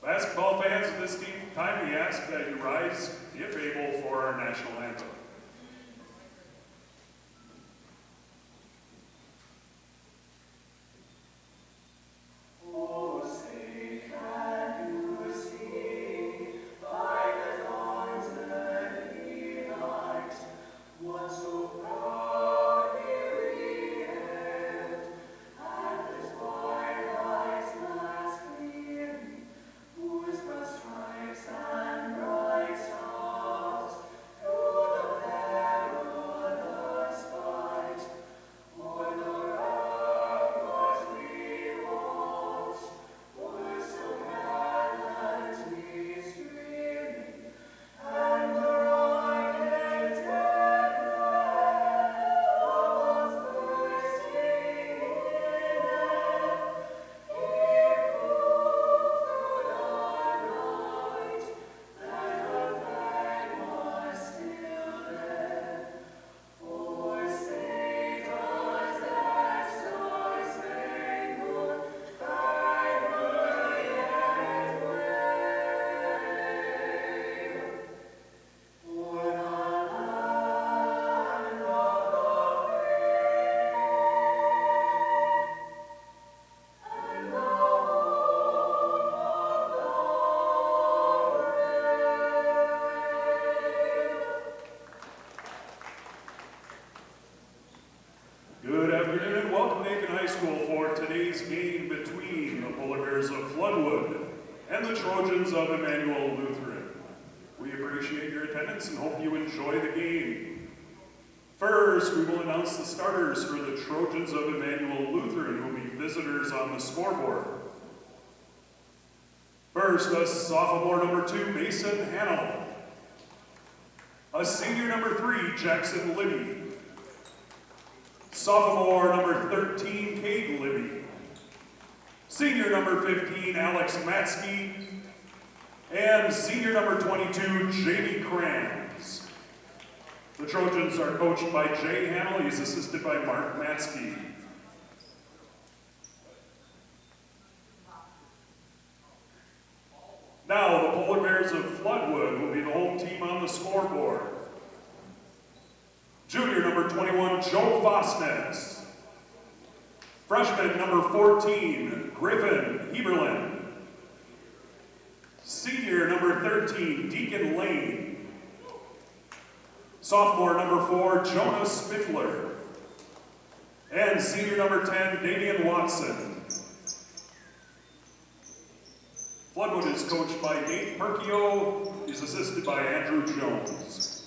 Basketball fans of this team, kindly ask that you rise, if able, for our national anthem. Good afternoon and welcome to Aitkin High School for today's game between the Polar Bears of Floodwood and the Trojans of Emmanuel Lutheran. We appreciate your attendance and hope you enjoy the game. First, we will announce the starters for the Trojans of Emmanuel Lutheran, who will be visitors on the scoreboard. First, a sophomore number 2, Mason Hannell. A senior number 3, Jackson Libby. Sophomore number 13, Cade Libby. Senior number 15, Alex Matsky. And senior number 22, Jamie Krantz. The Trojans are coached by Jay Hannell. He's assisted by Mark Matsky. Now, the Polar Bears of Floodwood will be the home team on the scoreboard. Junior number 21, Joe Vosnes. Freshman number 14, Griffin Heberlin. Senior number 13, Deacon Lane. Sophomore number 4, Jonas Spittler. And senior number 10, Damian Watson. Floodwood is coached by Nate Perkio. He's assisted by Andrew Jones.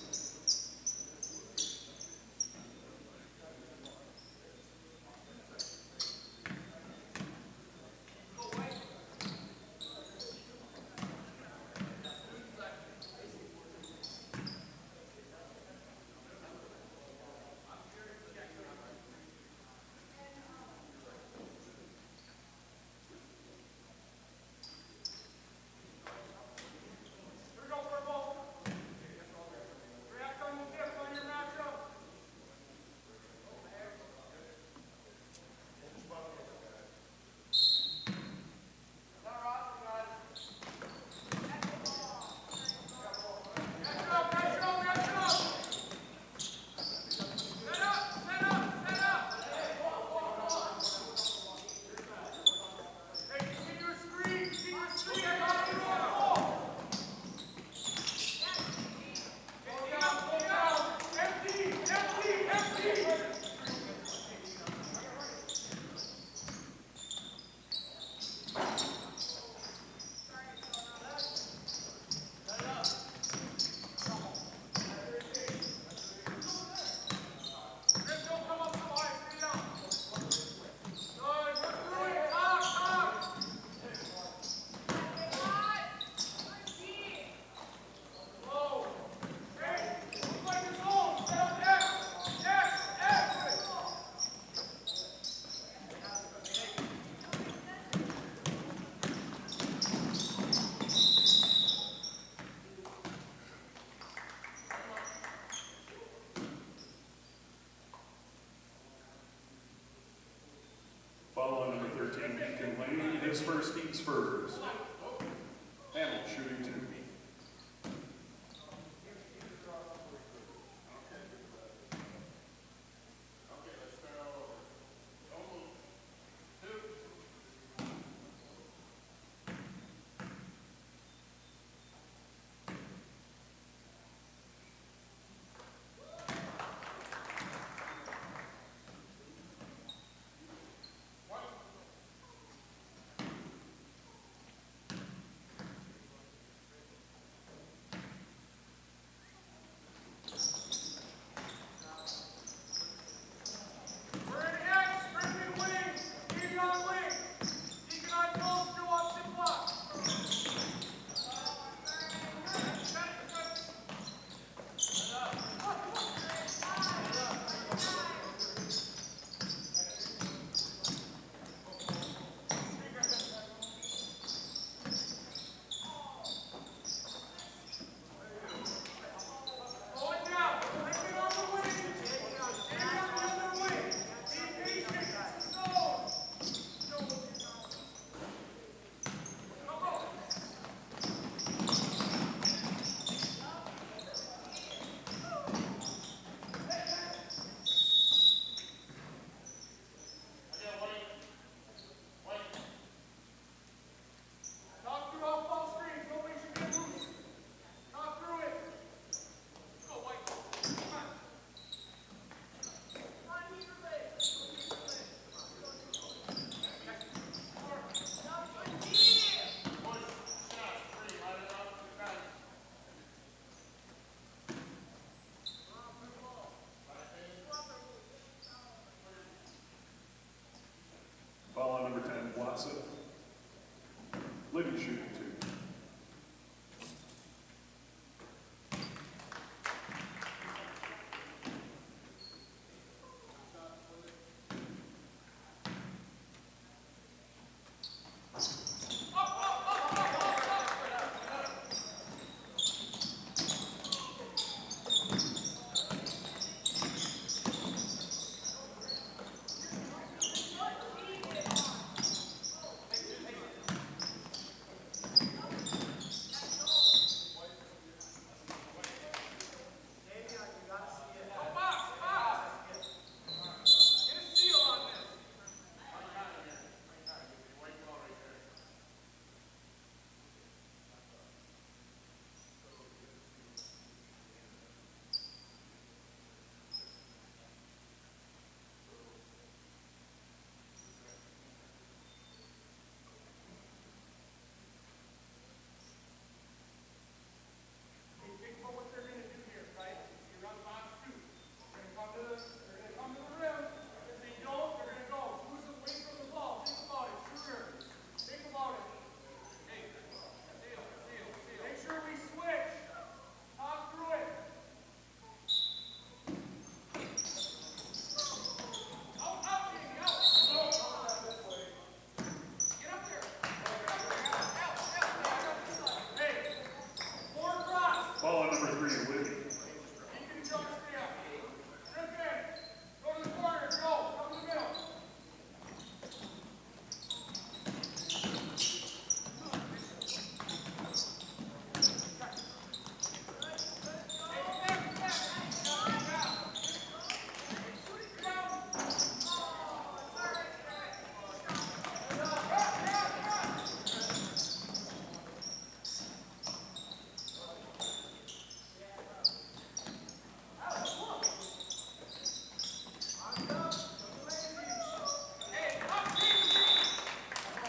Libby shooting two.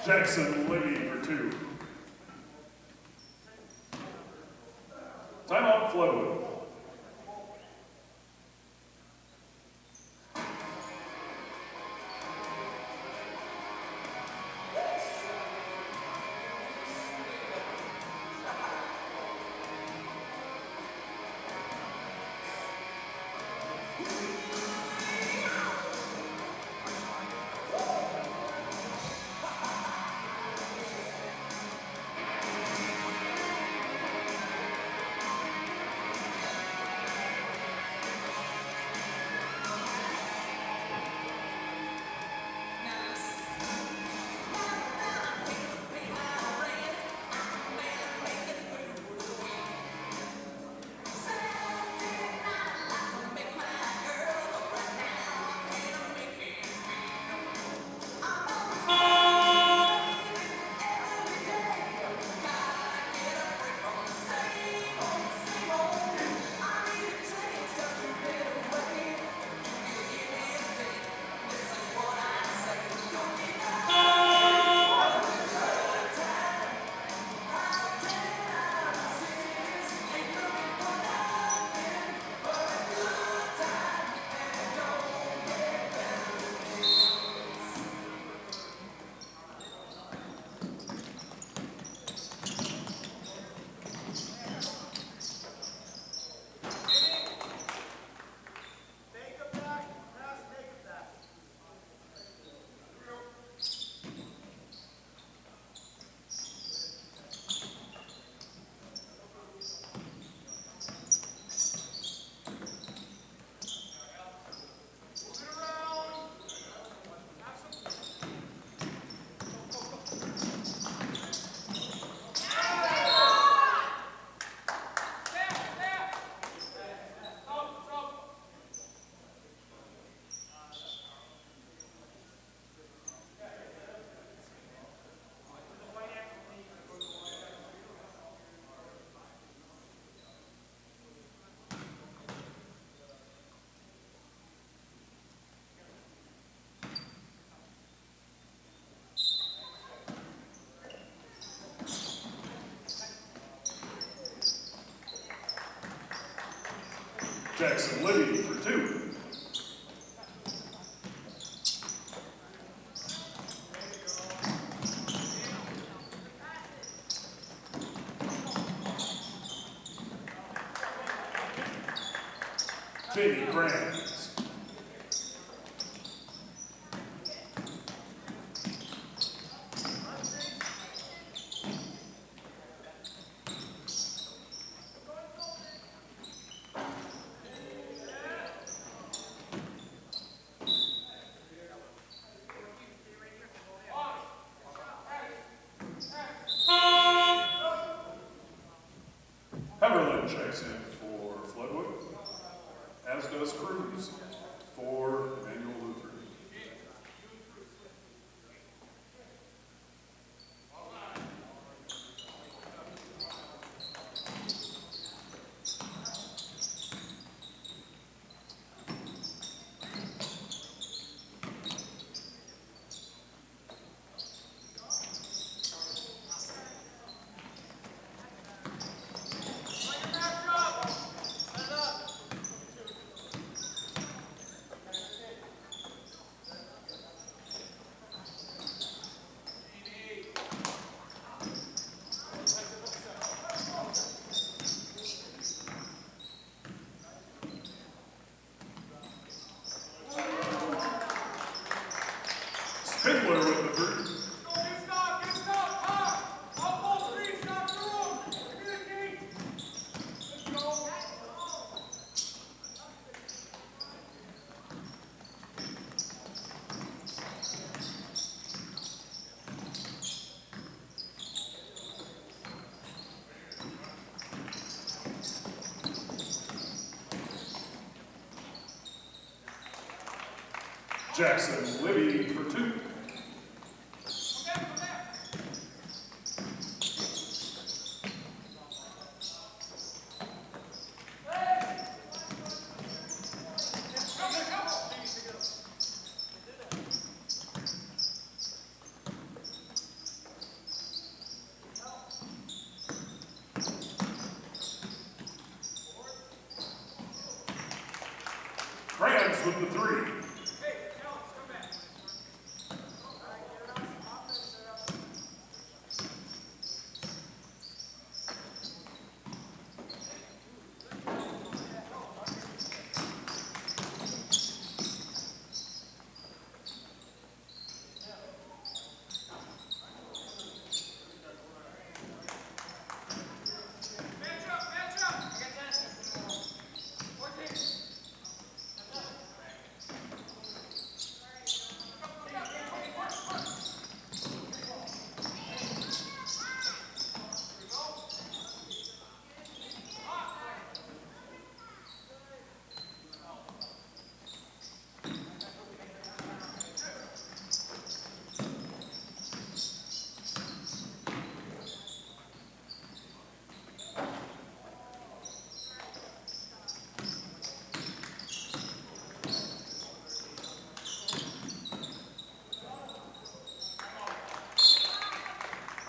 Jackson Libby for two. Timeout, Floodwood. Jackson Libby for two. Jamie Grant. Heberlin checks in for Floodwood, as does Cruz for Emmanuel Lutheran. Spindler with the three. Jackson Libby for two. Rams with the three.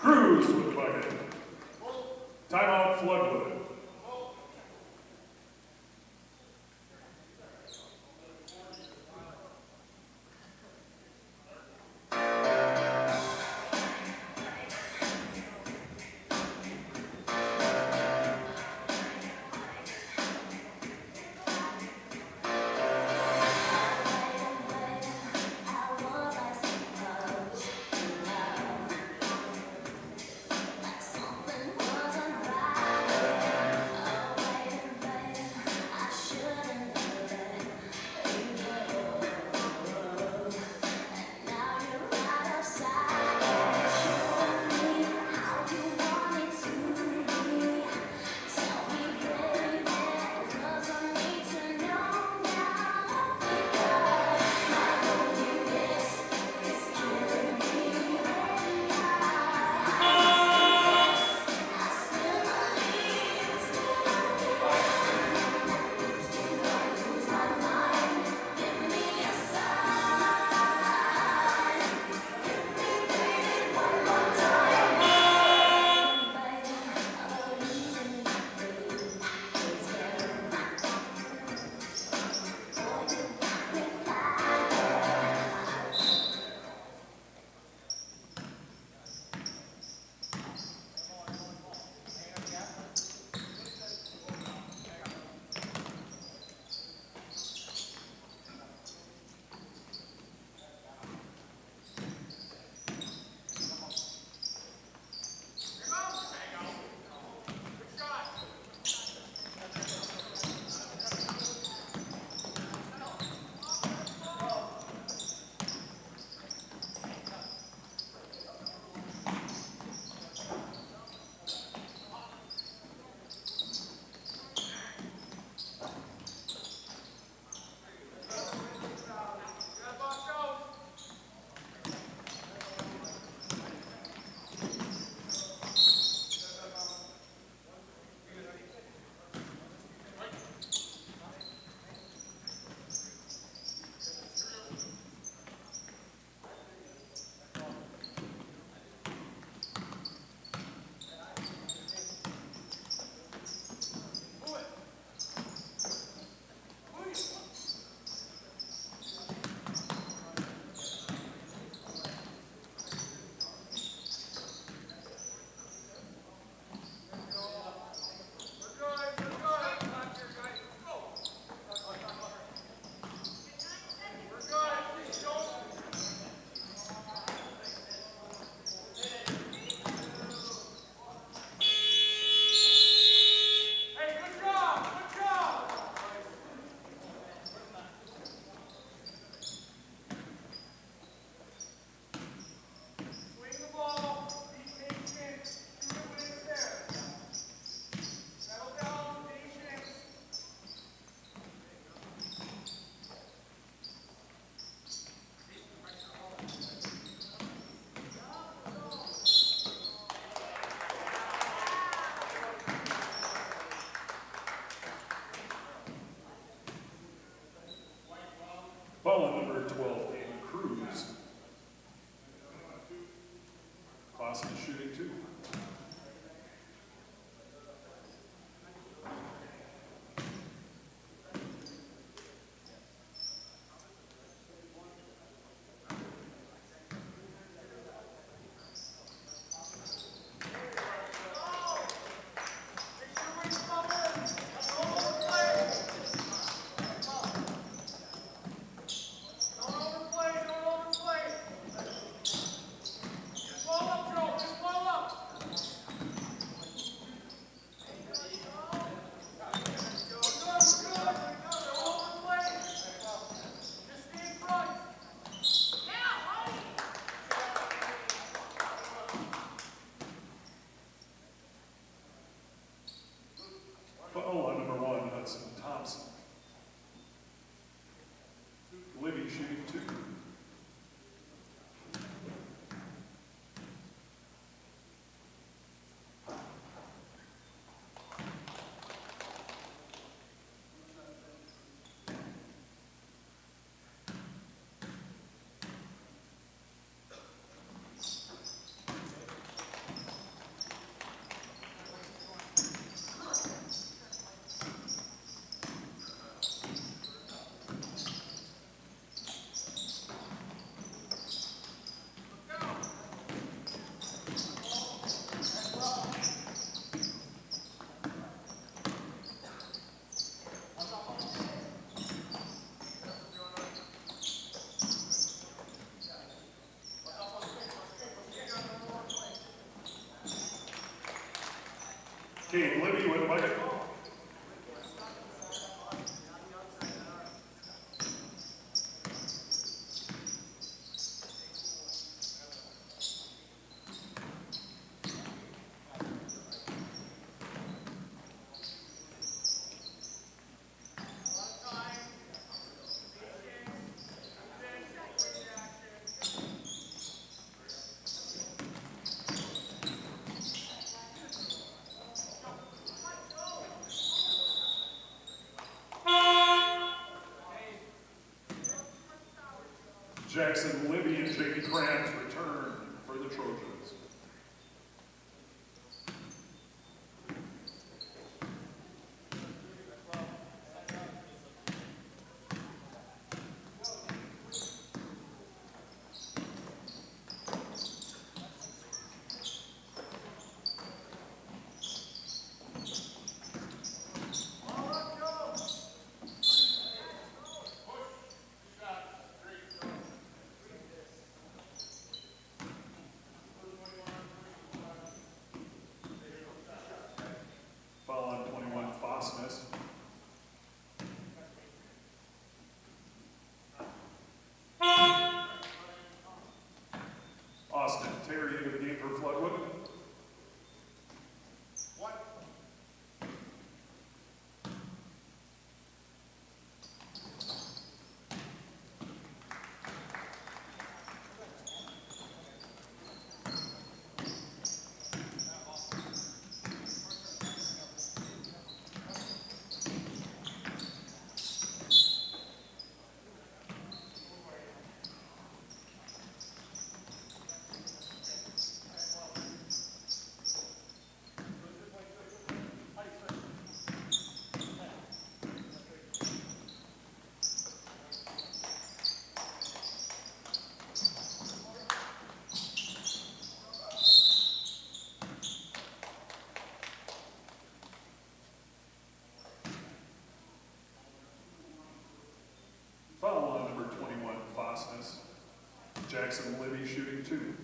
Cruz with the bucket. Timeout Floodwood. Kate Libby with a bucket. Jackson Libby and J.B. Krantz return for the Trojans. Foul on 21, Fosness. Austin Terry into the game for Floodwood. Foul on number 21, Fosness. Jackson Libby shooting 2.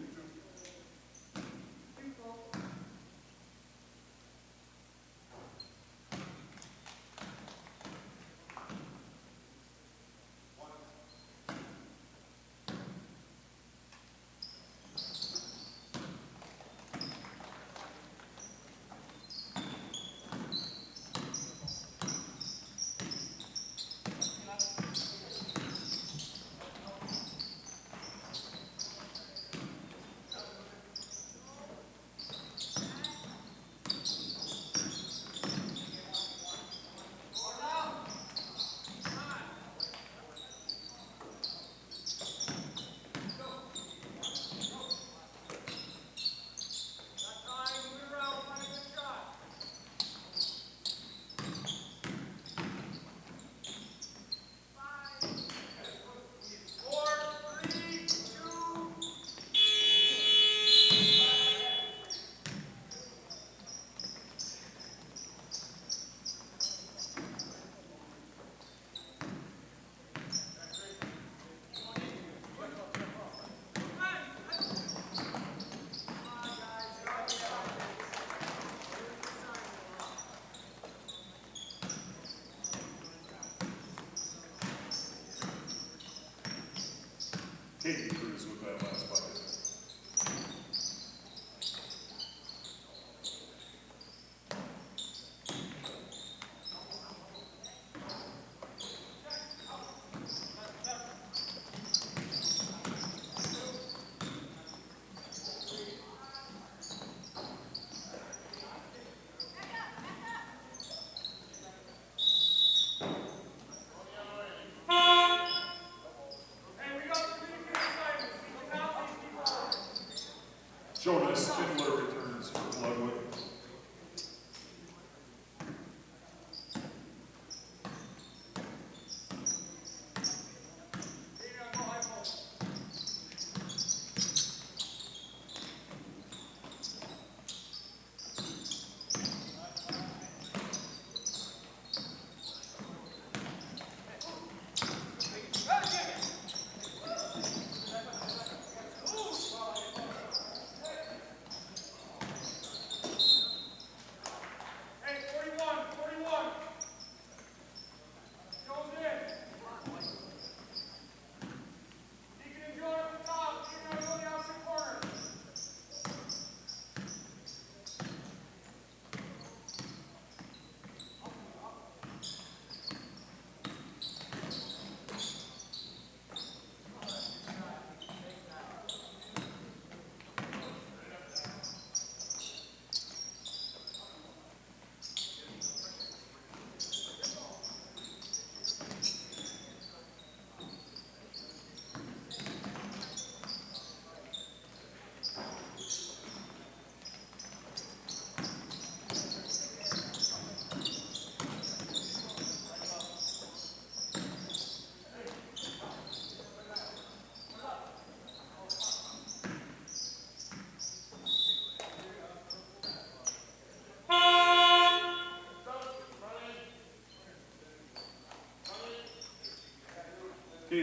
Katie Cruz with that last bucket.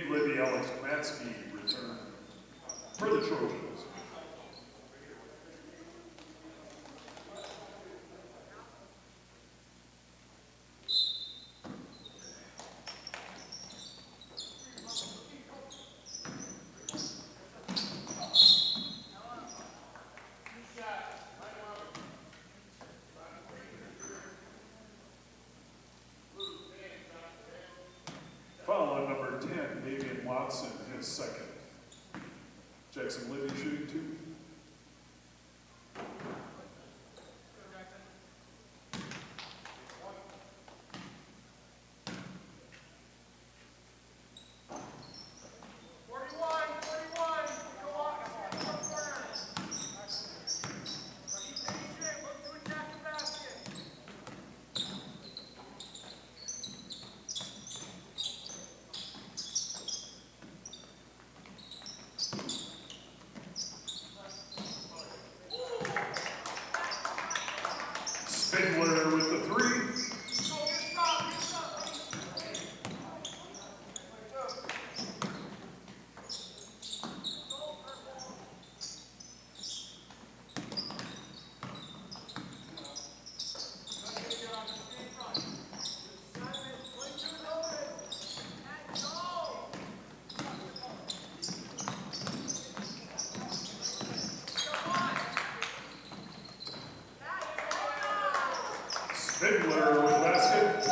Libby Alex Matsky return for the Trojans. Foul on number 10, Davian Watson, his second. Jackson Libby shooting 2. Spindler with the 3. Spindler with basket.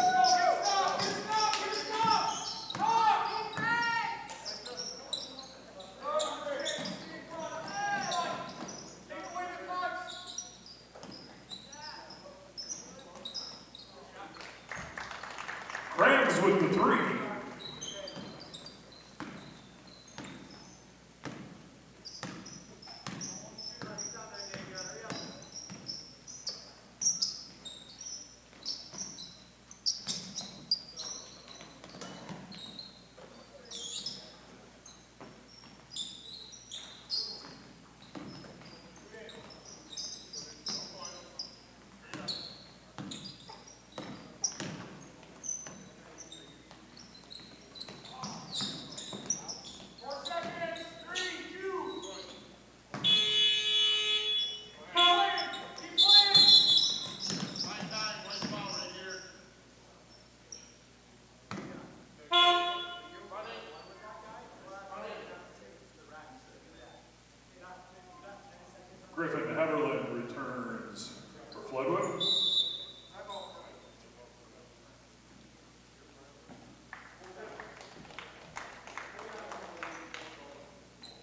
Rams with the 3. Griffin Haverland returns for Floodwood.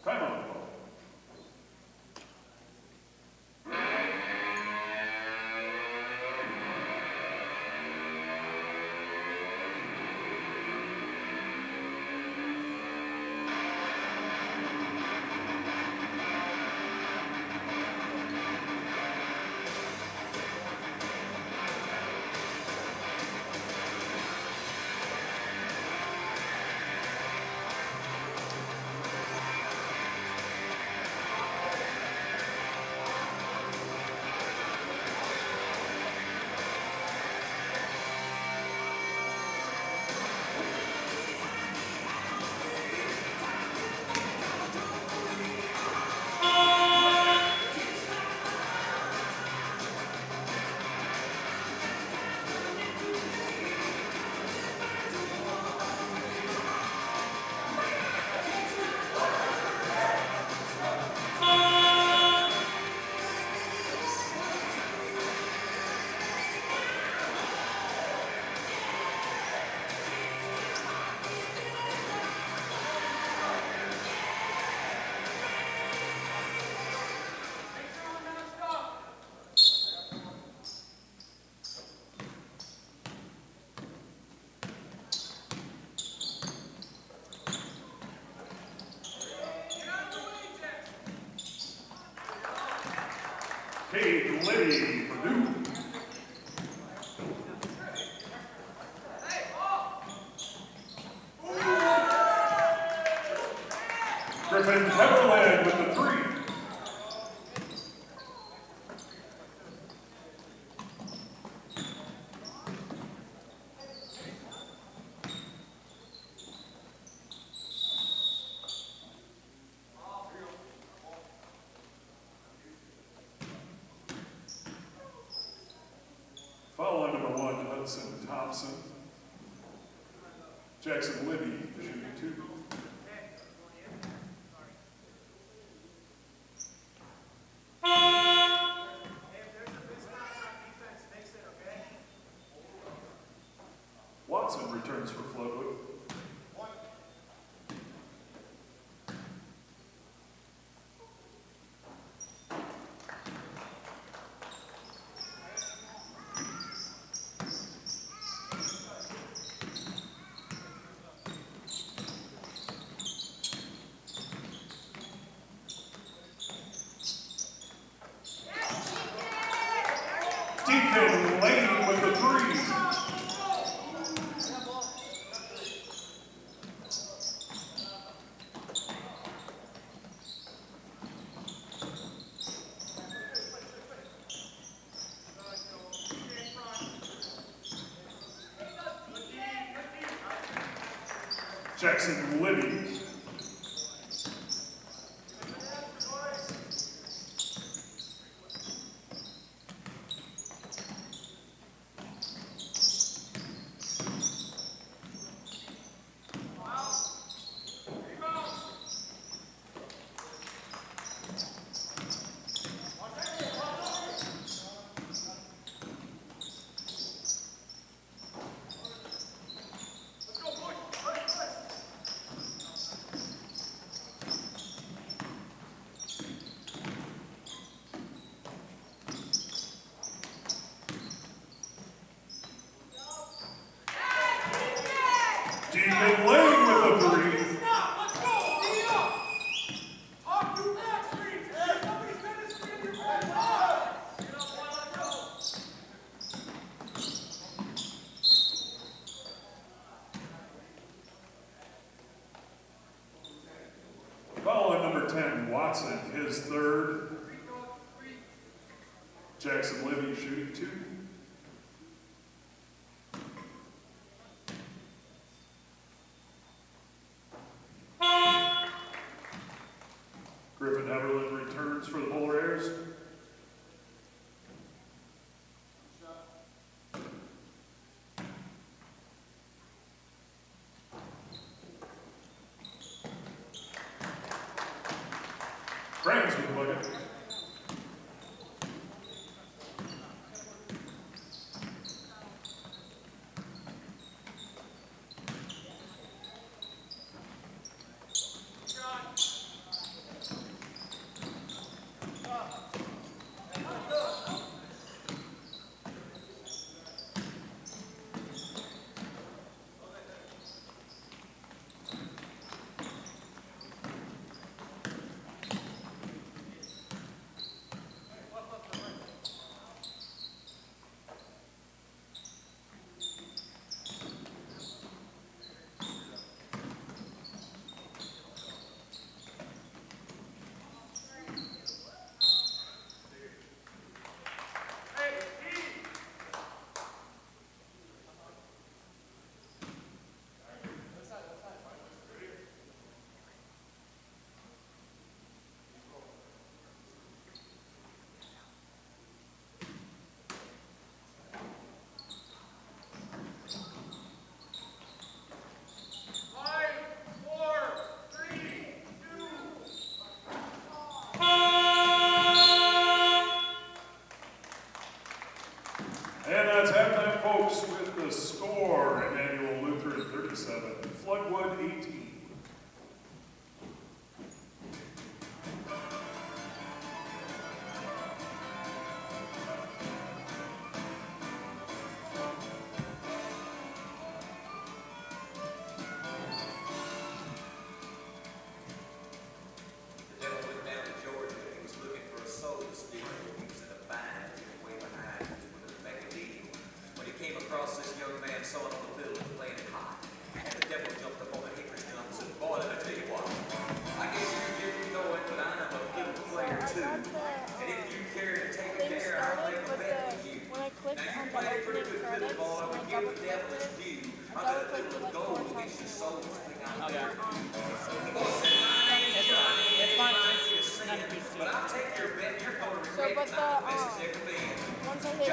Timeout. Kate Liddy, Purdue. Griffin Haverland with the 3. Foul on number 1, Hudson Thompson. Jackson Libby, shooting 2. Watson returns for Floodwood. Deacon Lane with the 3. Jackson Libby. Deacon Lane with the 3. Foul on number 10, Watson, his 3rd. Jackson Libby shooting 2. Griffin Everland returns for the Polar Airs. Franks with the bucket. And that's halftime, folks, with the score. Emmanuel Lutheran 37, Floodwood 18. So, but the, once I hit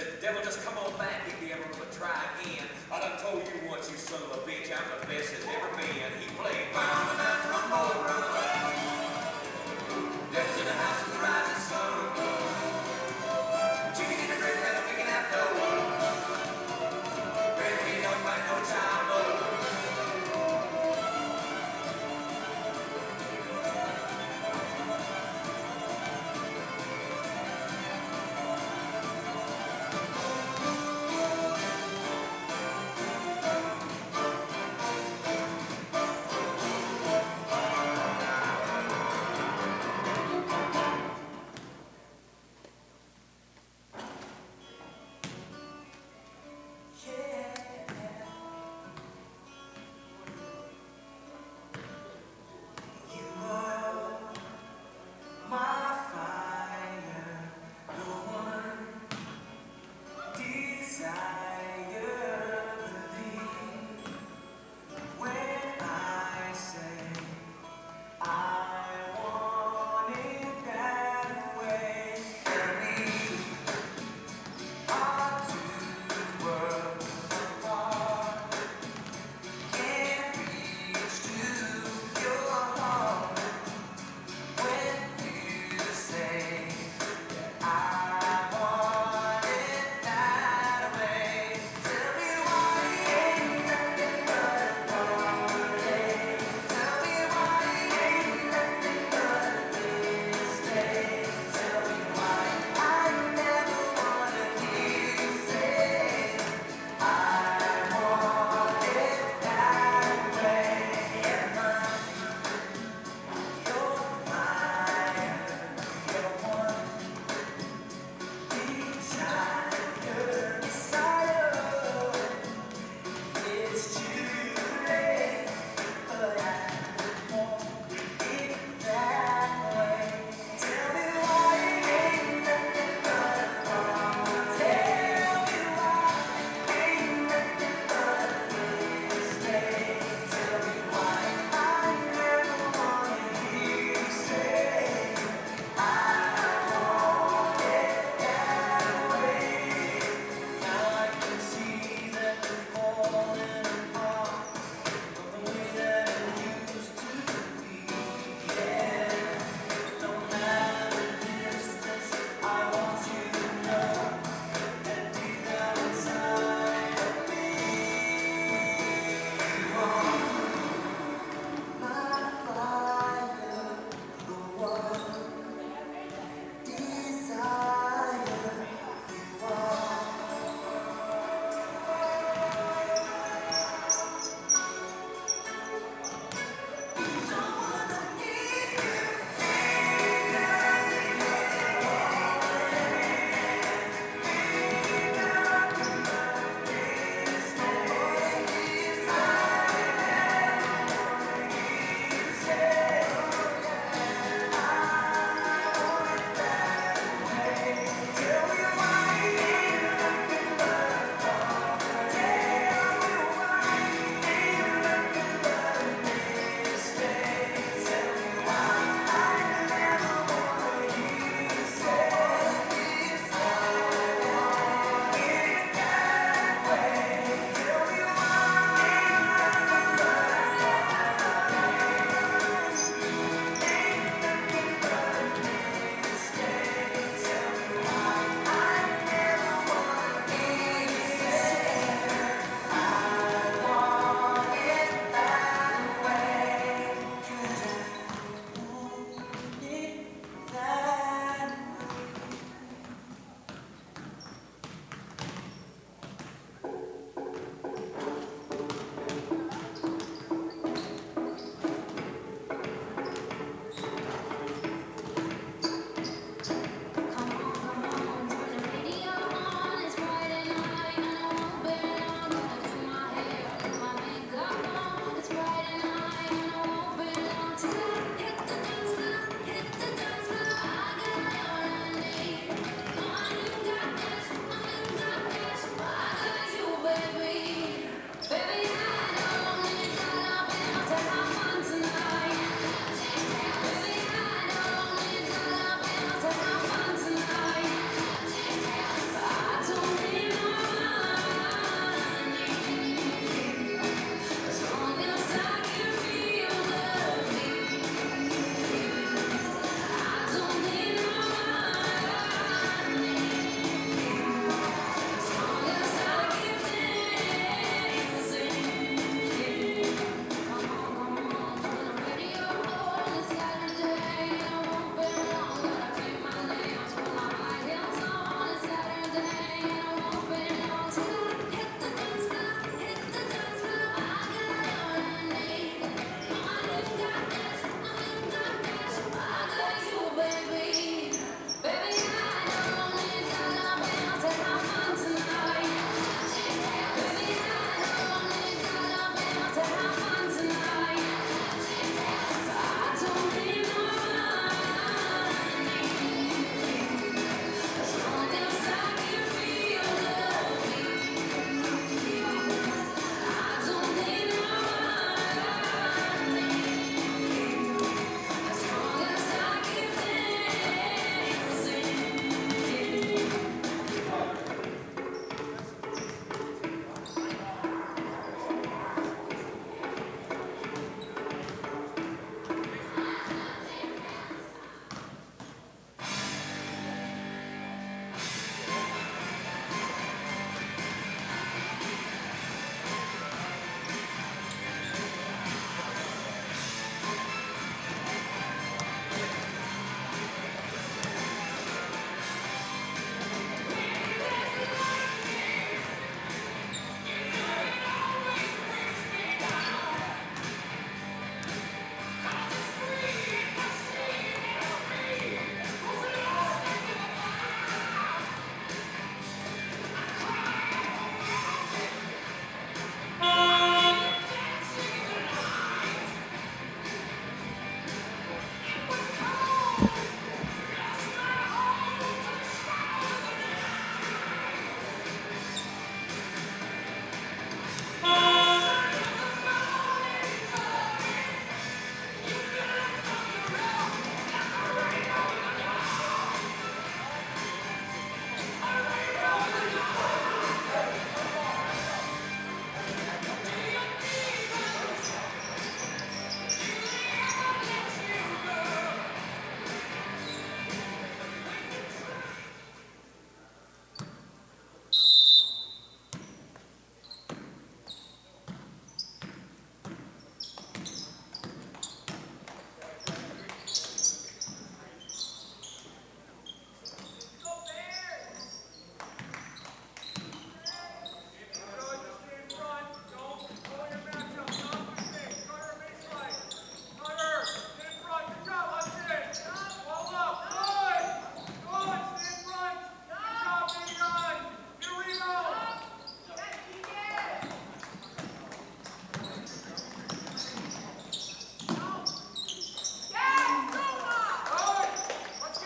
said, devil, just come on back if you ever want to try again. I done told you once, you son of a bitch, I'm the best as ever been. He played round and round, rumble, run. Devil's in the house with the rising sun. Chicken in the bread, and I'm picking out dough. Red meat don't bite no child, no.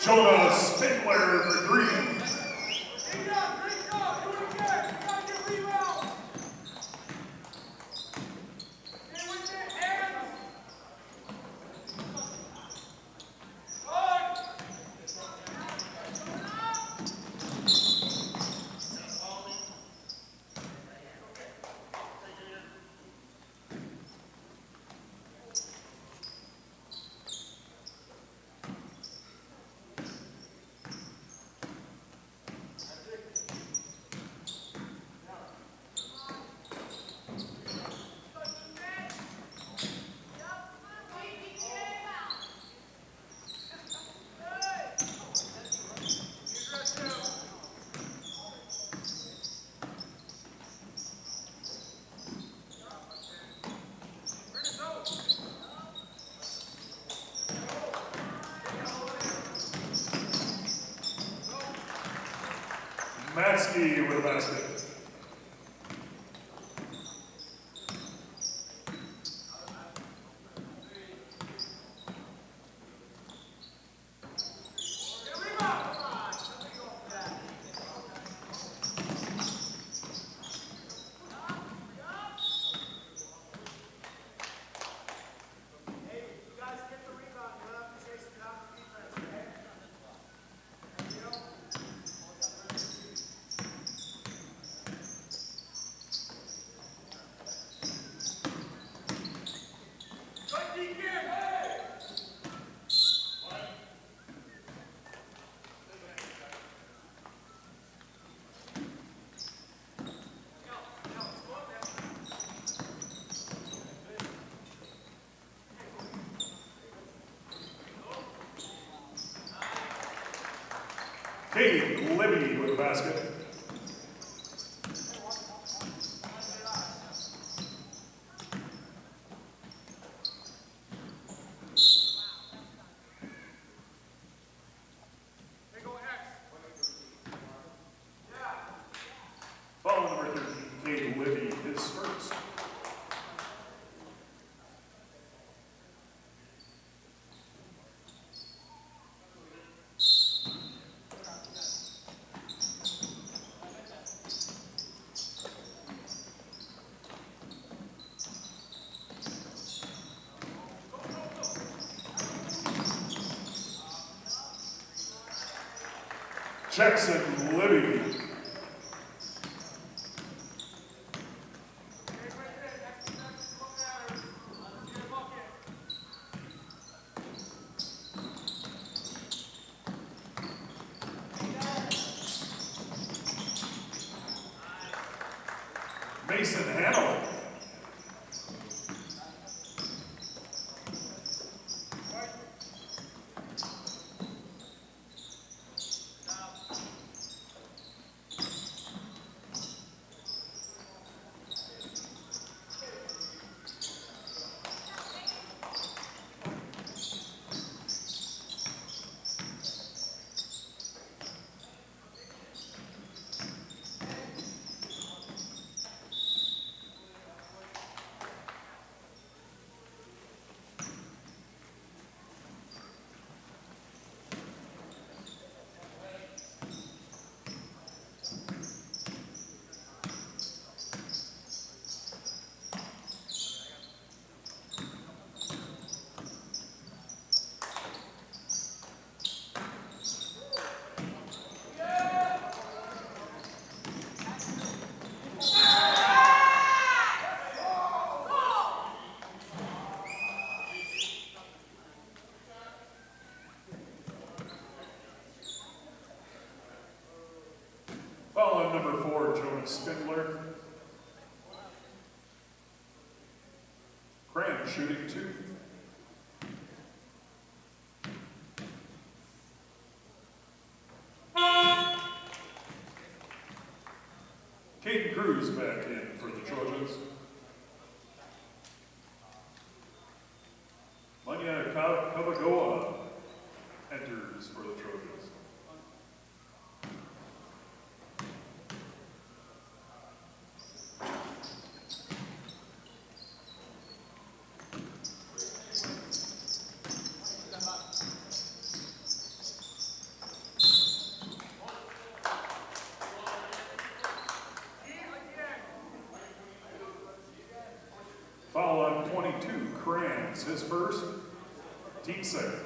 Jonah Spindler for 3. Matsky with a basket. Kate Libby with a basket. Foul number 13, Kate Libby, his first. Jackson Libby. Mason Hannell. Foul on number 4, Jonah Spindler. Cram shooting 2. Caden Cruz back in for the Trojans. Manya Kabagoa enters for the Trojans. 22, Kranz, his first, team second.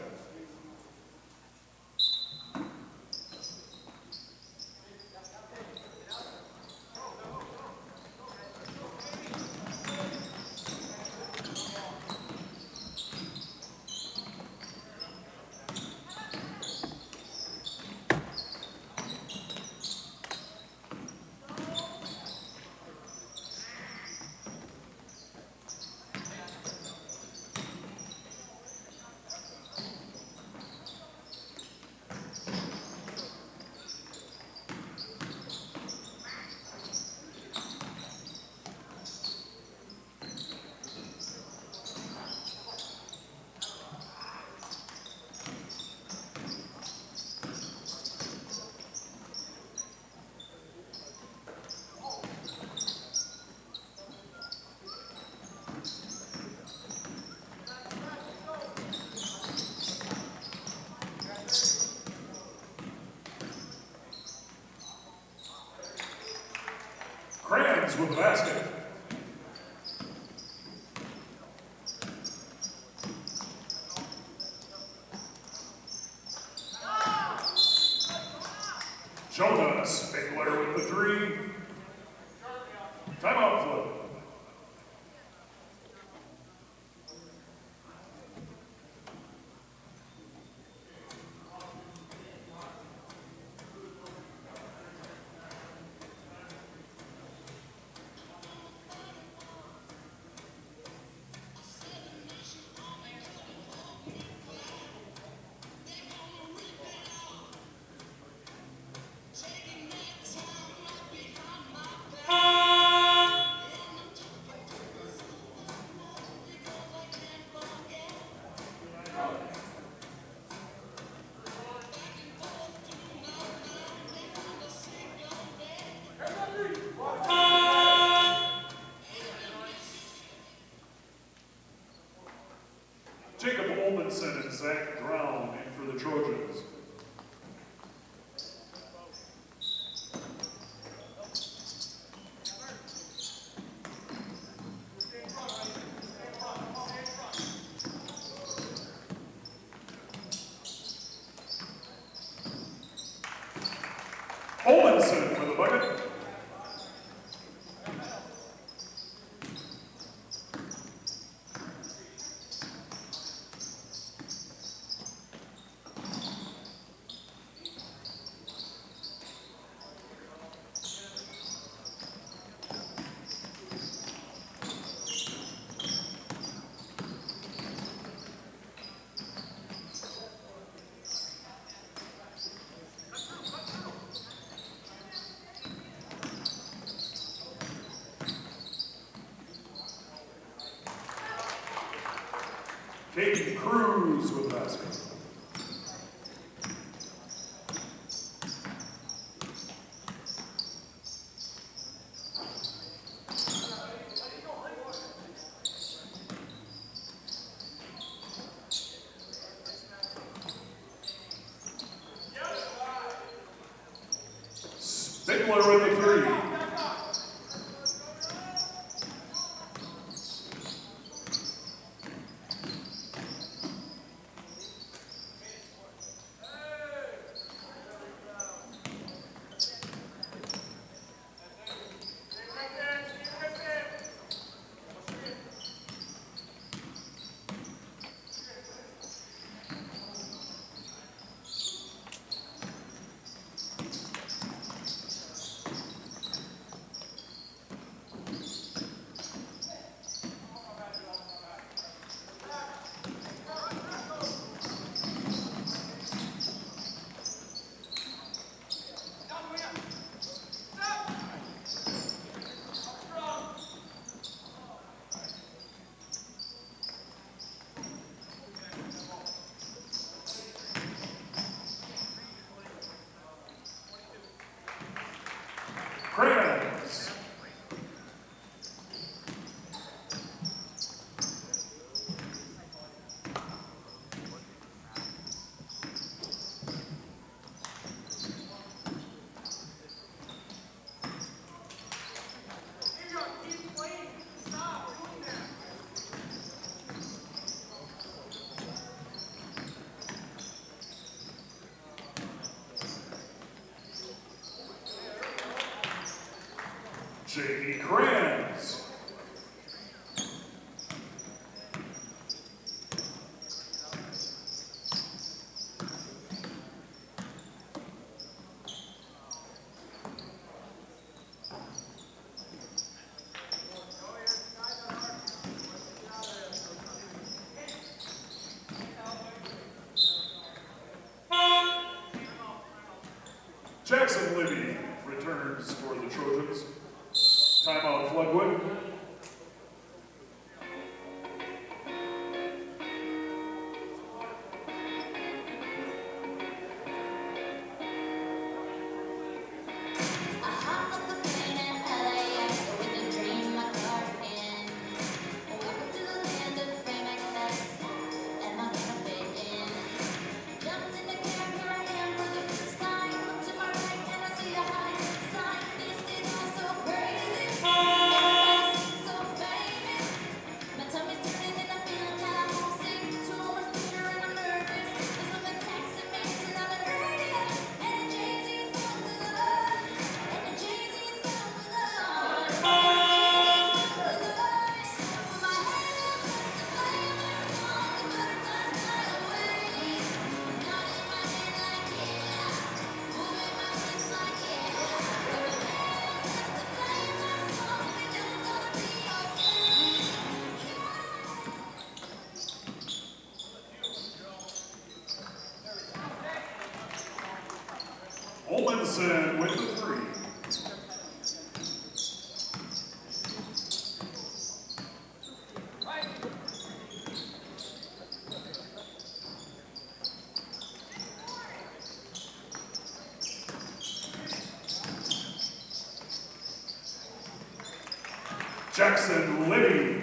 Kranz with the basket. Jonah Spiegler with the three. Timeout flip. Jacob Olmanson and Zach Brown in for the Trojans. Olmanson for the bucket. Kate Cruz with the basket. Spiegler with the three. Jamie Kranz. Jackson Libby returns for the Trojans. Timeout Floodwood. Olmanson with the three. Jackson Libby.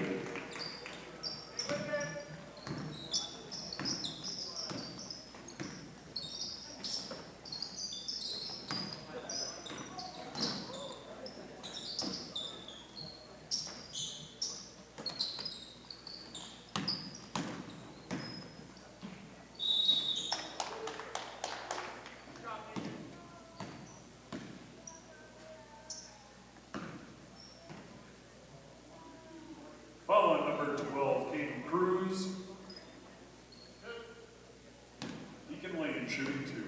Following number 12, Caden Cruz. Deacon Lane shooting two.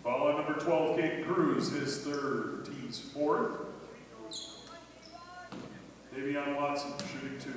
Following number 12, Caden Cruz, his third, team's fourth. Davion Watson shooting two.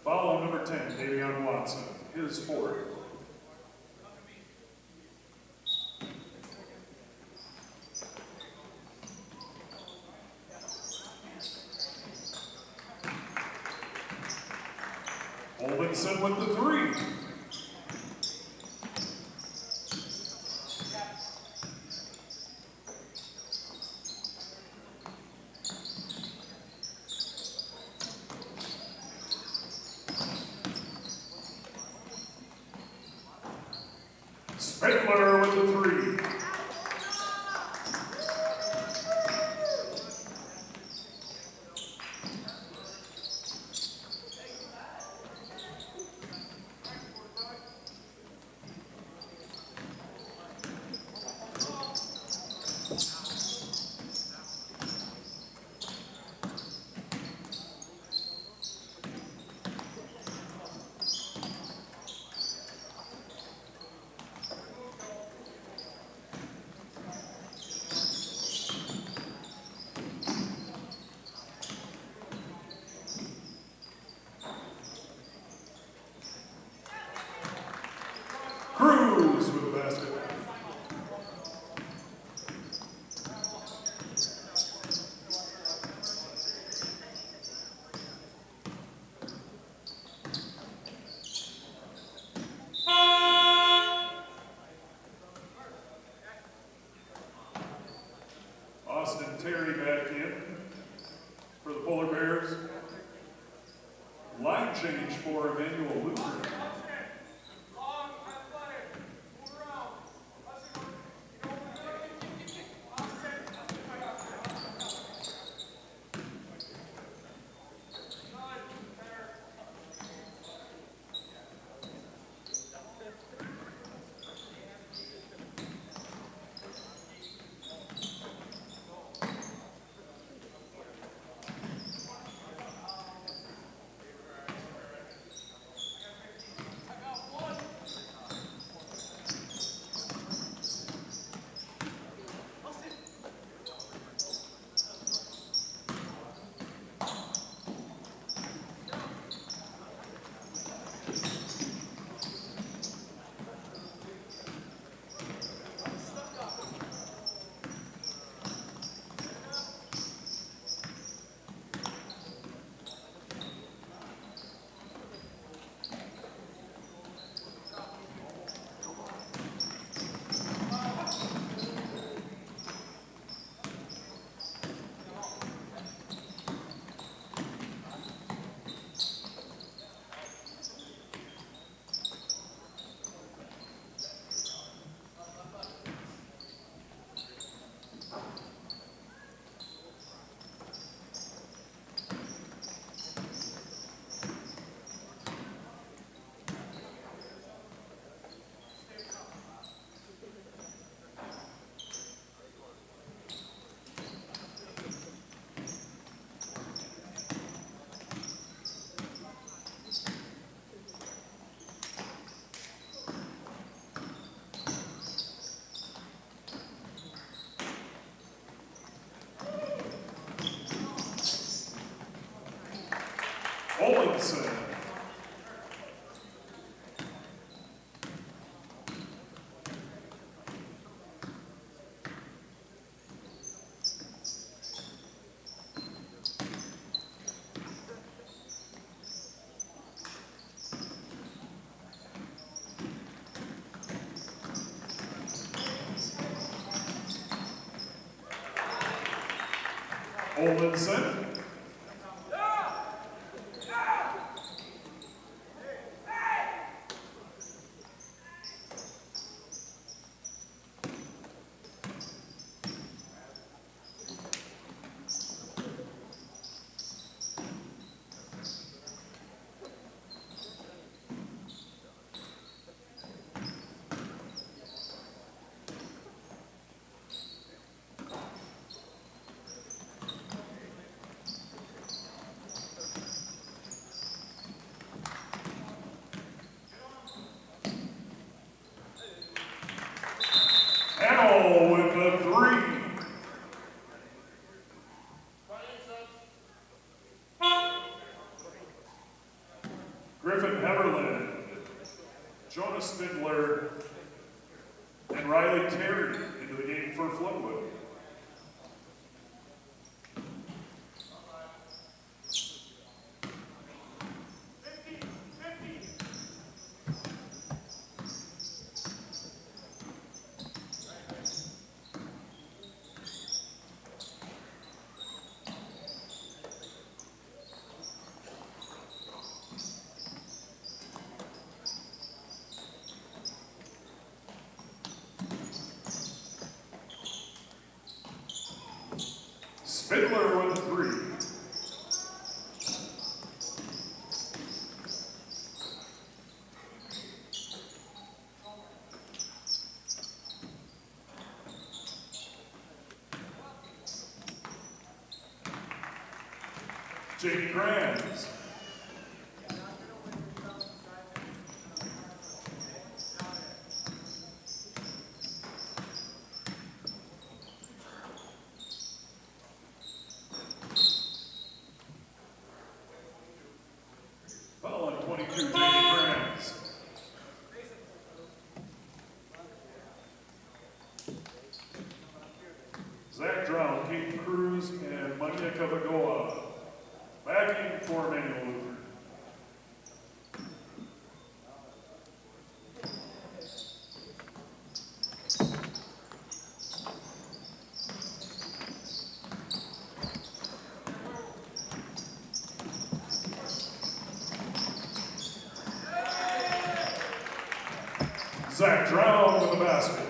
Following number 10, Davion Watson, his fourth. Olmanson with the three. Spickler with the three. Terry back in for the Polar Bears. Line change for Emmanuel Lutheran. Olsen. Olsen. Hamill with the 3. Griffin Heberlin, Jonas Spindler, and Riley Terry into the game for Floodwood. Spindler with 3. J.D. Grams. Foul on 22, J.D. Grams. Zach Drown, Kate Cruz, and Manya Kavagoa. Backing for Emmanuel Lutheran. Zach Drown with the basket.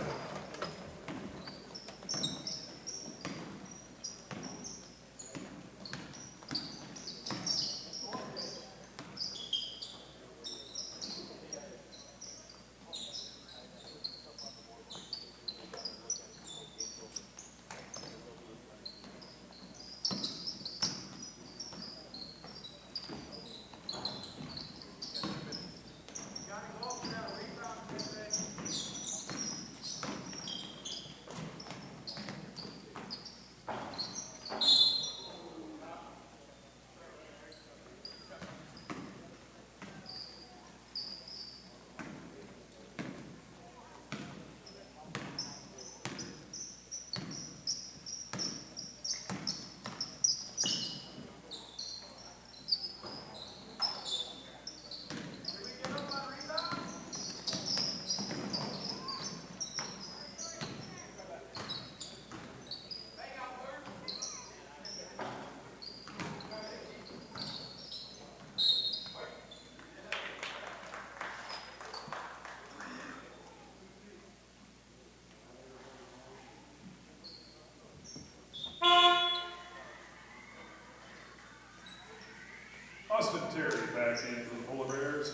Austin Terry back in for the Polar Bears.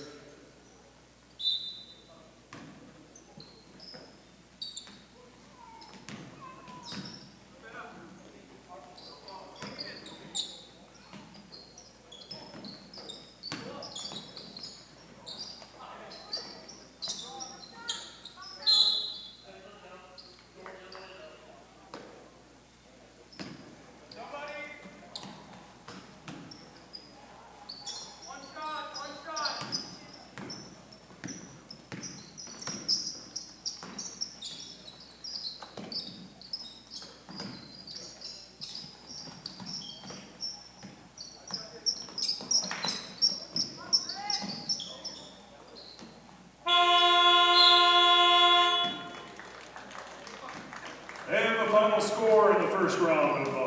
And the final score in the first round of the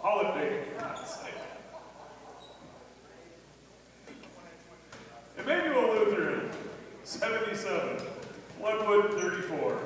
Holiday Classic. Emmanuel Lutheran, 77. Floodwood, 34.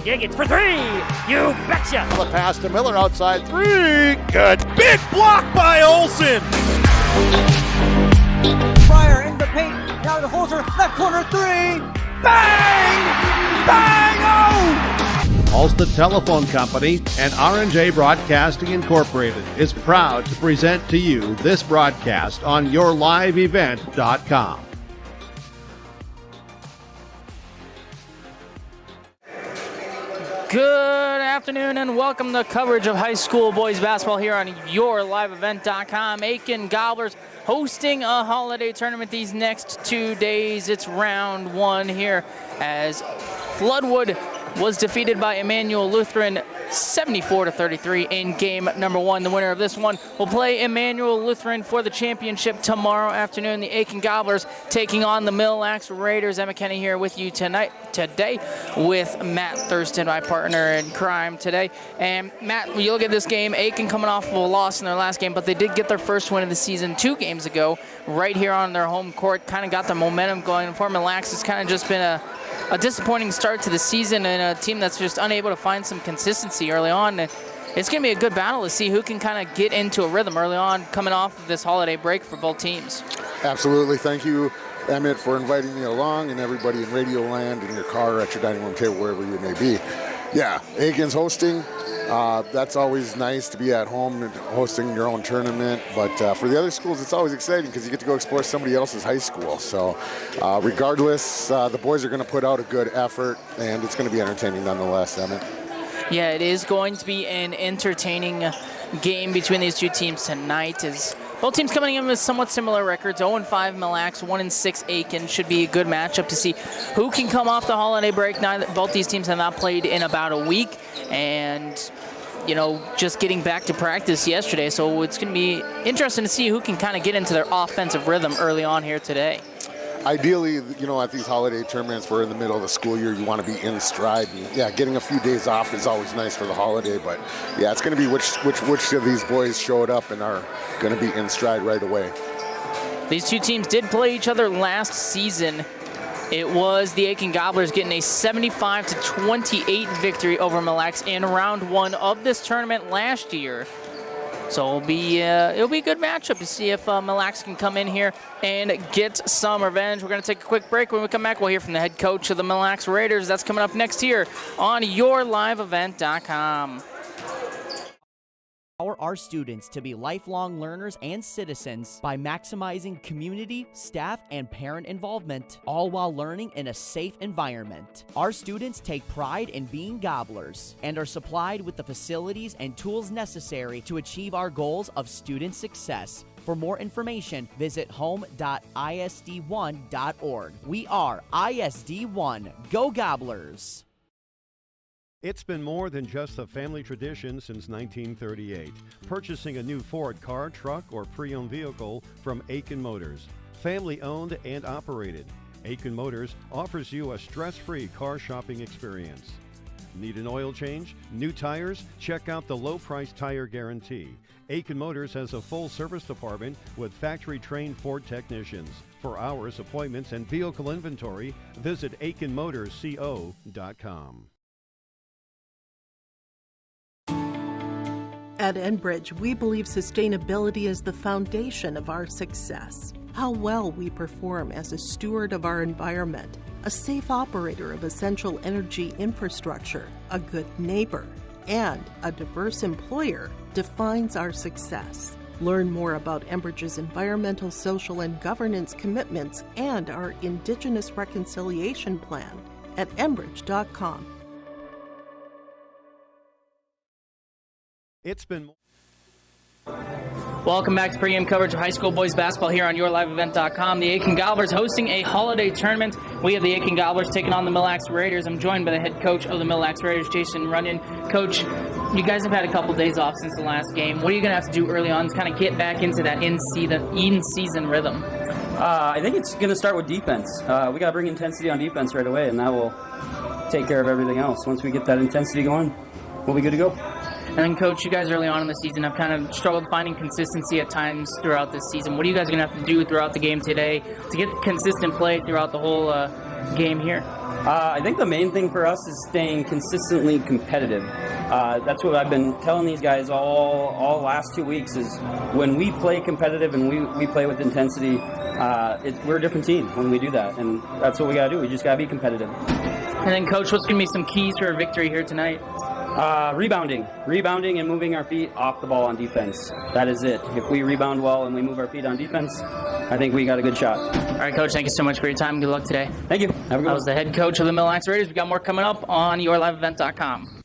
Higgins for three. You betcha. The pass to Miller outside three. Good. Big block by Olsen. Fryer in the paint. Now to Holzer. Left corner three. Bang! Bang! Oh! Ulster Telephone Company and R&J Broadcasting Incorporated is proud to present to you this broadcast on yourliveevent.com. Good afternoon and welcome to coverage of high school boys basketball here on yourliveevent.com. Aitkin Gobblers hosting a holiday tournament these next 2 days. It's round one here as Floodwood was defeated by Emmanuel Lutheran 74-33 in game number one. The winner of this one will play Emmanuel Lutheran for the championship tomorrow afternoon. The Aitkin Gobblers taking on the Mille Raiders. Emma Kenny here with you today with Matt Thurston, my partner in crime today. And Matt, when you look at this game, Aitkin coming off of a loss in their last game, but they did get their first win of the season 2 games ago right here on their home court. Kind of got the momentum going. For Mille, it's kind of just been a disappointing start to the season and a team that's just unable to find some consistency early on. It's going to be a good battle to see who can kind of get into a rhythm early on coming off of this holiday break for both teams. Absolutely. Thank you, Emmett, for inviting me along, and everybody in Radio Land, in your car, or at your dining room table, wherever you may be. Yeah, Aitkin's hosting. That's always nice to be at home and hosting your own tournament. But for the other schools, it's always exciting because you get to go explore somebody else's high school. So regardless, the boys are going to put out a good effort, and it's going to be entertaining nonetheless, Emmett. Yeah, it is going to be an entertaining game between these two teams tonight. As both teams coming in with somewhat similar records, 0-5 Mille, 1-6 Aitkin. Should be a good matchup to see who can come off the holiday break. Now that both these teams have not played in about a week, and just getting back to practice yesterday. So it's going to be interesting to see who can kind of get into their offensive rhythm early on here today. Ideally, at these holiday tournaments, we're in the middle of the school year, you want to be in stride. And, yeah, getting a few days off is always nice for the holiday, but yeah, it's going to be which of these boys showed up and are going to be in stride right away. These two teams did play each other last season. It was the Aitkin Gobblers getting a 75-28 victory over Mille in round one of this tournament last year. So it'll be a good matchup to see if Mille can come in here and get some revenge. We're going to take a quick break. When we come back, we'll hear from the head coach of the Mille Raiders. That's coming up next here on yourliveevent.com. Empower our students to be lifelong learners and citizens by maximizing community, staff, and parent involvement, all while learning in a safe environment. Our students take pride in being Gobblers and are supplied with the facilities and tools necessary to achieve our goals of student success. For more information, visit home.isd1.org. We are ISD1. Go Gobblers! It's been more than just a family tradition since 1938. Purchasing a new Ford car, truck, or pre-owned vehicle from Aitkin Motors. Family owned and operated. Aitkin Motors offers you a stress-free car shopping experience. Need an oil change? New tires? Check out the low-price tire guarantee. Aitkin Motors has a full service department with factory-trained Ford technicians. For hours, appointments, and vehicle inventory, visit AitkinMotorsCO.com. At Enbridge, we believe sustainability is the foundation of our success. How well we perform as a steward of our environment, a safe operator of essential energy infrastructure, a good neighbor, and a diverse employer defines our success. Learn more about Enbridge's environmental, social, and governance commitments and our Indigenous Reconciliation Plan at enbridge.com. It's been... Welcome back to pregame coverage of high school boys basketball here on yourliveevent.com. The Aitkin Gobblers hosting a holiday tournament. We have the Aitkin Gobblers taking on the Mille Raiders. I'm joined by the head coach of the Mille Raiders, Jason Runyon. Coach, you guys have had a couple days off since the last game. What are you going to have to do early on to kind of get back into that in-season rhythm? I think it's going to start with defense. We got to bring intensity on defense right away, and that will take care of everything else. Once we get that intensity going, we'll be good to go. And then, Coach, you guys early on in the season have kind of struggled finding consistency at times throughout this season. What are you guys going to have to do throughout the game today to get consistent play throughout the whole game here? I think the main thing for us is staying consistently competitive. That's what I've been telling these guys all last 2 weeks is when we play competitive and we play with intensity, we're a different team when we do that. And that's what we got to do. We just got to be competitive. And then, Coach, what's going to be some keys for a victory here tonight? Rebounding and moving our feet off the ball on defense. That is it. If we rebound well and we move our feet on defense, I think we got a good shot. All right, Coach, thank you so much for your time. Good luck today. Thank you. Have a good one. That was the head coach of the Mille Raiders. We got more coming up on yourliveevent.com.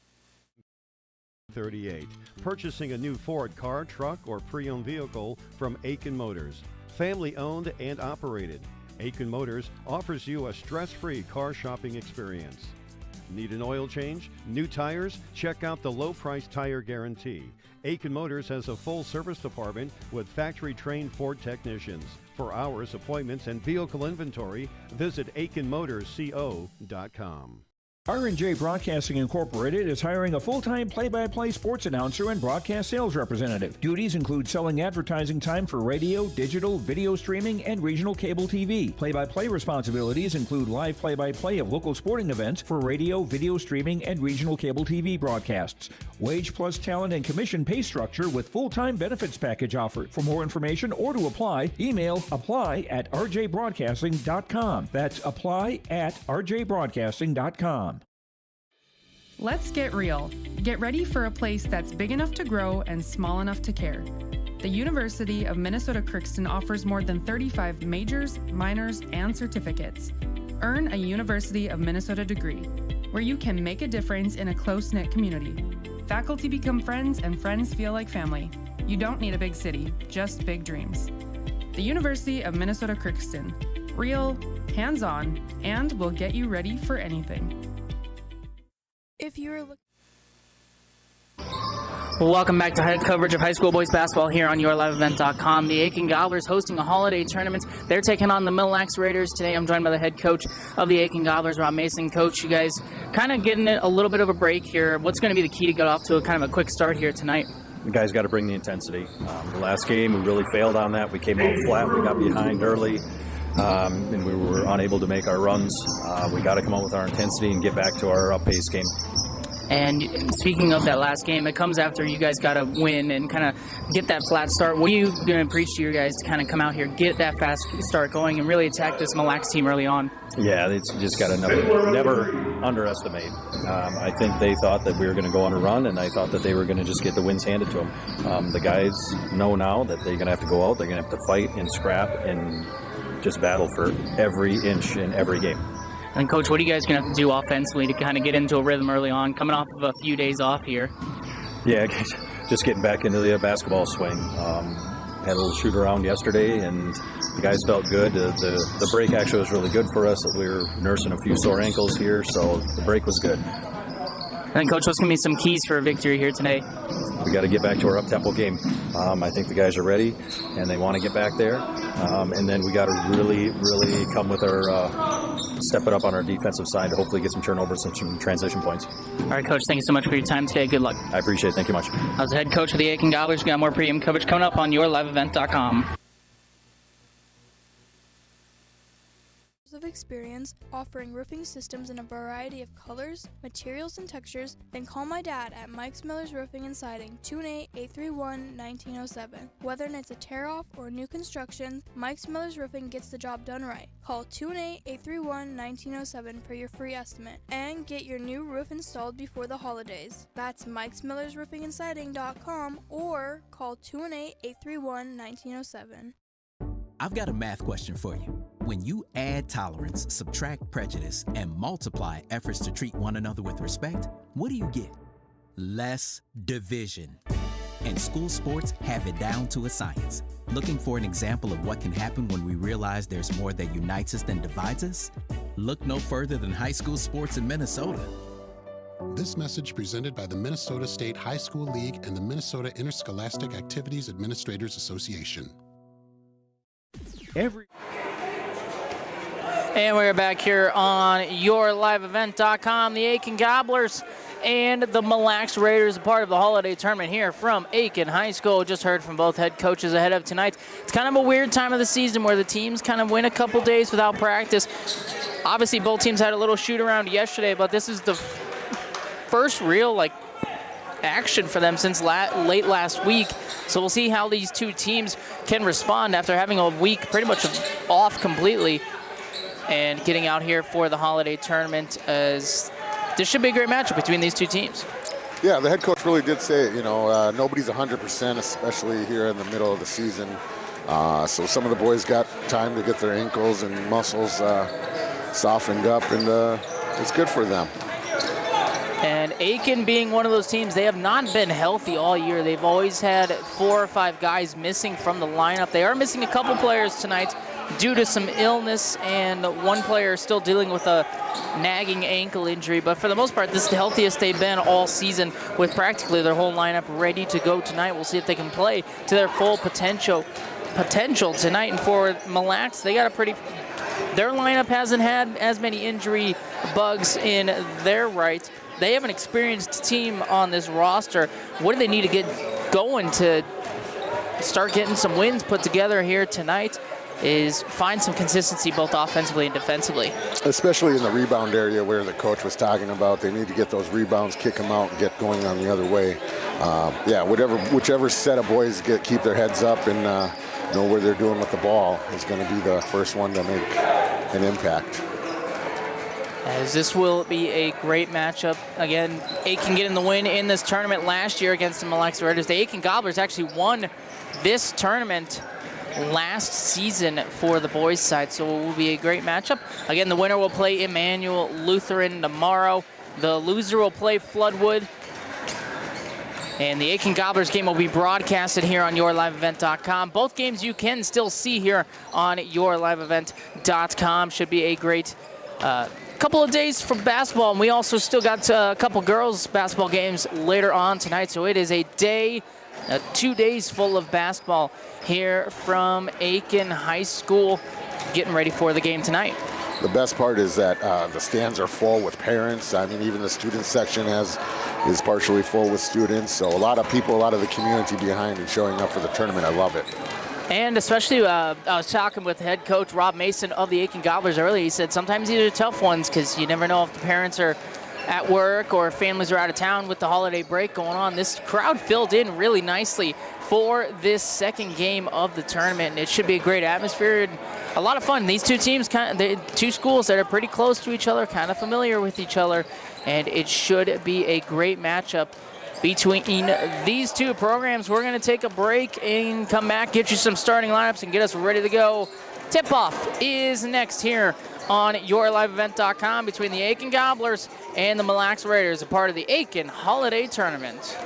38. Purchasing a new Ford car, truck, or pre-owned vehicle from Aitkin Motors. Family owned and operated. Aitkin Motors offers you a stress-free car shopping experience. Need an oil change? New tires? Check out the low-price tire guarantee. Aitkin Motors has a full service department with factory-trained Ford technicians. For hours, appointments, and vehicle inventory, visit AitkinMotorsCO.com. R&J Broadcasting Incorporated is hiring a full-time play-by-play sports announcer and broadcast sales representative. Duties include selling advertising time for radio, digital, video streaming, and regional cable TV. Play-by-play responsibilities include live play-by-play of local sporting events for radio, video streaming, and regional cable TV broadcasts. Wage plus talent and commission pay structure with full-time benefits package offered. For more information or to apply, email apply@rjbroadcasting.com. That's apply@rjbroadcasting.com. Let's get real. Get ready for a place that's big enough to grow and small enough to care. The University of Minnesota Crookston offers more than 35 majors, minors, and certificates. Earn a University of Minnesota degree, where you can make a difference in a close-knit community. Faculty become friends and friends feel like family. You don't need a big city, just big dreams. The University of Minnesota Crookston. Real, hands-on, and will get you ready for anything. If you were Welcome back to coverage of high school boys basketball here on yourliveevent.com. The Aitkin Gobblers hosting a holiday tournament. They're taking on the Mille Raiders today. I'm joined by the head coach of the Aitkin Gobblers, Rob Mason. Coach, you guys kind of getting a little bit of a break here. What's going to be the key to get off to a kind of a quick start here tonight? The guys got to bring the intensity. The last game, we really failed on that. We came out flat. We got behind early. And we were unable to make our runs. We got to come out with our intensity and get back to our up-pace game. And speaking of that last game, it comes after you guys got to win and kind of get that flat start. What are you going to preach to your guys to kind of come out here, get that fast start going, and really attack this Mille team early on? Yeah, it's just got to never underestimate. I think they thought that we were going to go on a run, and I thought that they were going to just get the wins handed to them. The guys know now that they're going to have to go out, they're going to have to fight and scrap and just battle for every inch in every game. And, Coach, what are you guys going to have to do offensively to kind of get into a rhythm early on, coming off of a few days off here? Yeah, just getting back into the basketball swing. Had a little shoot around yesterday, and the guys felt good. The break actually was really good for us. We were nursing a few sore ankles here, so the break was good. And, Coach, what's going to be some keys for a victory here tonight? We got to get back to our up-tempo game. I think the guys are ready, and they want to get back there. And then we got to really come with our step it up on our defensive side to hopefully get some turnovers and some transition points. All right, Coach, thank you so much for your time today. Good luck. I appreciate it. Thank you much. I was the head coach of the Aitkin Gobblers. We got more pregame coverage coming up on yourliveevent.com. of experience offering roofing systems in a variety of colors, materials, and textures, then call my dad at Mike's Miller's Roofing and Siding, 218-831-1907. Whether it's a tear-off or new construction, Mike's Miller's Roofing gets the job done right. Call 218-831-1907 for your free estimate and get your new roof installed before the holidays. That's Mike's Miller's Roofing and Siding.com or call 218-831-1907. I've got a math question for you. When you add tolerance, subtract prejudice, and multiply efforts to treat one another with respect, what do you get? Less division. And school sports have it down to a science. Looking for an example of what can happen when we realize there's more that unites us than divides us? Look no further than high school sports in Minnesota. This message presented by the Minnesota State High School League and the Minnesota Interscholastic Activities Administrators Association. And we're back here on yourliveevent.com. The Aitkin Gobblers and the Mille Raiders, part of the holiday tournament here from Aitkin High School. Just heard from both head coaches ahead of tonight. It's kind of a weird time of the season where the teams kind of win a couple days without practice. Obviously, both teams had a little shoot around yesterday, but this is the first real action for them since late last week. So we'll see how these two teams can respond after having a week pretty much off completely and getting out here for the holiday tournament, as this should be a great matchup between these two teams. Yeah, the head coach really did say it. Nobody's 100%, especially here in the middle of the season. So some of the boys got time to get their ankles and muscles softened up, and it's good for them. And Aitkin being one of those teams, they have not been healthy all year. They've always had 4 or 5 guys missing from the lineup. They are missing a couple players tonight due to some illness, and one player still dealing with a nagging ankle injury. But for the most part, this is the healthiest they've been all season, with practically their whole lineup ready to go tonight. We'll see if they can play to their full potential tonight. And for Mille, their lineup hasn't had as many injury bugs in their right. They have an experienced team on this roster. What do they need to get going to start getting some wins put together here tonight? Is find some consistency both offensively and defensively. Especially in the rebound area where the coach was talking about. They need to get those rebounds, kick them out, and get going on the other way. Whichever set of boys keep their heads up and know where they're doing with the ball is going to be the first one to make an impact. As this will be a great matchup. Again, Aitkin getting the win in this tournament last year against the Mille Raiders. The Aitkin Gobblers actually won this tournament last season for the boys' side, so it will be a great matchup. Again, the winner will play Emmanuel Lutheran tomorrow. The loser will play Floodwood. And the Aitkin Gobblers game will be broadcasted here on yourliveevent.com. Both games you can still see here on yourliveevent.com. Should be a great couple of days for basketball, and we also still got a couple girls basketball games later on tonight, so it is a 2 days full of basketball here from Aitkin High School, getting ready for the game tonight. The best part is that the stands are full with parents. I mean, even the student section is partially full with students, so a lot of people, a lot of the community behind and showing up for the tournament. I love it. And especially, I was talking with head coach Rob Mason of the Aitkin Gobblers earlier. He said sometimes these are tough ones because you never know if the parents are at work or families are out of town with the holiday break going on. This crowd filled in really nicely for this second game of the tournament, and it should be a great atmosphere and a lot of fun. These two teams, two schools that are pretty close to each other, kind of familiar with each other, and it should be a great matchup between these two programs. We're going to take a break and come back, get you some starting lineups, and get us ready to go. Tip-off is next here on yourliveevent.com between the Aitkin Gobblers and the Mille Raiders, a part of the Aitkin Holiday Tournament.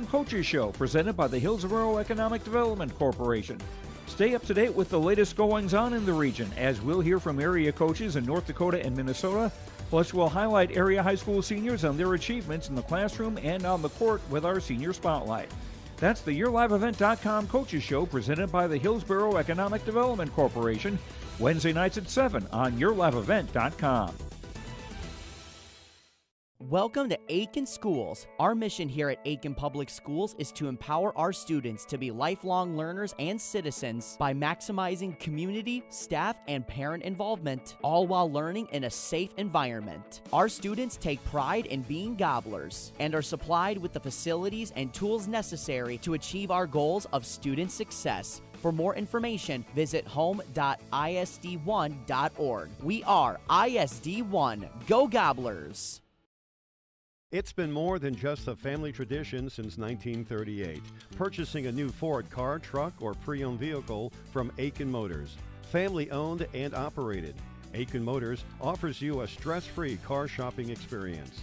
Coaches Show, presented by the Hillsborough Economic Development Corporation. Stay up to date with the latest goings-on in the region, as we'll hear from area coaches in North Dakota and Minnesota. Plus, we'll highlight area high school seniors and their achievements in the classroom and on the court with our Senior Spotlight. That's the YourLiveEvent.com Coaches Show, presented by the Hillsborough Economic Development Corporation, Wednesday nights at 7 on YourLiveEvent.com. Welcome to Aitkin Schools. Our mission here at Aitkin Public Schools is to empower our students to be lifelong learners and citizens by maximizing community, staff, and parent involvement, all while learning in a safe environment. Our students take pride in being gobblers and are supplied with the facilities and tools necessary to achieve our goals of student success. For more information, visit home.isd1.org. We are ISD1. Go Gobblers! It's been more than just a family tradition since 1938. Purchasing a new Ford car, truck, or pre-owned vehicle from Aitkin Motors. Family owned and operated. Aitkin Motors offers you a stress-free car shopping experience.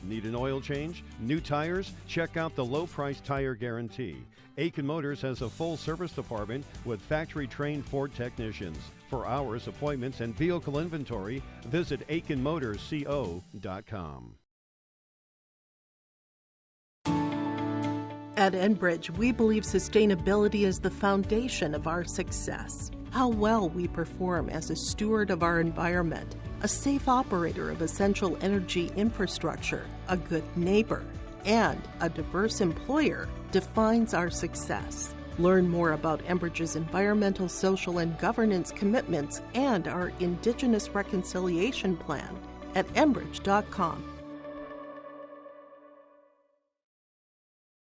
Need an oil change? New tires? Check out the low-price tire guarantee. Aitkin Motors has a full service department with factory-trained Ford technicians. For hours, appointments, and vehicle inventory, visit AitkinMotorsCO.com. At Enbridge, we believe sustainability is the foundation of our success. How well we perform as a steward of our environment, a safe operator of essential energy infrastructure, a good neighbor, and a diverse employer defines our success. Learn more about Enbridge's environmental, social, and governance commitments and our Indigenous Reconciliation Plan at Enbridge.com.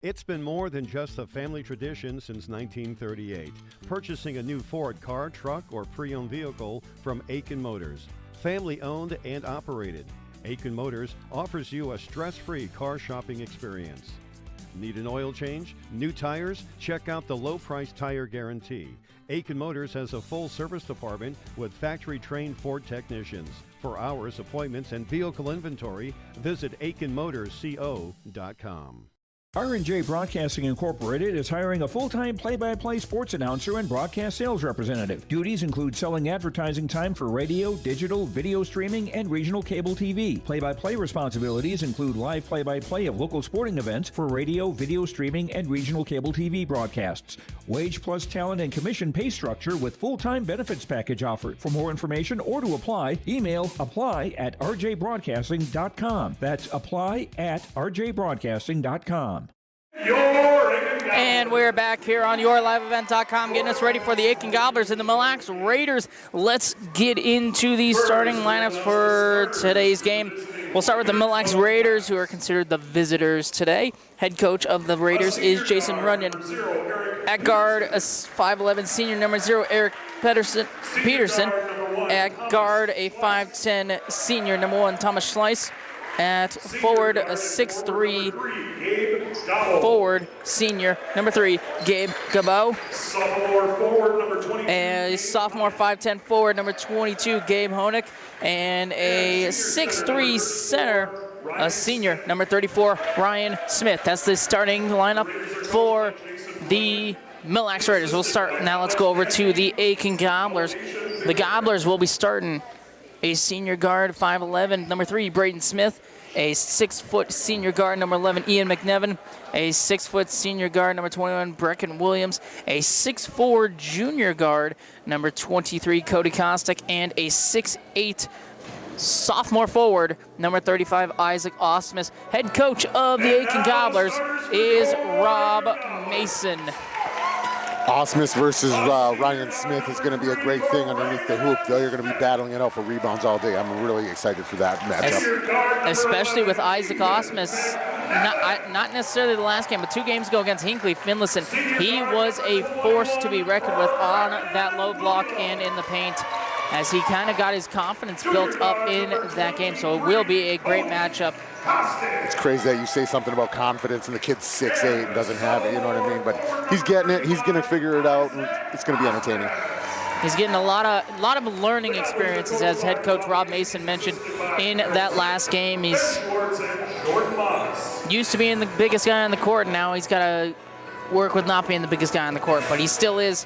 It's been more than just a family tradition since 1938. Purchasing a new Ford car, truck, or pre-owned vehicle from Aitkin Motors. Family owned and operated. Aitkin Motors offers you a stress-free car shopping experience. Need an oil change? New tires? Check out the low-price tire guarantee. Aitkin Motors has a full service department with factory-trained Ford technicians. For hours, appointments, and vehicle inventory, visit AitkinMotorsCO.com. R&J Broadcasting Incorporated is hiring a full-time play-by-play sports announcer and broadcast sales representative. Duties include selling advertising time for radio, digital, video streaming, and regional cable TV. Play-by-play responsibilities include live play-by-play of local sporting events for radio, video streaming, and regional cable TV broadcasts. Wage plus talent and commission pay structure with full-time benefits package offered. For more information or to apply, email apply@rjbroadcasting.com. That's apply@rjbroadcasting.com. And we're back here on YourLiveEvent.com getting us ready for the Aitkin Gobblers and the Mille Raiders. Let's get into the starting lineups for today's game. We'll start with the Mille Raiders, who are considered the visitors today. Head coach of the Raiders is Jason Runyon. At guard, a 5'11 senior number 0, Eric Peterson. At guard, a 5'10 senior number 1, Thomas Schleiss. At forward, a 6'3 forward senior number 3, Gabe Gabo. Sophomore forward number 22. A sophomore 5'10 forward number 22, Gabe Honig. And a 6'3 center, a senior number 34, Ryan Smith. That's the starting lineup for the Mille Raiders. We'll start now. Let's go over to the Aitkin Gobblers. The Gobblers will be starting a senior guard, 5'11, number 3, Braden Smith. A 6-foot senior guard, number 11, Ian McNevin. A 6-foot senior guard, number 21, Brecken Williams. A 6'4 junior guard, number 23, Cody Kostick. And a 6'8 sophomore forward, number 35, Isaac Osmus. Head coach of the Aitkin Gobblers is Rob Mason. Osmus versus Ryan Smith is going to be a great thing underneath the hoop. They're going to be battling it out for rebounds all day. I'm really excited for that matchup. Especially with Isaac Osmus, not necessarily the last game, but 2 games ago against Hinckley Finlayson. He was a force to be reckoned with on that low block and in the paint, as he kind of got his confidence built up in that game. So it will be a great matchup. It's crazy that you say something about confidence and the kid's 6'8" and doesn't have it, you know what I mean? But he's getting it. He's going to figure it out, and it's going to be entertaining. He's getting a lot of learning experiences, as head coach Rob Mason mentioned in that last game. He's used to being the biggest guy on the court, and now he's got to work with not being the biggest guy on the court, but he still is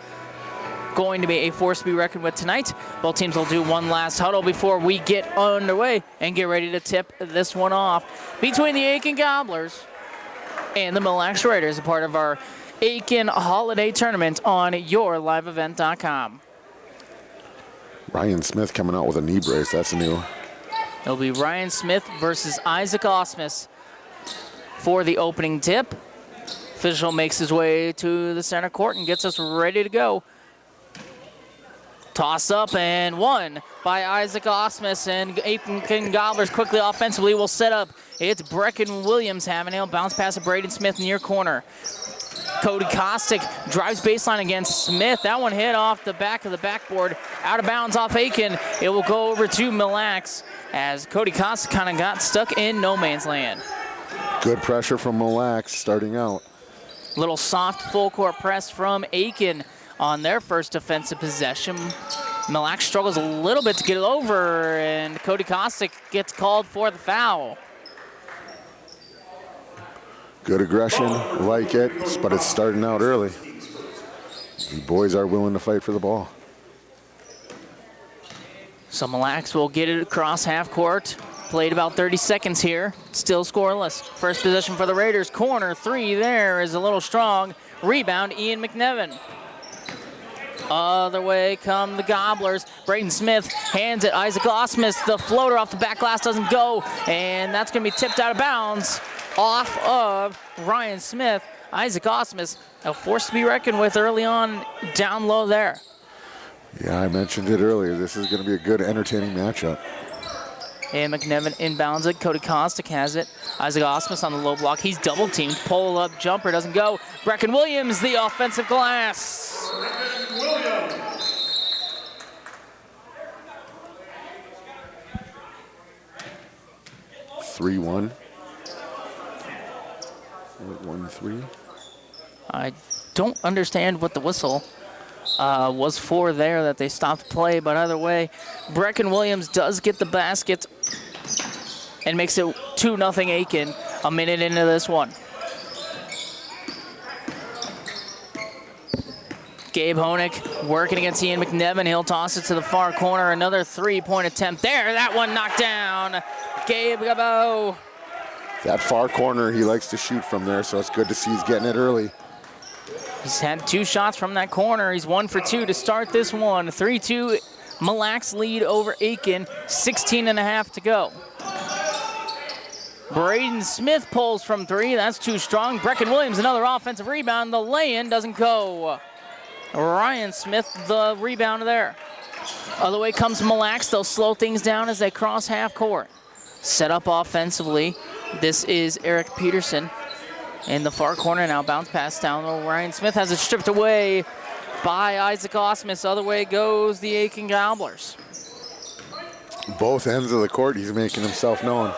going to be a force to be reckoned with tonight. Both teams will do one last huddle before we get underway and get ready to tip this one off between the Aitkin Gobblers and the Mille Raiders, a part of our Aitkin Holiday Tournament on YourLiveEvent.com. Ryan Smith coming out with a knee brace. That's new. It'll be Ryan Smith versus Isaac Osmus for the opening tip. Official makes his way to the center court and gets us ready to go. Toss up and one by Isaac Osmus, and Aitkin Gobblers quickly offensively will set up. It's Brecken Williams having a bounce pass to Braden Smith near corner. Cody Kostick drives baseline against Smith. That one hit off the back of the backboard, out of bounds off Aitkin. It will go over to Mille as Cody Kostick kind of got stuck in no man's land. Good pressure from Mille starting out. Little soft full court press from Aitkin on their first offensive possession. Mille struggles a little bit to get it over, and Cody Kostick gets called for the foul. Good aggression, like it, but it's starting out early. The boys are willing to fight for the ball. So Mille will get it across half court. Played about 30 seconds here, still scoreless. First possession for the Raiders, corner 3 there is a little strong. Rebound, Ian McNevin. Other way come the Gobblers. Braden Smith hands it. Isaac Osmus, the floater off the back glass doesn't go, and that's going to be tipped out of bounds off of Ryan Smith. Isaac Osmus, a force to be reckoned with early on down low there. Yeah, I mentioned it earlier. This is going to be a good, entertaining matchup. And McNevin inbounds it. Cody Kostic has it. Isaac Osmus on the low block. He's double teamed. Pull up jumper doesn't go. Brecken Williams, the offensive glass. Brecken Williams. Three 1. 1-3. I don't understand what the whistle was for there, that they stopped play, but either way, Brecken Williams does get the basket and makes it 2-0 Aitkin a minute into this one. Gabe Honig working against Ian McNevin. He'll toss it to the far corner. Another three-point attempt there. That one knocked down. Gabe Gabo. That far corner, he likes to shoot from there, so it's good to see he's getting it early. He's had 2 shots from that corner. He's 1 for 2 to start this one. 3-2 Mille Lacs lead over Aitkin. 16.5 to go. Braden Smith pulls from 3. That's too strong. Brecken Williams, another offensive rebound. The lay-in doesn't go. Ryan Smith, the rebound there. Other way comes Mille Lacs. They'll slow things down as they cross half court. Set up offensively. This is Eric Peterson in the far corner now. Bounce pass down low. Ryan Smith has it stripped away by Isaac Osmus. Other way goes the Aitkin Gobblers. Both ends of the court, he's making himself known.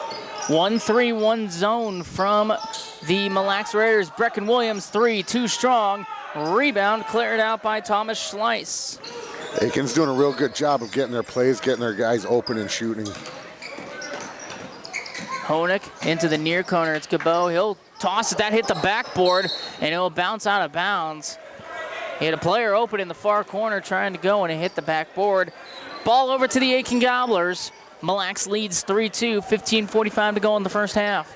1-3-1 zone from the Mille Lacs Raiders. Brecken Williams, 3, too strong. Rebound cleared out by Thomas Schleiss. Aitkin's doing a real good job of getting their plays, getting their guys open and shooting. Honig into the near corner. It's Gabo. He'll toss it. That hit the backboard, and it'll bounce out of bounds. He had a player open in the far corner trying to go, and it hit the backboard. Ball over to the Aitkin Gobblers. Mille Lacs leads 3-2, 15:45 to go in the first half.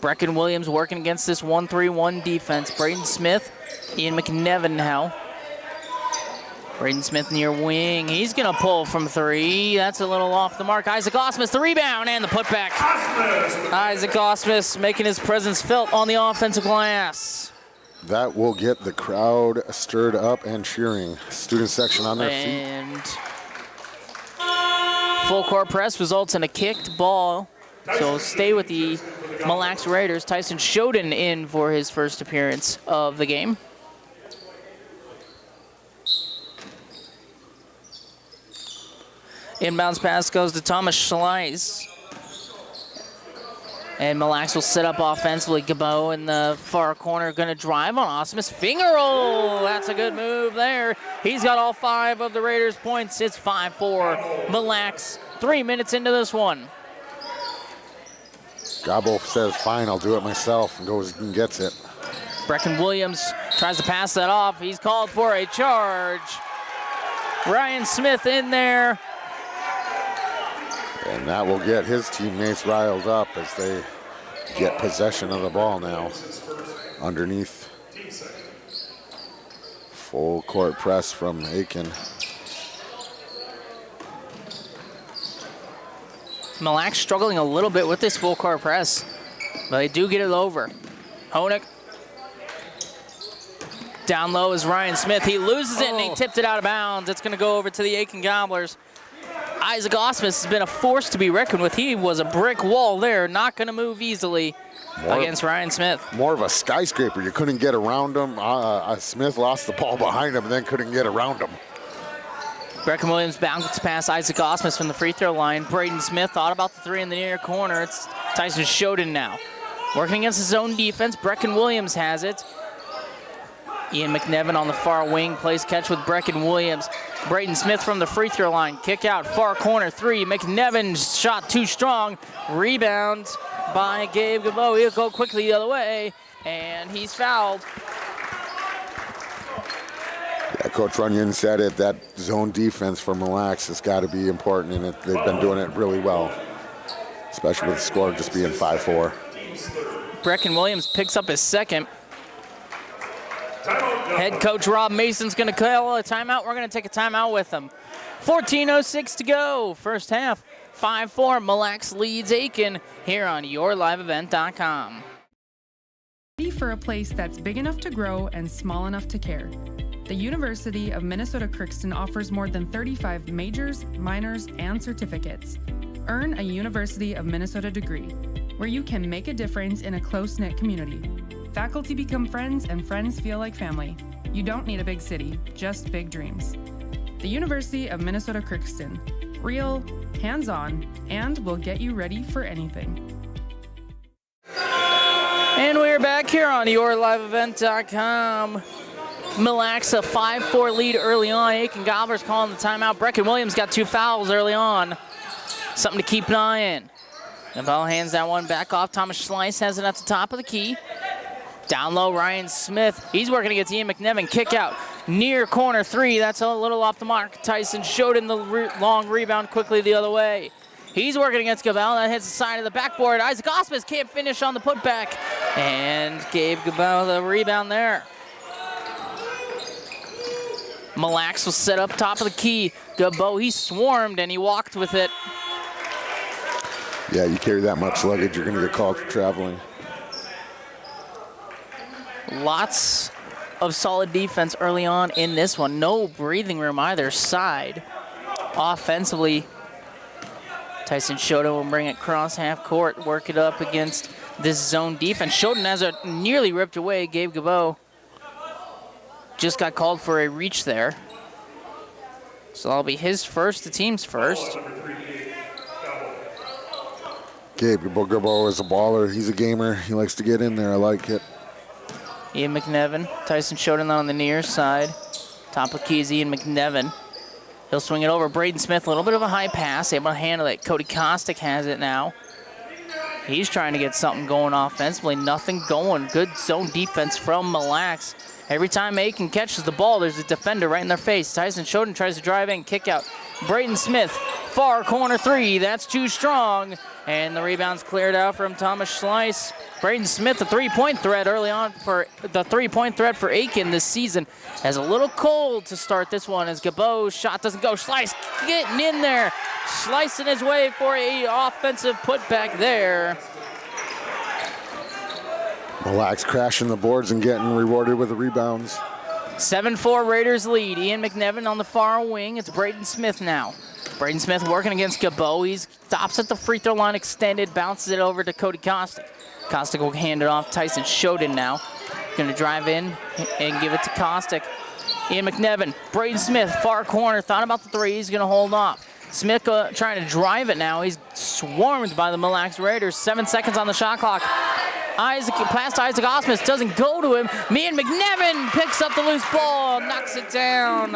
Brecken Williams working against this 1-3-1 defense. Braden Smith, Ian McNevin now. Braden Smith near wing. He's going to pull from 3. That's a little off the mark. Isaac Osmus, the rebound and the putback. Isaac Osmus making his presence felt on the offensive glass. That will get the crowd stirred up and cheering. Student section on their feet. And full court press results in a kicked ball. So stay with the Mille Lacs Raiders. Tyson Shoden in for his first appearance of the game. Inbounds pass goes to Thomas Schleiss. And Mille Lacs will set up offensively. Gabo in the far corner going to drive on Osmus. Finger roll. That's a good move there. He's got all 5 of the Raiders' points. It's 5-4 Mille Lacs. 3 minutes into this one. Gabo says, fine, I'll do it myself, and goes and gets it. Brecken Williams tries to pass that off. He's called for a charge. Ryan Smith in there. And that will get his teammates riled up as they get possession of the ball now. Underneath. Full court press from Aitkin. Mille Lacs struggling a little bit with this full court press, but they do get it over. Honig. Down low is Ryan Smith. He loses it and he tipped it out of bounds. It's going to go over to the Aitkin Gobblers. Isaac Osmus has been a force to be reckoned with. He was a brick wall there, not going to move easily against Ryan Smith. More of a skyscraper. You couldn't get around him. Smith lost the ball behind him and then couldn't get around him. Brecken Williams bounces past Isaac Osmus from the free throw line. Braden Smith thought about the 3 in the near corner. It's Tyson Shoden now. Working against his own defense, Brecken Williams has it. Ian McNevin on the far wing plays catch with Brecken Williams. Braden Smith from the free throw line. Kick out, far corner 3. McNevin's shot too strong. Rebound by Gabe Gabo. He'll go quickly the other way, and he's fouled. Yeah, Coach Runyon said it, that zone defense for Mille Lacs has got to be important, and they've been doing it really well, especially with the score just being 5-4. Brecken Williams picks up his second. Head coach Rob Mason's going to call a timeout. We're going to take a timeout with him. 14:06 to go. First half, 5-4. Mille Lacs leads Aitkin here on YourLiveEvent.com. Ready for a place that's big enough to grow and small enough to care. The University of Minnesota Crookston offers more than 35 majors, minors, and certificates. Earn a University of Minnesota degree, where you can make a difference in a close-knit community. Faculty become friends and friends feel like family. You don't need a big city, just big dreams. The University of Minnesota Crookston. Real, hands-on, and will get you ready for anything. And we're back here on YourLiveEvent.com. Mille Lacs a 5-4 lead early on. Aitkin Gobblers calling the timeout. Brecken Williams got 2 fouls early on. Something to keep an eye on. The ball hands that one back off. Thomas Schleiss has it at the top of the key. Down low, Ryan Smith. He's working against Ian McNevin. Kick out near corner 3. That's a little off the mark. Tyson showed in the long rebound quickly the other way. He's working against Gabal. That hits the side of the backboard. Isaac Osmus can't finish on the putback. And Gabe Gabal the rebound there. Mille Lacs was set up top of the key. Gabo, he swarmed and he walked with it. Yeah, you carry that much luggage, you're going to get called for traveling. Lots of solid defense early on in this one. No breathing room either side. Offensively, Tyson Shoda will bring it cross half court, work it up against this zone defense. Shoden has it nearly ripped away. Gabe Gabo just got called for a reach there. So that'll be his first, the team's first. Gabe Gabo is a baller. He's a gamer. He likes to get in there. I like it. Ian McNevin. Tyson Shoden on the near side. Top of the key is Ian McNevin. He'll swing it over. Braden Smith, a little bit of a high pass, able to handle it. Cody Kostick has it now. He's trying to get something going offensively. Nothing going. Good zone defense from Mille Lacs. Every time Aitkin catches the ball, there's a defender right in their face. Tyson Shoden tries to drive in, kick out. Braden Smith, far corner 3. That's too strong. And the rebound's cleared out from Thomas Schleiss. Braden Smith, the three-point threat early on for the three-point threat for Aitkin this season. Has a little cold to start this one as Gabo's shot doesn't go. Schleiss getting in there, slicing his way for a offensive putback there. Mille Lacs crashing the boards and getting rewarded with the rebounds. 7-4 Raiders lead. Ian McNevin on the far wing. It's Braden Smith now. Braden Smith working against Gabo. He stops at the free throw line extended, bounces it over to Cody Kostick. Kostick will hand it off. Tyson Shoden now. Going to drive in and give it to Kostick. Ian McNevin, Braden Smith, far corner. Thought about the 3. He's going to hold off. Smith trying to drive it now. He's swarmed by the Mille Lacs Raiders. 7 seconds on the shot clock. Past Isaac Osmus doesn't go to him. Ian McNevin picks up the loose ball, knocks it down.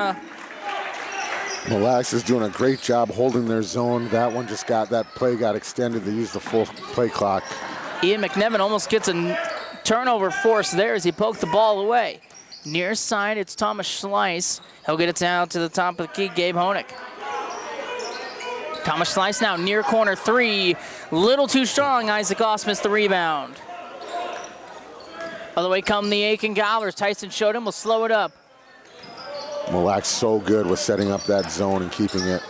Mille Lacs is doing a great job holding their zone. That one just got, that play got extended. They used the full play clock. Ian McNevin almost gets a turnover force there as he poked the ball away. Near side, it's Thomas Schleiss. He'll get it down to the top of the key, Gabe Honig. Thomas Schleiss now near corner 3. Little too strong, Isaac Osmus the rebound. Other way come the Aitkin Gobblers. Tyson Shoden will slow it up. Mille Lacs so good with setting up that zone and keeping it.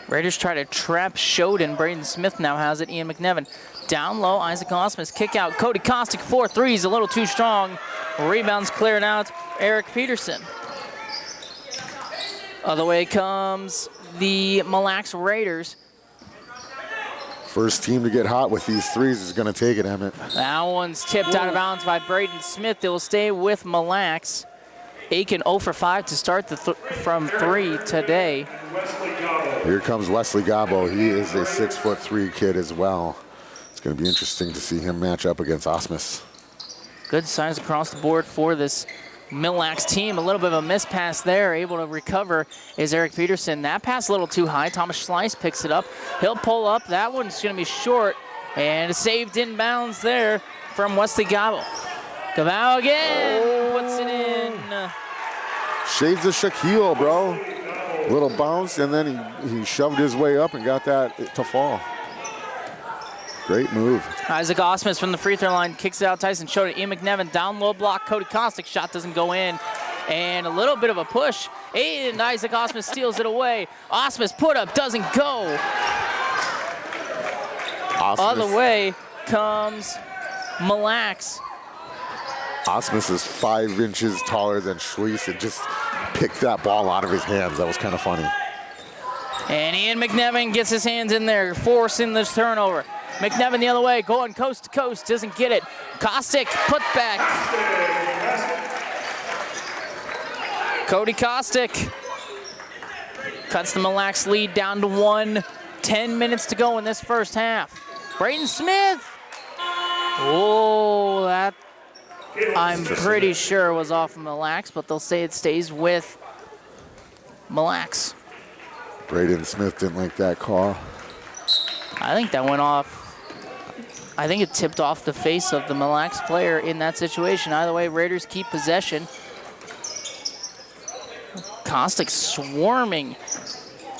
Raiders try to trap Shoden. Braden Smith now has it. Ian McNevin. Down low, Isaac Osmus. Kick out. Cody Kostick, 4 threes, a little too strong. Rebounds cleared out. Eric Peterson. Other way comes the Mille Lacs Raiders. First team to get hot with these threes is going to take it, Emmett. That one's tipped out of bounds by Braden Smith. They will stay with Mille Lacs. Aitkin 0 for 5 to start from 3 today. Here comes Wesley Gabo. He is a 6'3" kid as well. It's going to be interesting to see him match up against Osmus. Good size across the board for this Mille Lacs team. A little bit of a miss pass there. Able to recover is Eric Peterson. That pass a little too high. Thomas Schleiss picks it up. He'll pull up. That one's going to be short. And saved inbounds there from Wesley Gabo. Gabo again. Puts it in. Shades of Shaquille, bro. Little bounce, and then he shoved his way up and got that to fall. Great move. Isaac Osmus from the free throw line kicks it out. Tyson showed it. Ian McNevin down low block. Cody Kostick shot doesn't go in. And a little bit of a push. And Isaac Osmus steals it away. Osmus put up doesn't go. Other way comes Mille. Osmus is 5 inches taller than Schlieff and just picked that ball out of his hands. That was kind of funny. And Ian McNevin gets his hands in there, forcing this turnover. McNevin the other way, going coast to coast, doesn't get it. Kostick, put back. Cody Kostick cuts the Mille lead down to 1. 10 minutes to go in this first half. Braden Smith. Oh, that I'm pretty sure was off of Mille, but they'll say it stays with Mille. Braden Smith didn't like that call. I think that went off. I think it tipped off the face of the Mille player in that situation. Either way, Raiders keep possession. Kostick swarming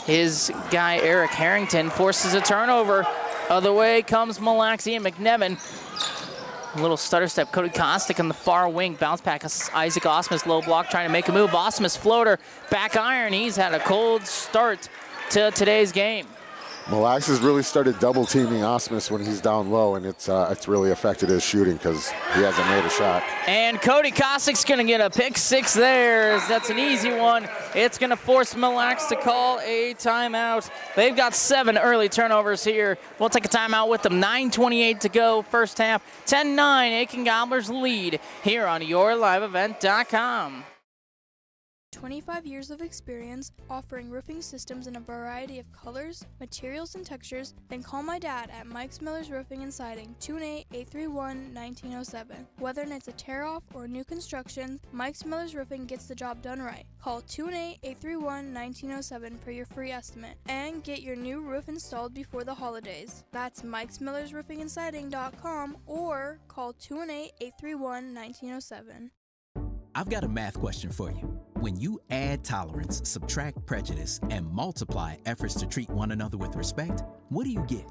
his guy Eric Harrington, forces a turnover. Other way comes Mille. Ian McNevin. A little stutter step. Cody Kostick on the far wing. Bounce back. Isaac Osmus low block trying to make a move. Osmus floater. Back iron. He's had a cold start to today's game. Mille has really started double teaming Osmus when he's down low, and it's really affected his shooting because he hasn't made a shot. And Cody Kostick's going to get a pick 6 there. That's an easy one. It's going to force Mille to call a timeout. They've got 7 early turnovers here. We'll take a timeout with them. 9:28 to go, first half. 10-9, Aitkin Gobblers lead here on YourLiveEvent.com. 25 years of experience offering roofing systems in a variety of colors, materials, and textures, then call my dad at Mike's Miller's Roofing and Siding, 218-831-1907. Whether it's a tear-off or new construction, Mike's Miller's Roofing gets the job done right. Call 218-831-1907 for your free estimate and get your new roof installed before the holidays. That's Mike's Miller's Roofing and Siding.com or call 218-831-1907. I've got a math question for you. When you add tolerance, subtract prejudice, and multiply efforts to treat one another with respect, what do you get?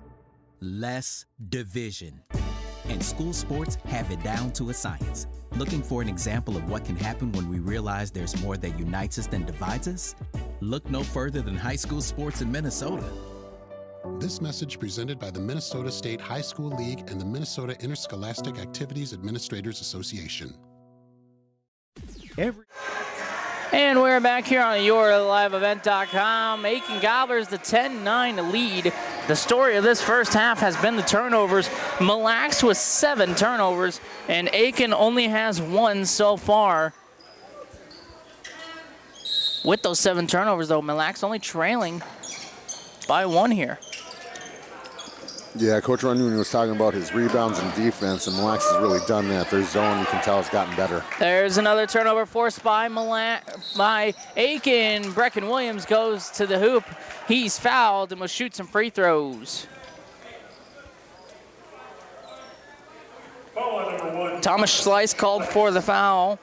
Less division. And school sports have it down to a science. Looking for an example of what can happen when we realize there's more that unites us than divides us? Look no further than high school sports in Minnesota. This message presented by the Minnesota State High School League and the Minnesota Interscholastic Activities Administrators Association. And we're back here on YourLiveEvent.com. Aitkin Gobblers the 10-9 lead. The story of this first half has been the turnovers. Mille with 7 turnovers, and Aitkin only has 1 so far. With those 7 turnovers, though, Mille only trailing by 1 here. Yeah, Coach Runyon was talking about his rebounds and defense, and Mille has really done that. Their zone, you can tell, has gotten better. There's another turnover forced by Aitkin. Brecken Williams goes to the hoop. He's fouled and will shoot some free throws. Foul on number 1. Thomas Slice called for the foul.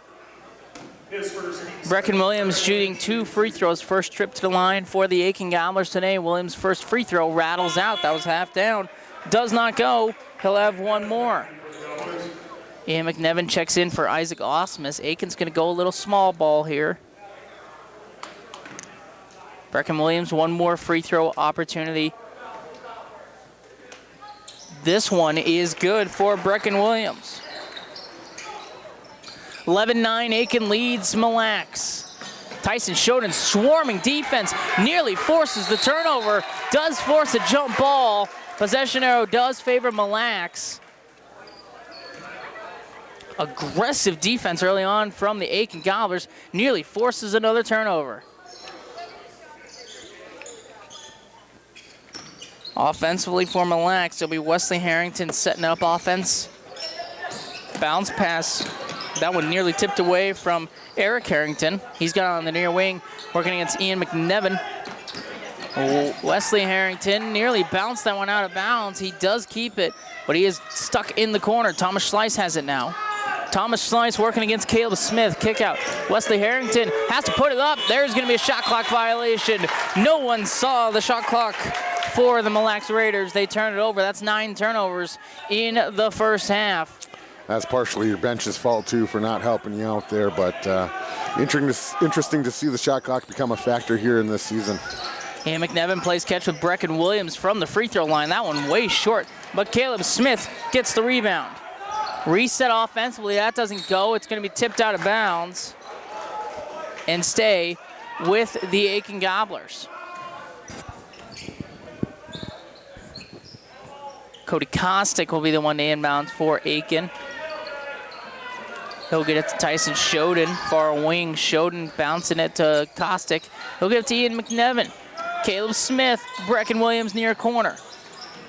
Brecken Williams shooting 2 free throws. First trip to the line for the Aitkin Gobblers today. Williams' first free throw rattles out. That was half down. Does not go. He'll have 1 more. Ian McNevin checks in for Isaac Osmus. Aitkin's going to go a little small ball here. Brecken Williams, 1 more free throw opportunity. This one is good for Brecken Williams. 11-9, Aitkin leads Mille. Tyson Shoden swarming defense, nearly forces the turnover, does force a jump ball. Possession arrow does favor Mille. Aggressive defense early on from the Aitkin Gobblers, nearly forces another turnover. Offensively for Mille, it'll be Wesley Harrington setting up offense. Bounce pass. That one nearly tipped away from Eric Harrington. He's got on the near wing, working against Ian McNevin. Wesley Harrington nearly bounced that one out of bounds. He does keep it, but he is stuck in the corner. Thomas Slice has it now. Thomas Slice working against Caleb Smith. Kick out. Wesley Harrington has to put it up. There's going to be a shot clock violation. No one saw the shot clock for the Mille Raiders. They turn it over. That's 9 turnovers in the first half. That's partially your bench's fault, too, for not helping you out there. But interesting to see the shot clock become a factor here in this season. And McNevin plays catch with Brecken Williams from the free throw line. That one way short, but Caleb Smith gets the rebound. Reset offensively, that doesn't go. It's going to be tipped out of bounds and stay with the Aitkin Gobblers. Cody Kostick will be the one to inbounds for Aitkin. He'll get it to Tyson Shoden, far wing. Shoden bouncing it to Kostick. He'll get it to Ian McNevin. Caleb Smith, Brecken Williams near corner.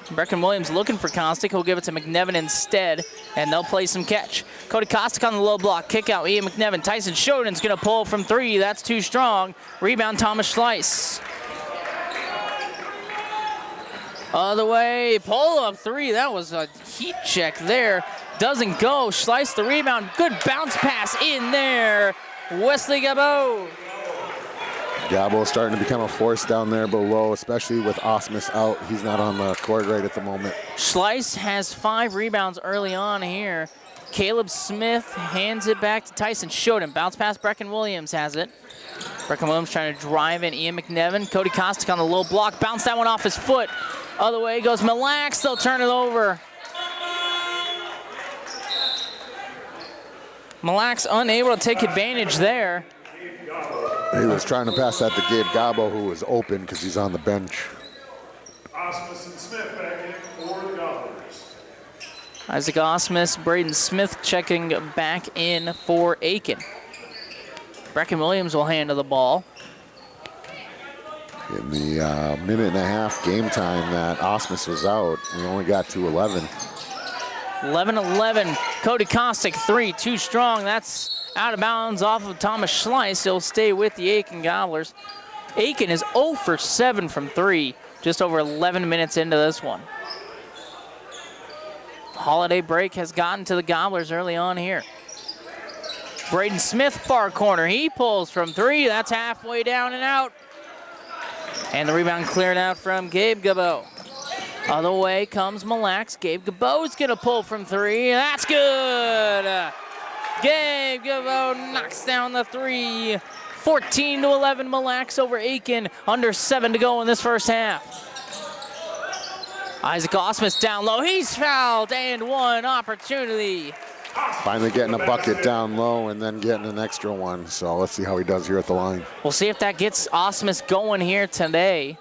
Brecken Williams looking for Kostick. He'll give it to McNevin instead, and they'll play some catch. Cody Kostick on the low block. Kick out Ian McNevin. Tyson Shoden's going to pull from 3. That's too strong. Rebound Thomas Schleiss. Other way, pull up 3. That was a heat check there. Doesn't go. Schleiss the rebound. Good bounce pass in there. Wesley Gabo. Gabo starting to become a force down there below, especially with Osmus out. He's not on the court right at the moment. Schleiss has 5 rebounds early on here. Caleb Smith hands it back to Tyson Shoden. Bounce pass, Brecken Williams has it. Brecken Williams trying to drive in Ian McNevin. Cody Kostick on the low block. Bounce that one off his foot. Other way goes Mille. They'll turn it over. Mille unable to take advantage there. He was trying to pass that to Gabe Gabo, who was open because he's on the bench. Osmus and Smith back in for the Gobblers. Isaac Osmus, Braden Smith checking back in for Aitkin. Brecken Williams will handle the ball. In the minute and a half game time that Osmus was out, we only got to 11. 11-11. Cody Kostick, 3, too strong. That's out of bounds off of Thomas Schleiss. He'll stay with the Aitkin Gobblers. Aitkin is 0 for 7 from 3, just over 11 minutes into this one. Holiday break has gotten to the Gobblers early on here. Braden Smith, far corner. He pulls from 3. That's halfway down and out. And the rebound cleared out from Gabe Gabo. Other way comes Mille. Gabe Gabo's going to pull from 3. That's good. Gabe Gabo knocks down the 3. 14-11 Mille over Aitkin. Under 7 to go in this first half. Isaac Osmus down low. He's fouled and 1 opportunity. Finally getting a bucket down low and then getting an extra one. So let's see how he does here at the line. We'll see if that gets Osmus going here today.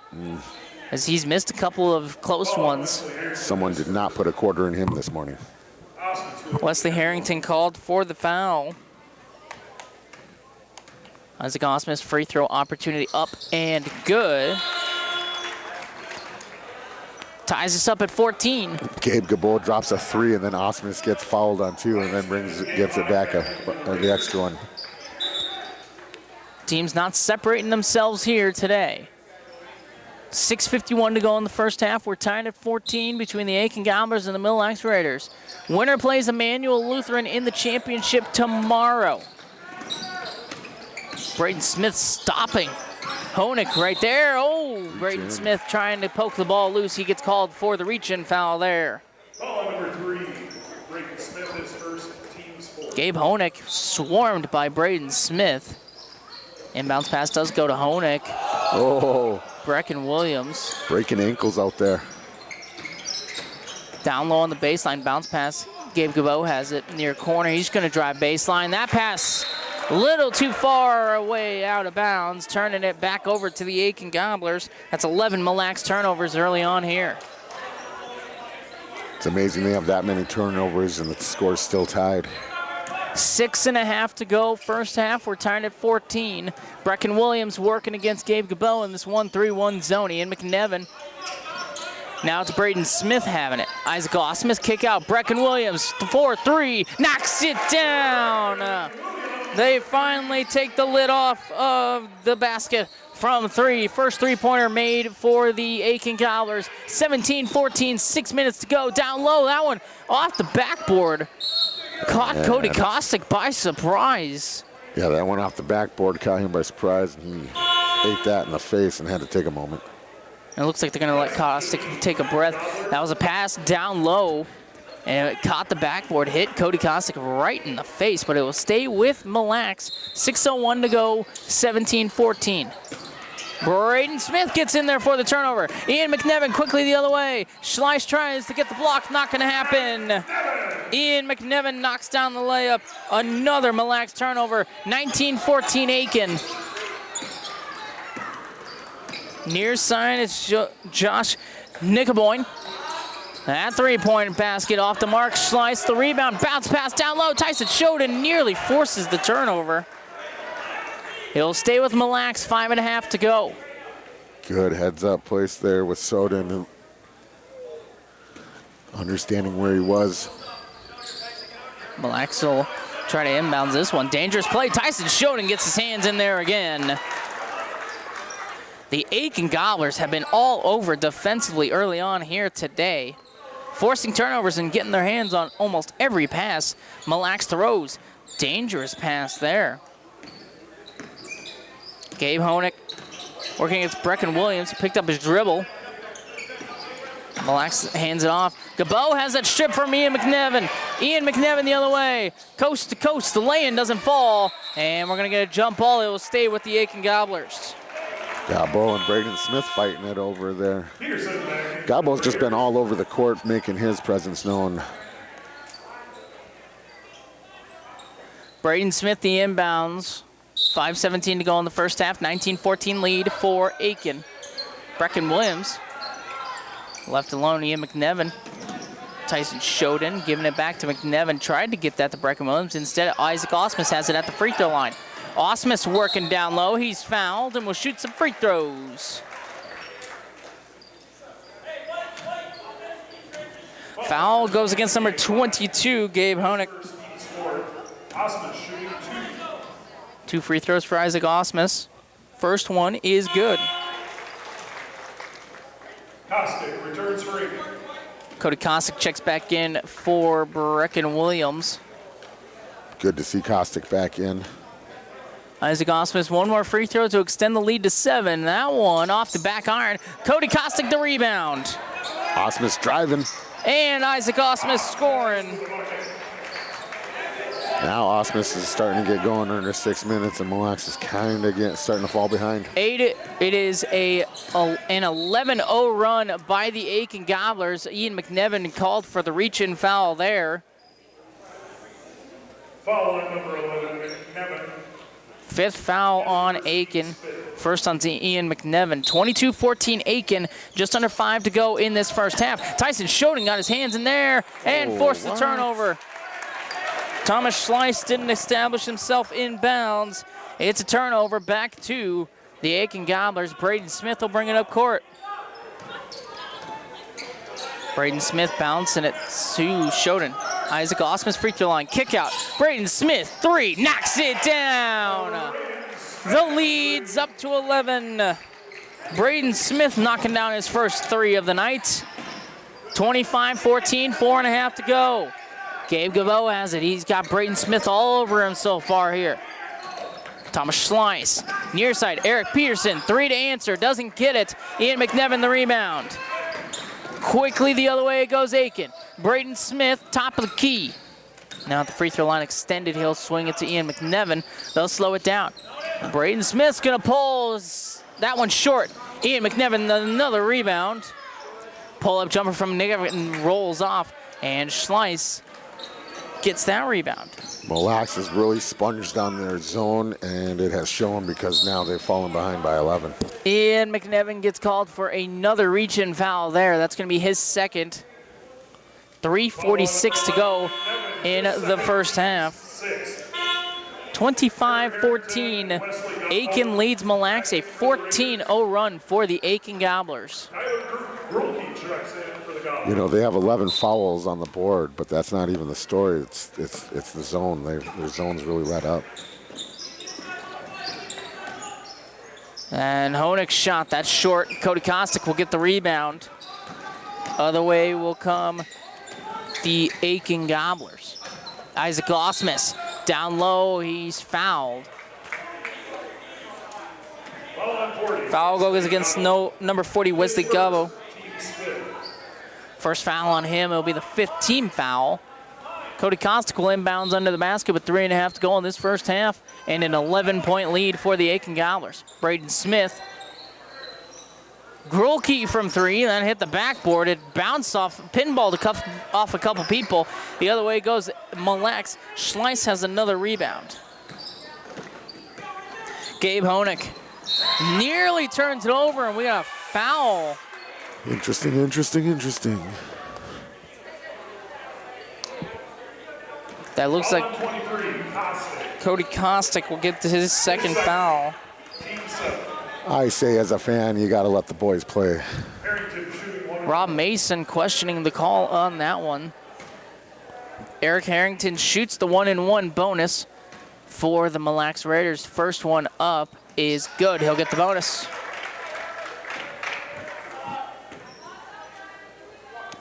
As he's missed a couple of close ones. Someone did not put a quarter in him this morning. Wesley Harrington called for the foul. Isaac Osmus, free throw opportunity up and good. Ties us up at 14. Gabe Gabo drops a 3, and then Osmus gets fouled on 2, and then gets it back the extra one. Teams not separating themselves here today. 6:51 to go in the first half. We're tied at 14 between the Aitkin Gobblers and the Mille Raiders. Winner plays Emmanuel Lutheran in the championship tomorrow. Braden Smith stopping. Honig right there. Oh, Braden Smith trying to poke the ball loose. He gets called for the reach-in foul there. Foul number 3, Braden Smith is first, team's 4. Gabe Honig swarmed by Braden Smith. Inbounds pass does go to Honig. Oh. Brecken Williams. Breaking ankles out there. Down low on the baseline, bounce pass. Gabe Gabo has it near corner. He's going to drive baseline. That pass a little too far away out of bounds, turning it back over to the Aitkin Gobblers. That's 11 Mille turnovers early on here. It's amazing they have that many turnovers and the score's still tied. 6.5 to go first half. We're tied at 14. Brecken Williams working against Gabe Gabo in this 1-3-1 zone. Ian McNevin. Now it's Braden Smith having it. Isaac Osmus kick out. Brecken Williams 4-3. Knocks it down. They finally take the lid off of the basket from 3. First three-pointer made for the Aitkin Gobblers. 17-14, 6 minutes to go. Down low, that one off the backboard. Caught Cody Kostick by surprise. Yeah, that one off the backboard caught him by surprise, and he ate that in the face and had to take a moment. And it looks like they're going to let Kostic take a breath. That was a pass down low, and it caught the backboard, hit Cody Kostic right in the face, but it will stay with Mille Lacs. 6:01 to go, 17-14. Braden Smith gets in there for the turnover. Ian McNevin quickly the other way. Schleiss tries to get the block, not going to happen. Ian McNevin knocks down the layup. Another Mille Lacs turnover, 19-14 Aitkin. Near side, it's Josh Nickaboyne. That three-point basket off the mark. Schleiss the rebound, bounce pass down low. Tyson Shoden nearly forces the turnover. He'll stay with Mille Lacs, 5.5 to go. Good heads-up place there with Soden, understanding where he was. Mille Lacs will try to inbounds this one. Dangerous play. Tyson Shoden gets his hands in there again. The Aitkin Gobblers have been all over defensively early on here today, forcing turnovers and getting their hands on almost every pass Mille Lacs throws. Dangerous pass there. Gabe Honig working against Brecken Williams, picked up his dribble. Mille Lacs hands it off. Gabo has that strip from Ian McNevin. Ian McNevin the other way, coast to coast. The lay-in doesn't fall, and we're gonna get a jump ball. It will stay with the Aitkin Gobblers. Gabo and Braden Smith fighting it over there. Gabo's just been all over the court making his presence known. Braden Smith the inbounds. 5:17 to go in the first half. 19-14 lead for Aitkin. Brecken Williams left alone. Ian McNevin. Tyson Shoden giving it back to McNevin. Tried to get that to Brecken Williams. Instead, Isaac Osmus has it at the free throw line. Osmus working down low. He's fouled and will shoot some free throws. Foul goes against number 22, Gabe Honig. Two free throws for Isaac Osmus. First one is good. Kostic returns for Aitkin. Cody Kostic checks back in for Brecken Williams. Good to see Kostic back in. Isaac Osmus, one more free throw to extend the lead to 7. That one off the back iron. Cody Kostic the rebound. Osmus driving. And Isaac Osmus scoring. Now Osmus is starting to get going under 6 minutes, and Mille Lacs is kind of starting to fall behind. It is an 11-0 run by the Aitkin Gobblers. Ian McNevin called for the reach-in foul there. Foul on number 11, McNevin. Fifth foul on Aitkin. First on Ian McNevin. 22-14 Aitkin. Just under 5 to go in this first half. Tyson Shoden got his hands in there and forced the turnover. Thomas Schleiss didn't establish himself in bounds. It's a turnover back to the Aitkin Gobblers. Braden Smith will bring it up court. Braden Smith bouncing it to Shoden. Isaac Osmus free throw line, kick out. Braden Smith, 3, knocks it down. The lead's up to 11. Braden Smith knocking down his first 3 of the night. 25-14, 4.5 to go. Gabe Gabo has it. He's got Braden Smith all over him so far here. Thomas Schleiss, near side, Eric Peterson, 3 to answer, doesn't get it. Ian McNevin the rebound. Quickly the other way it goes Aitkin. Braden Smith, top of the key. Now at the free throw line extended, he'll swing it to Ian McNevin. They'll slow it down. Braden Smith's gonna pull that one short. Ian McNevin, another rebound. Pull-up jumper from McNevin rolls off, and Schleiss gets that rebound. Mille Lacs has really sponged on their zone, and it has shown because now they've fallen behind by 11. Ian McNevin gets called for another reach-in foul there. That's going to be his second. 3:46 to go in the first half. 25-14. Aitkin leads Mille Lacs, a 14-0 run for the Aitkin Gobblers. You know, they have 11 fouls on the board, but that's not even the story. It's the zone. Their zone's really let up. And Honig's shot, that's short. Cody Kostic will get the rebound. Other way will come the Aitkin Gobblers. Isaac Osmus down low, he's fouled. Foul goes against number 40, Wesley Gubbo. First foul on him, it'll be the 5th team foul. Cody Kostick will inbounds under the basket with 3.5 to go in this first half, and an 11-point lead for the Aitkin Gobblers. Braden Smith. Grulke from 3, then hit the backboard. It bounced off, pinballed off a couple people. The other way goes Mille. Schleiss has another rebound. Gabe Honig nearly turns it over, and we got a foul. Interesting. That looks like Cody Kostick will get to his second foul. I say as a fan, you got to let the boys play. Rob Mason questioning the call on that one. Eric Harrington shoots the 1-and-1 bonus for the Mille Lacs Raiders. First one up is good. He'll get the bonus.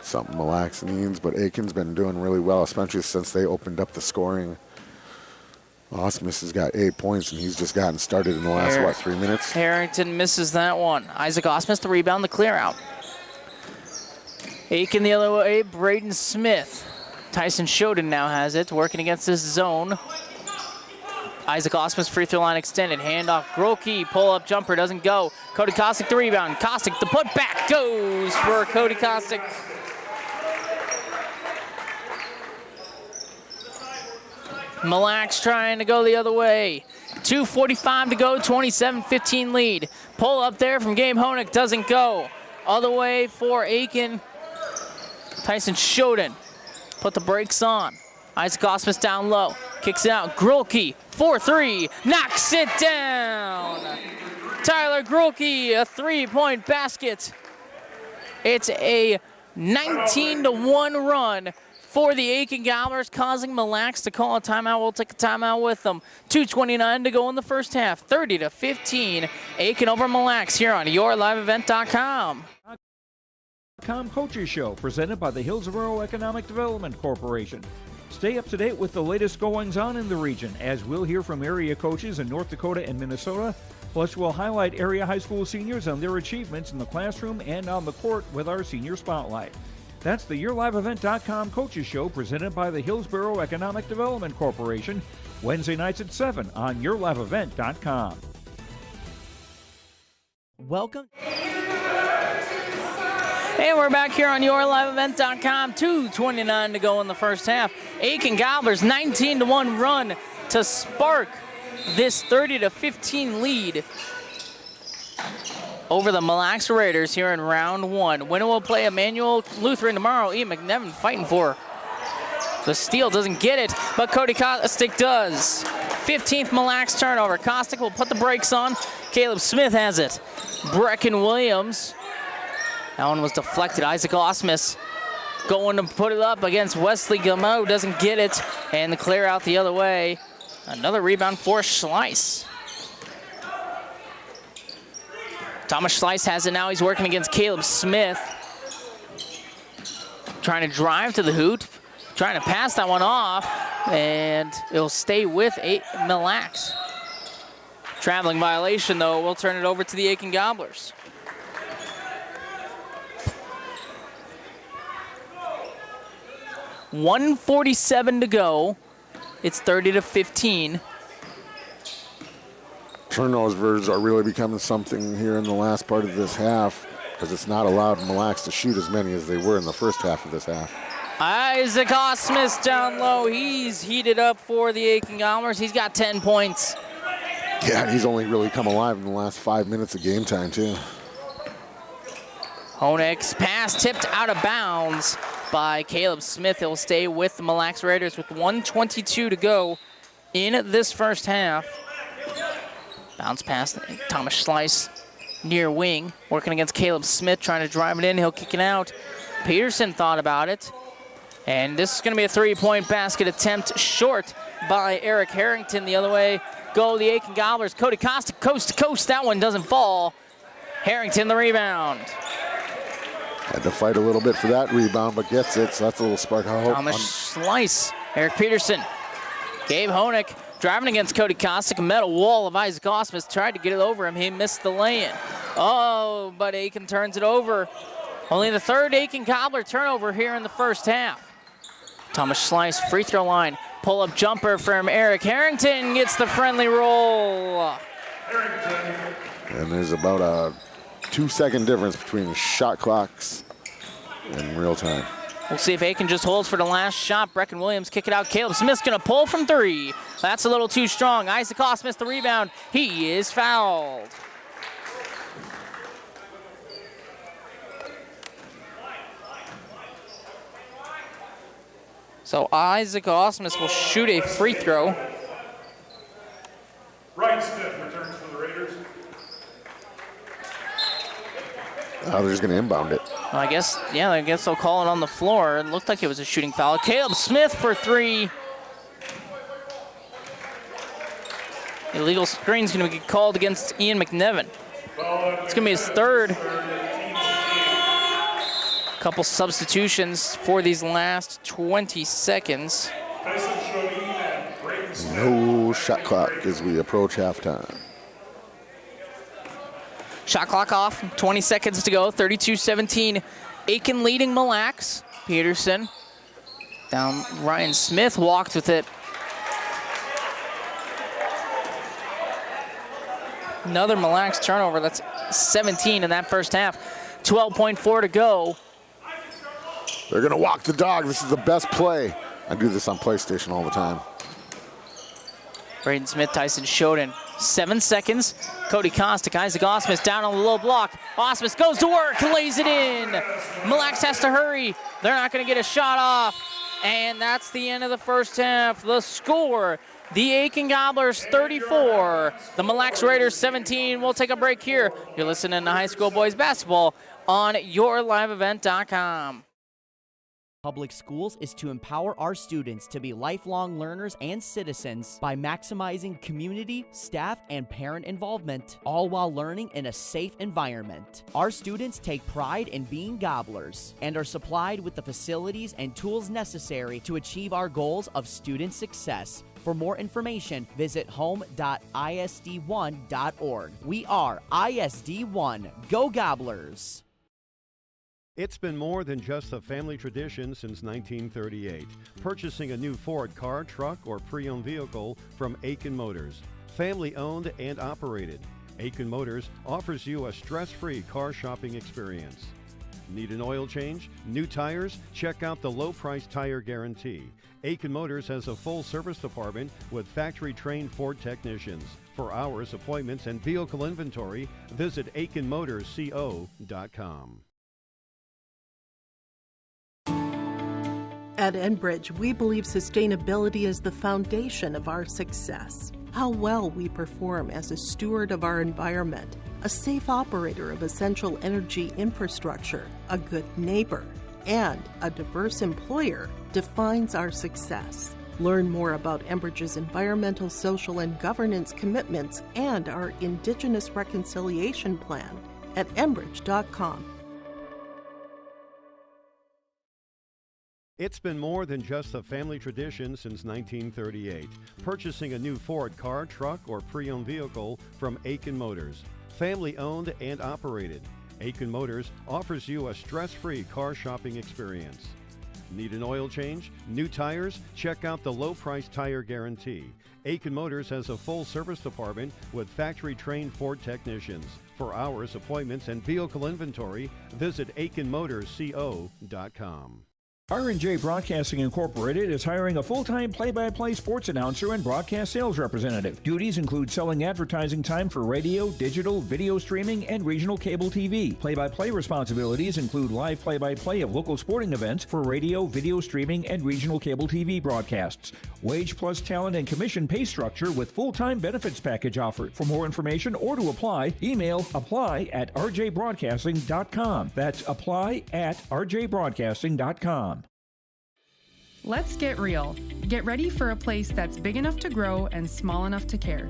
Something Mille Lacs needs, but Aitkin's been doing really well, especially since they opened up the scoring. Osmus has got 8 points, and he's just gotten started in the last, 3 minutes? Harrington misses that one. Isaac Osmus the rebound, the clear out. Aitkin the other way, Braden Smith. Tyson Shoden now has it, working against this zone. Isaac Osmus free throw line extended. Handoff, Grulke, pull-up jumper, doesn't go. Cody Kostick the rebound. Kostick the putback goes for Cody Kostick. Mille Lacs trying to go the other way. 2:45 to go, 27-15 lead. Pull up there from Gabe Honig, doesn't go. Other way for Aitkin. Tyson Shoden put the brakes on. Isaac Osmus down low, kicks it out. Grulke, 4-3, knocks it down. Tyler Grulke, a 3-point basket. It's a 19-1 run for the Aitkin Gobblers, causing Mille Lacs to call a timeout. We'll take a timeout with them. 2:29 to go in the first half. 30-15. Aitkin over Mille Lacs here on YourLiveEvent.com. Coaches Show, presented by the Hillsborough Economic Development Corporation. Stay up to date with the latest goings-on in the region, as we'll hear from area coaches in North Dakota and Minnesota. Plus, we'll highlight area high school seniors and their achievements in the classroom and on the court with our Senior Spotlight. That's the YourLiveEvent.com Coaches Show, presented by the Hillsborough Economic Development Corporation, Wednesday nights at 7 on YourLiveEvent.com. Welcome. And we're back here on YourLiveEvent.com. 2:29 to go in the first half. Aitkin Gobblers 19-1 run to spark this 30-15 lead over the Mille Lacs Raiders here in round 1. Winner will play Emmanuel Lutheran tomorrow. Ian McNevin fighting for the steal, doesn't get it, but Cody Kostick does. 15th Mille Lacs turnover. Kostick will put the brakes on. Caleb Smith has it. Brecken Williams. That one was deflected. Isaac Osmus going to put it up against Wesley Gameau, doesn't get it, and the clear out the other way. Another rebound for Schleiss. Thomas Schleiss has it now. He's working against Caleb Smith. Trying to drive to the hoop. Trying to pass that one off. And it'll stay with Mille Lacs. Traveling violation, though. We'll turn it over to the Aitkin Gobblers. .147 to go. It's 30-15. Turnovers are really becoming something here in the last part of this half, because it's not allowed Mille Lacs to shoot as many as they were in the first half of this half. Isaac Osmus down low. He's heated up for the Aitkin Gobblers. He's got 10 points. Yeah, and he's only really come alive in the last 5 minutes of game time, too. Honig's pass tipped out of bounds by Caleb Smith. He'll stay with the Mille Lacs Raiders with 1:22 to go in this first half. Bounce pass, Thomas Schleiss near wing, working against Caleb Smith, trying to drive it in. He'll kick it out. Peterson thought about it. And this is going to be a three-point basket attempt short by Eric Harrington. The other way go the Aitkin Gobblers. Cody Kostick, coast to coast. That one doesn't fall. Harrington the rebound. Had to fight a little bit for that rebound, but gets it, so that's a little spark of hope. Thomas Schleiss, Eric Peterson. Gabe Honig Driving against Cody Kostick, a metal wall of Isaac Osmus, tried to get it over him. He missed the lay-in. Oh, but Aitkin turns it over. Only the third Aitkin Gobbler turnover here in the first half. Thomas Slice, free throw line. Pull-up jumper from Eric Harrington gets the friendly roll. And there's about a 2-second difference between the shot clocks in real time. We'll see if Aitkin just holds for the last shot. Brecken Williams kick it out. Caleb Smith's going to pull from three. That's a little too strong. Isaac Osmus the rebound. He is fouled. So Isaac Osmus will shoot a free throw. Ryan Smith returns for the Raiders. They're just going to inbound it. Well, I guess they'll call it on the floor. It looked like it was a shooting foul. Caleb Smith for three. Illegal screen's going to be called against Ian McNevin. It's going to be his third. Couple substitutions for these last 20 seconds. No shot clock as we approach halftime. Shot clock off, 20 seconds to go, 32-17. Aitkin leading Mille. Peterson down, Ryan Smith walked with it. Another Mille turnover, that's 17 in that first half. 12.4 to go. They're going to walk the dog. This is the best play. I do this on PlayStation all the time. Braden Smith, Tyson Shoden. 7 seconds. Cody Kostick, Isaac Osmus down on the low block. Osmus goes to work, lays it in. Mille has to hurry. They're not going to get a shot off. And that's the end of the first half. The score, the Aitkin Gobblers 34, the Mille Raiders 17. We'll take a break here. You're listening to high school boys basketball on yourliveevent.com. Public schools is to empower our students to be lifelong learners and citizens by maximizing community, staff, and parent involvement, all while learning in a safe environment. Our students take pride in being gobblers and are supplied with the facilities and tools necessary to achieve our goals of student success. For more information, visit home.isd1.org. We are ISD1. Go Gobblers! It's been more than just a family tradition since 1938. Purchasing a new Ford car, truck, or pre-owned vehicle from Aitkin Motors. Family owned and operated. Aitkin Motors offers you a stress-free car shopping experience. Need an oil change? New tires? Check out the low-price tire guarantee. Aitkin Motors has a full service department with factory-trained Ford technicians. For hours, appointments, and vehicle inventory, visit AitkinMotorsCO.com. At Enbridge, we believe sustainability is the foundation of our success. How well we perform as a steward of our environment, a safe operator of essential energy infrastructure, a good neighbor, and a diverse employer defines our success. Learn more about Enbridge's environmental, social, and governance commitments and our Indigenous Reconciliation Plan at Enbridge.com. It's been more than just a family tradition since 1938. Purchasing a new Ford car, truck, or pre-owned vehicle from Aitkin Motors. Family owned and operated. Aitkin Motors offers you a stress-free car shopping experience. Need an oil change? New tires? Check out the low-price tire guarantee. Aitkin Motors has a full service department with factory-trained Ford technicians. For hours, appointments, and vehicle inventory, visit AitkinMotorsCO.com. R&J Broadcasting Incorporated is hiring a full-time play-by-play sports announcer and broadcast sales representative. Duties include selling advertising time for radio, digital, video streaming, and regional cable TV. Play-by-play responsibilities include live play-by-play of local sporting events for radio, video streaming, and regional cable TV broadcasts. Wage plus talent and commission pay structure with full-time benefits package offered. For more information or to apply, email apply@rjbroadcasting.com. That's apply@rjbroadcasting.com. Let's get real. Get ready for a place that's big enough to grow and small enough to care.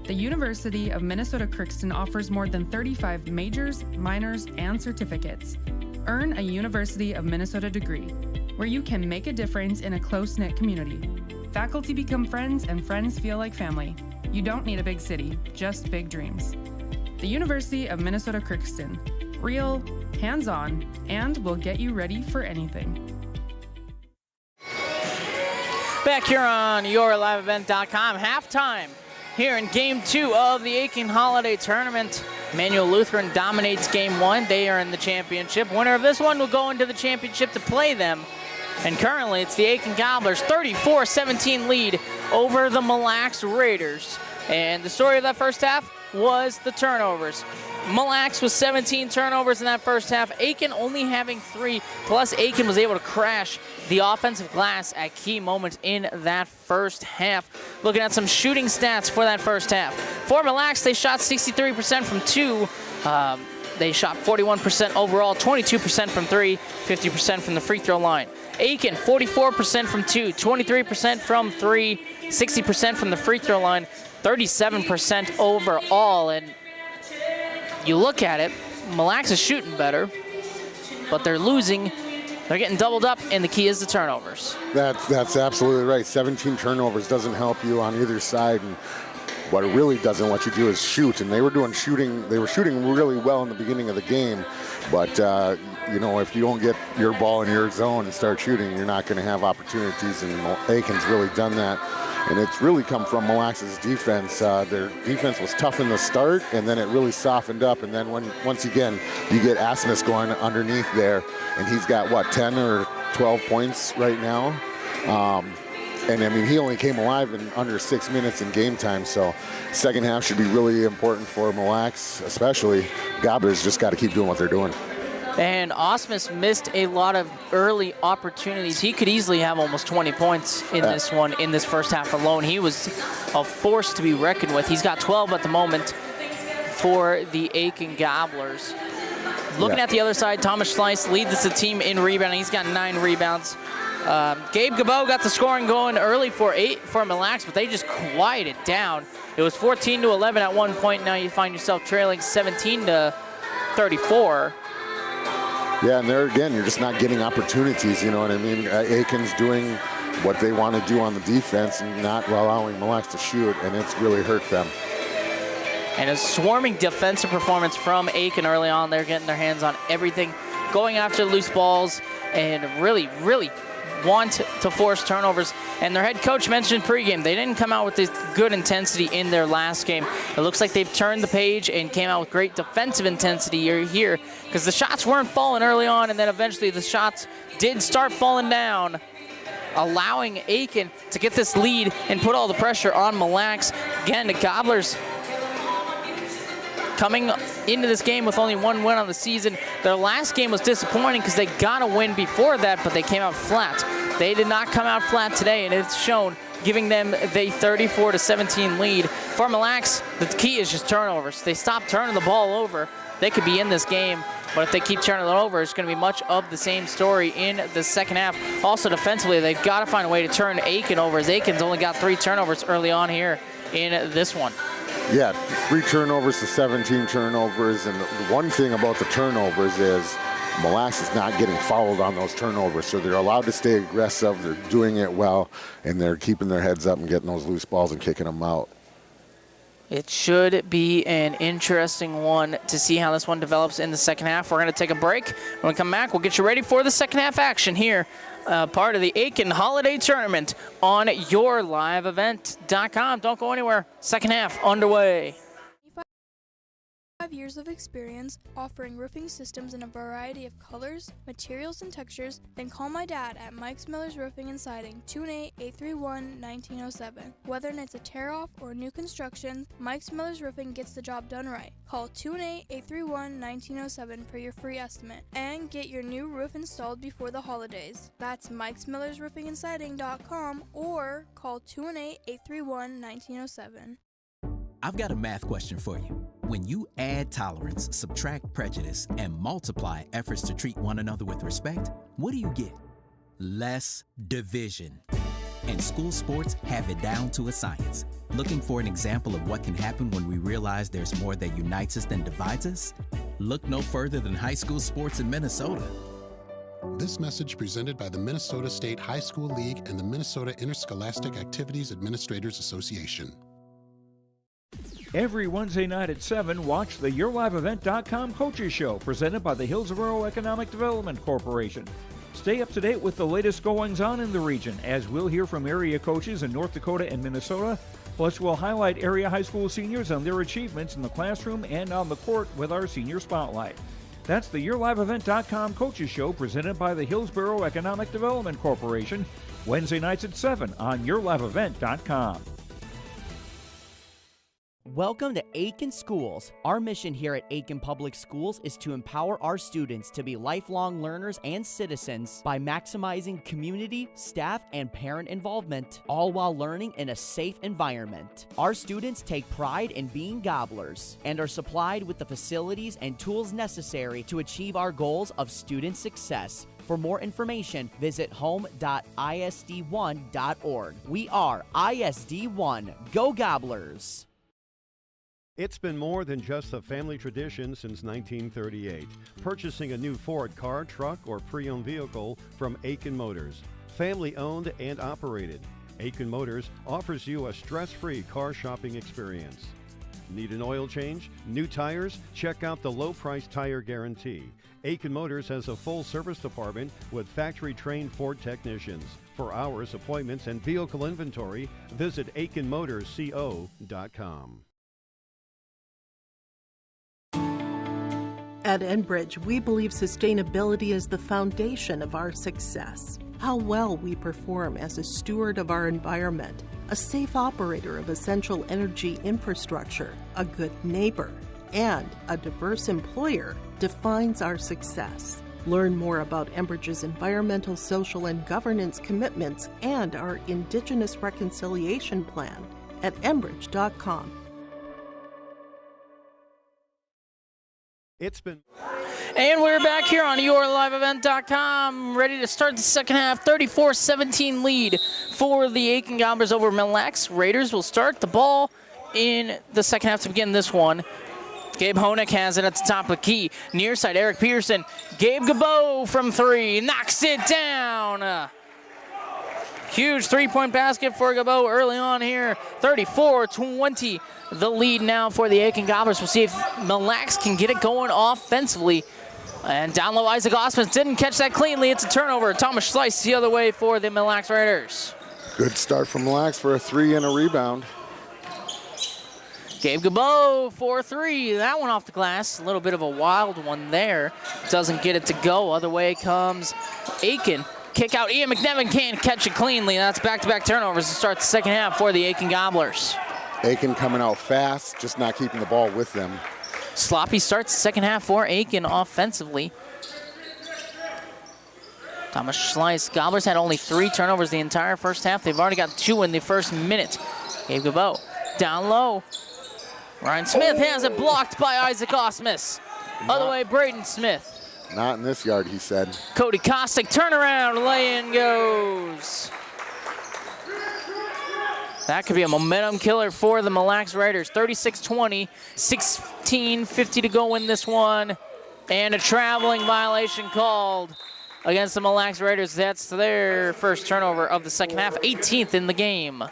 The University of Minnesota Crookston offers more than 35 majors, minors, and certificates. Earn a University of Minnesota degree, where you can make a difference in a close-knit community. Faculty become friends and friends feel like family. You don't need a big city, just big dreams. The University of Minnesota Crookston. Real, hands-on, and will get you ready for anything. Back here on yourliveevent.com, halftime here in Game 2 of the Aitkin Holiday Tournament. Emmanuel Lutheran dominates Game 1. They are in the championship. Winner of this one will go into the championship to play them. And currently, it's the Aitkin Gobblers' 34-17 lead over the Mille Raiders. And the story of that first half was the turnovers. Mille was 17 turnovers in that first half. Aitkin only having 3, plus Aitkin was able to crash the offensive glass at key moments in that first half. Looking at some shooting stats for that first half. For Mille, they shot 63% from 2. They shot 41% overall, 22% from 3, 50% from the free throw line. Aitkin, 44% from 2, 23% from 3, 60% from the free throw line, 37% overall. And you look at it, Mille is shooting better, but they're losing. They're getting doubled up, and the key is the turnovers. That's absolutely right. 17 turnovers doesn't help you on either side, and what it really doesn't let you do is shoot. And they were shooting really well in the beginning of the game, but if you don't get your ball in your zone and start shooting, you're not going to have opportunities. And Aitkin's really done that. And it's really come from Mille defense. Their defense was tough in the start, and then it really softened up. And then once again, you get Asmus going underneath there, and he's got, 10 or 12 points right now? And I mean, he only came alive in under 6 minutes in game time. So second half should be really important for Mille, especially. Gobblers just got to keep doing what they're doing. And Asmus missed a lot of early opportunities. He could easily have almost 20 points in this one, in this first half alone. He was a force to be reckoned with. He's got 12 at the moment for the Aitkin Gobblers. Looking at the other side, Thomas Schleiss leads the team in rebounding. He's got 9 rebounds. Gabe Gabot got the scoring going early for Mille, but they just quieted down. It was 14-11 at one point. Now you find yourself trailing 17-34. Yeah, and there again, you're just not getting opportunities, you know what I mean? Aitkin's doing what they want to do on the defense and not allowing Mille to shoot, and it's really hurt them. And a swarming defensive performance from Aitkin early on. They're getting their hands on everything, going after loose balls, and really, really want to force turnovers. And their head coach mentioned pregame, they didn't come out with this good intensity in their last game. It looks like they've turned the page and came out with great defensive intensity here, because the shots weren't falling early on, and then eventually the shots did start falling down, allowing Aitkin to get this lead and put all the pressure on Mille. Again, the Gobblers coming into this game with only 1 win on the season. Their last game was disappointing because they got a win before that, but they came out flat. They did not come out flat today, and it's shown, giving them the 34-17 lead. For Mille, the key is just turnovers. They stop turning the ball over, they could be in this game, but if they keep turning it over, it's going to be much of the same story in the second half. Also defensively, they've got to find a way to turn Aitkin over, as Aitkin's only got 3 turnovers early on here in this one. Yeah, 3 turnovers to 17 turnovers, and the one thing about the turnovers is Mille is not getting fouled on those turnovers, so they're allowed to stay aggressive, they're doing it well, and they're keeping their heads up and getting those loose balls and kicking them out. It should be an interesting one to see how this one develops in the second half. We're going to take a break. When we come back, we'll get you ready for the second half action here, part of the Aitkin Holiday Tournament on yourliveevent.com. Don't go anywhere. Second half underway. 5 years of experience offering roofing systems in a variety of colors, materials, and textures, then call my dad at Mike's Miller's Roofing and Siding, 218-831-1907. Whether it's a tear-off or new construction, Mike's Miller's Roofing gets the job done right. Call 218-831-1907 for your free estimate and get your new roof installed before the holidays. That's Mike's Miller's Roofing and Siding.com or call 218-831-1907. I've got a math question for you. When you add tolerance, subtract prejudice, and multiply efforts to treat one another with respect, what do you get? Less division. And school sports have it down to a science. Looking for an example of what can happen when we realize there's more that unites us than divides us? Look no further than high school sports in Minnesota. This message presented by the Minnesota State High School League and the Minnesota Interscholastic Activities Administrators Association. Every Wednesday night at 7, watch the YourLiveEvent.com Coaches Show presented by the Hillsborough Economic Development Corporation. Stay up to date with the latest goings-on in the region, as we'll hear from area coaches in North Dakota and Minnesota. Plus, we'll highlight area high school seniors on their achievements in the classroom and on the court with our Senior Spotlight. That's the YourLiveEvent.com Coaches Show presented by the Hillsborough Economic Development Corporation, Wednesday nights at 7 on YourLiveEvent.com. Welcome to Aitkin Schools. Our mission here at Aitkin Public Schools is to empower our students to be lifelong learners and citizens by maximizing community, staff, and parent involvement, all while learning in a safe environment. Our students take pride in being gobblers and are supplied with the facilities and tools necessary to achieve our goals of student success. For more information, visit home.isd1.org. We are ISD1. Go Gobblers! It's been more than just a family tradition since 1938. Purchasing a new Ford car, truck, or pre-owned vehicle from Aitkin Motors. Family owned and operated. Aitkin Motors offers you a stress-free car shopping experience. Need an oil change? New tires? Check out the low-price tire guarantee. Aitkin Motors has a full service department with factory-trained Ford technicians. For hours, appointments, and vehicle inventory, visit AitkinMotorsCO.com. At Enbridge, we believe sustainability is the foundation of our success. How well we perform as a steward of our environment, a safe operator of essential energy infrastructure, a good neighbor, and a diverse employer defines our success. Learn more about Enbridge's environmental, social, and governance commitments and our Indigenous Reconciliation Plan at Enbridge.com. And we're back here on YourLiveEvent.com, ready to start the second half. 34-17 lead for the Aitkin Gobblers over Mille. Raiders will start the ball in the second half to begin this one. Gabe Honeck has it at the top of the key. Near side, Eric Peterson. Gabe Gabeau from three, knocks it down. Huge three-point basket for Gabeau early on here. 34-20. The lead now for the Aitkin Gobblers. We'll see if Mille can get it going offensively. And down low, Isaac Osmond didn't catch that cleanly. It's a turnover. Thomas Schleiss the other way for the Mille Raiders. Good start from Mille for a three and a rebound. Gabe Gabeau for three. That one off the glass. A little bit of a wild one there. Doesn't get it to go. Other way comes Aitkin. Kick out. Ian McNevin can't catch it cleanly. That's back-to-back turnovers to start the second half for the Aitkin Gobblers. Aitkin coming out fast, just not keeping the ball with them. Sloppy starts the second half for Aitkin offensively. Thomas Schleiss. Gobblers had only 3 turnovers the entire first half. They've already got 2 in the first minute. Gabe Gabeau down low. Ryan Smith has it blocked by Isaac Osmus. Other way, Braden Smith. Not in this yard, he said. Cody Kostick, turnaround, lay-in goes. That could be a momentum killer for the Mille Raiders. 36-20, 16:50 to go in this one. And a traveling violation called against the Mille Raiders. That's their first turnover of the second half, 18th in the game.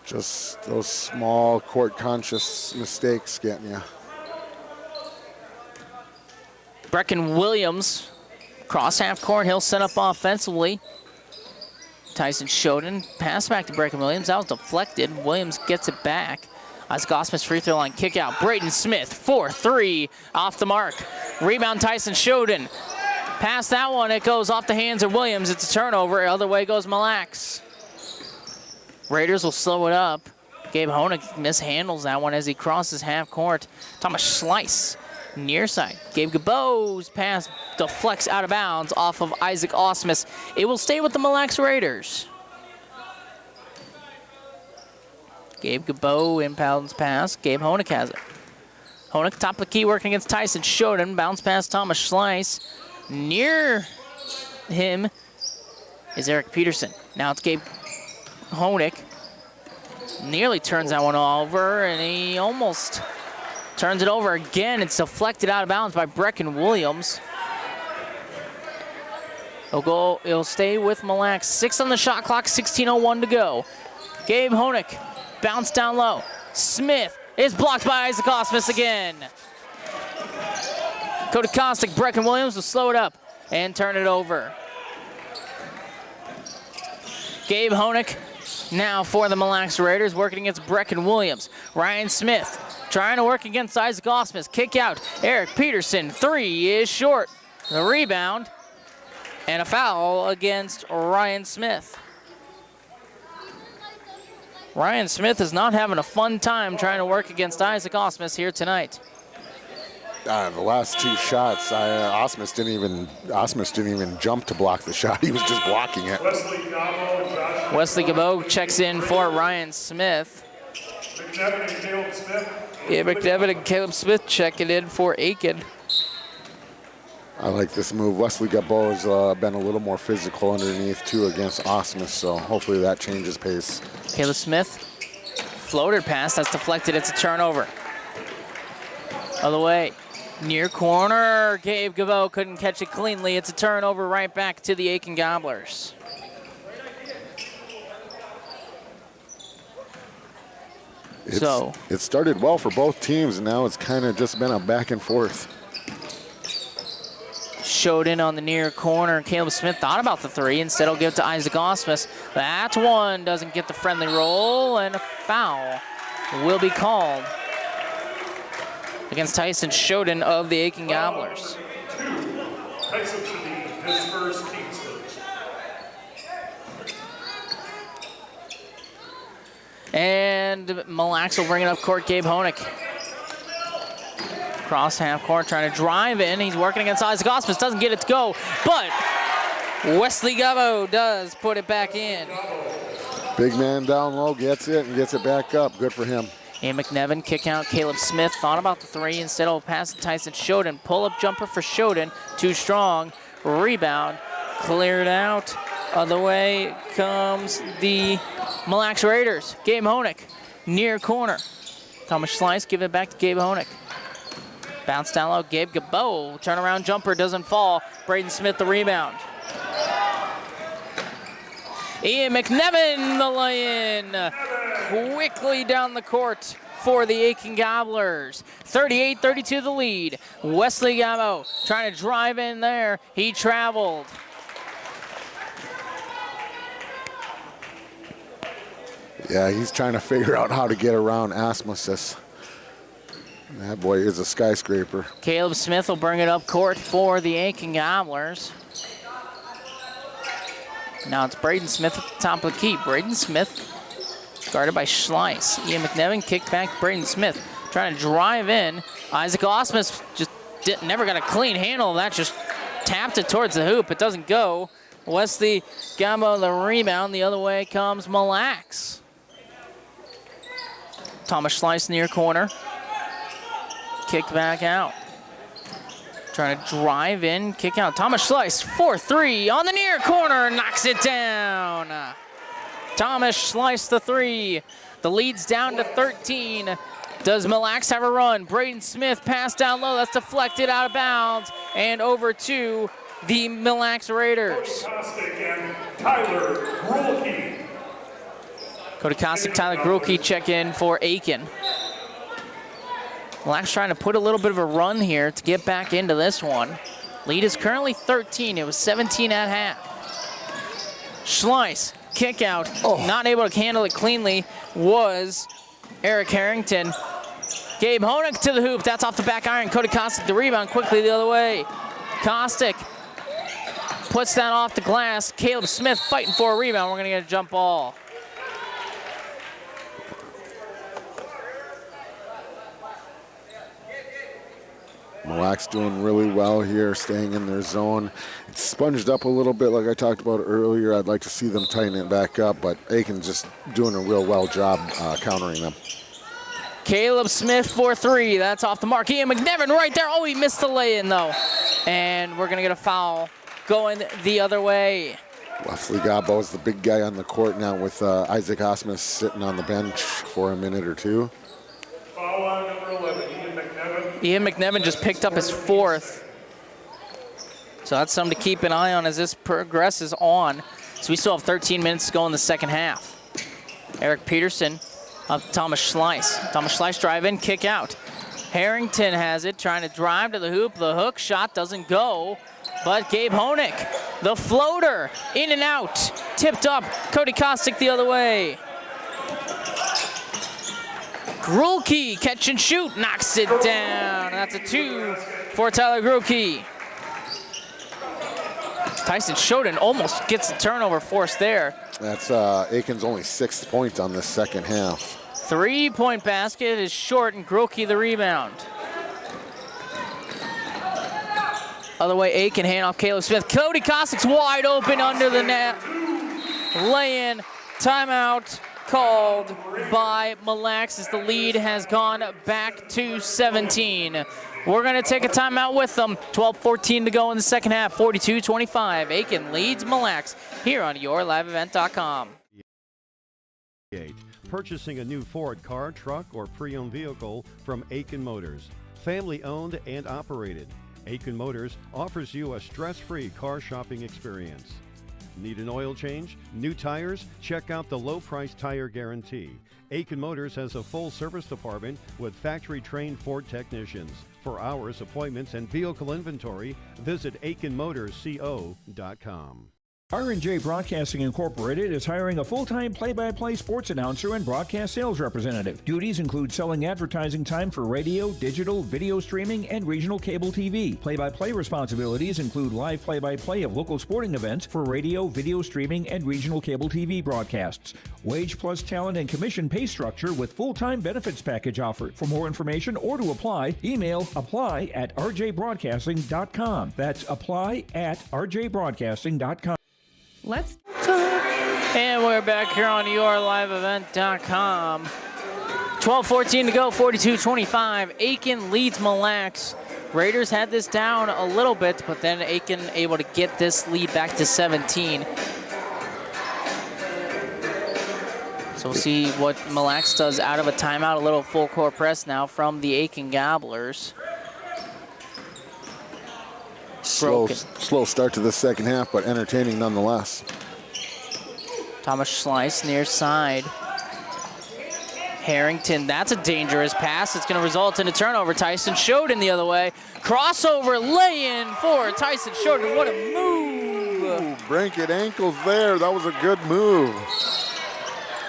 Just those small court-conscious mistakes getting you. Brecken Williams, cross half court, he'll set up offensively. Tyson Shoden, pass back to Brecken Williams. That was deflected. Williams gets it back. Isaac Osmus free throw line kick out. Braden Smith, 4-3, off the mark. Rebound Tyson Shoden. Pass that one, it goes off the hands of Williams. It's a turnover. Other way goes Mille. Raiders will slow it up. Gabe Honeck mishandles that one as he crosses half court. Thomas Schleiss, near side. Gabe Gabeau's pass deflects out of bounds off of Isaac Osmus. It will stay with the Mille Raiders. Gabe Gabeau inbounds pass. Gabe Honeck has it. Honeck top of the key working against Tyson Shoden. Bounce pass Thomas Schleiss. Near him is Eric Peterson. Now it's Gabe Honeck. Nearly turns that one over, and he almost turns it over again. It's deflected out of bounds by Brecken Williams. It'll stay with Mille Lacs. 6 on the shot clock, 16:01 to go. Gabe Honig, bounce down low. Smith is blocked by Isaac Osmus again. Cody Kostick, Brecken Williams will slow it up and turn it over. Gabe Honig now for the Mille Lacs Raiders, working against Brecken Williams. Ryan Smith trying to work against Isaac Osmus. Kick out. Eric Peterson, 3 is short. The rebound and a foul against Ryan Smith. Ryan Smith is not having a fun time trying to work against Isaac Osmus here tonight. The last 2 shots, Osmus didn't even jump to block the shot. He was just blocking it. Wesley Gabo checks in for Ryan Smith. McNevin and Caleb Smith. Yeah, McNevin and Caleb Smith checking in for Aitkin. I like this move. Wesley Gabo's been a little more physical underneath, too, against Osmus, so hopefully that changes pace. Caleb Smith, floated pass, that's deflected, it's a turnover. Other way, near corner, Gabe Gabo couldn't catch it cleanly. It's a turnover right back to the Aitkin Gobblers. It started well for both teams, and now it's kind of just been a back and forth. Showed in on the near corner. Caleb Smith thought about the 3. Instead, he'll give it to Isaac Osmus. That one doesn't get the friendly roll, and a foul will be called against Tyson Shoden of the Aitkin Gobblers. Tyson should be his first team's first. And Mille Lacs will bring it up court. Gabe Honig. Cross half court, trying to drive in. He's working against Isaac Osmus, doesn't get it to go, but Wesley Gabo does put it back in. Big man down low, gets it and gets it back up. Good for him. And McNevin, kick out. Caleb Smith thought about the 3. Instead, he'll pass to Tyson Shoden. Pull-up jumper for Shoden. Too strong. Rebound. Cleared out. Other way comes the Mille Lacs Raiders. Gabe Honig, near corner. Thomas Slice, give it back to Gabe Honig. Bounce down low, Gabe Gabo. Turnaround jumper doesn't fall. Braden Smith the rebound. Ian McNevin the lay-in. Quickly down the court for the Aitkin Gobblers. 38-32 the lead. Wesley Gabo trying to drive in there. He traveled. Yeah, he's trying to figure out how to get around Osmus. That boy is a skyscraper. Caleb Smith will bring it up court for the Aitkin Gobblers. Now it's Braden Smith at the top of the key. Braden Smith guarded by Schleiss. Ian McNevin kicked back Braden Smith. Trying to drive in. Isaac Osmus just never got a clean handle of that. Just tapped it towards the hoop. It doesn't go. Wesley Gabo the rebound. The other way comes Mille Lacs. Thomas Schleiss near corner. Kick back out. Trying to drive in, kick out. Thomas Schleiss, 4-3 on the near corner, knocks it down. Thomas Schleiss the 3. The lead's down to 13. Does Mille Lacs have a run? Braden Smith pass down low, that's deflected out of bounds and over to the Mille Lacs Raiders. Tyler Grulke. Cody Kostick, Tyler Grulke check in for Aitkin. Mille Lacs trying to put a little bit of a run here to get back into this one. Lead is currently 13. It was 17 at half. Schleiss, kick out. Not able to handle it cleanly was Eric Harrington. Gabe Honig to the hoop. That's off the back iron. Cody Kostick the rebound quickly the other way. Kostick puts that off the glass. Caleb Smith fighting for a rebound. We're going to get a jump ball. Mille Lacs doing really well here, staying in their zone. It's sponged up a little bit like I talked about earlier. I'd like to see them tighten it back up, but Aitkin's just doing a real well job countering them. Caleb Smith for 3. That's off the mark. Ian McNevin right there. Oh, he missed the lay-in, though. And we're going to get a foul going the other way. Wesley Gabo's the big guy on the court now with Isaac Osmus sitting on the bench for a minute or two. Foul on number 11, Ian McNevin. Ian McNevin just picked up his 4th. So that's something to keep an eye on as this progresses on. So we still have 13 minutes to go in the second half. Eric Peterson up to Thomas Schleiss. Thomas Schleiss drive in, kick out. Harrington has it, trying to drive to the hoop. The hook shot doesn't go, but Gabe Honig, the floater, in and out, tipped up. Cody Kostick the other way. Grulke, catch and shoot, knocks it down. That's a 2 for Tyler Grulke. Tyson Shoden almost gets the turnover forced there. That's Aitkin's only 6th point on the second half. 3-point basket is short, and Grulke the rebound. Other way, Aitkin, hand off Caleb Smith. Cody Kostick's wide open under the net. Lay-in, timeout called by Mille as the lead has gone back to 17. We're going to take a timeout with them. 12:14 to go in the second half, 42-25. Aitkin leads Mille here on YourLiveEvent.com. Purchasing a new Ford car, truck, or pre-owned vehicle from Aitkin Motors. Family owned and operated. Aitkin Motors offers you a stress-free car shopping experience. Need an oil change? New tires? Check out the low-price tire guarantee. Aitkin Motors has a full service department with factory-trained Ford technicians. For hours, appointments, and vehicle inventory, visit AitkinMotorsCO.com. R&J Broadcasting Incorporated is hiring a full-time play-by-play sports announcer and broadcast sales representative. Duties include selling advertising time for radio, digital, video streaming, and regional cable TV. Play-by-play responsibilities include live play-by-play of local sporting events for radio, video streaming, and regional cable TV broadcasts. Wage plus talent and commission pay structure with full-time benefits package offered. For more information or to apply, email apply@rjbroadcasting.com. That's apply@rjbroadcasting.com. Let's And we're back here on YourLiveEvent.com. 12:14 to go, 42-25. Aitkin leads Mille. Raiders had this down a little bit, but then Aitkin able to get this lead back to 17. So we'll see what Mille does out of a timeout. A little full court press now from the Aitkin Gobblers. Slow start to the second half, but entertaining nonetheless. Thomas Schleiss near side. Harrington, that's a dangerous pass. It's going to result in a turnover. Tyson Shoden the other way. Crossover lay-in for Tyson Shoden. What a move. Ooh, blanket ankles there. That was a good move.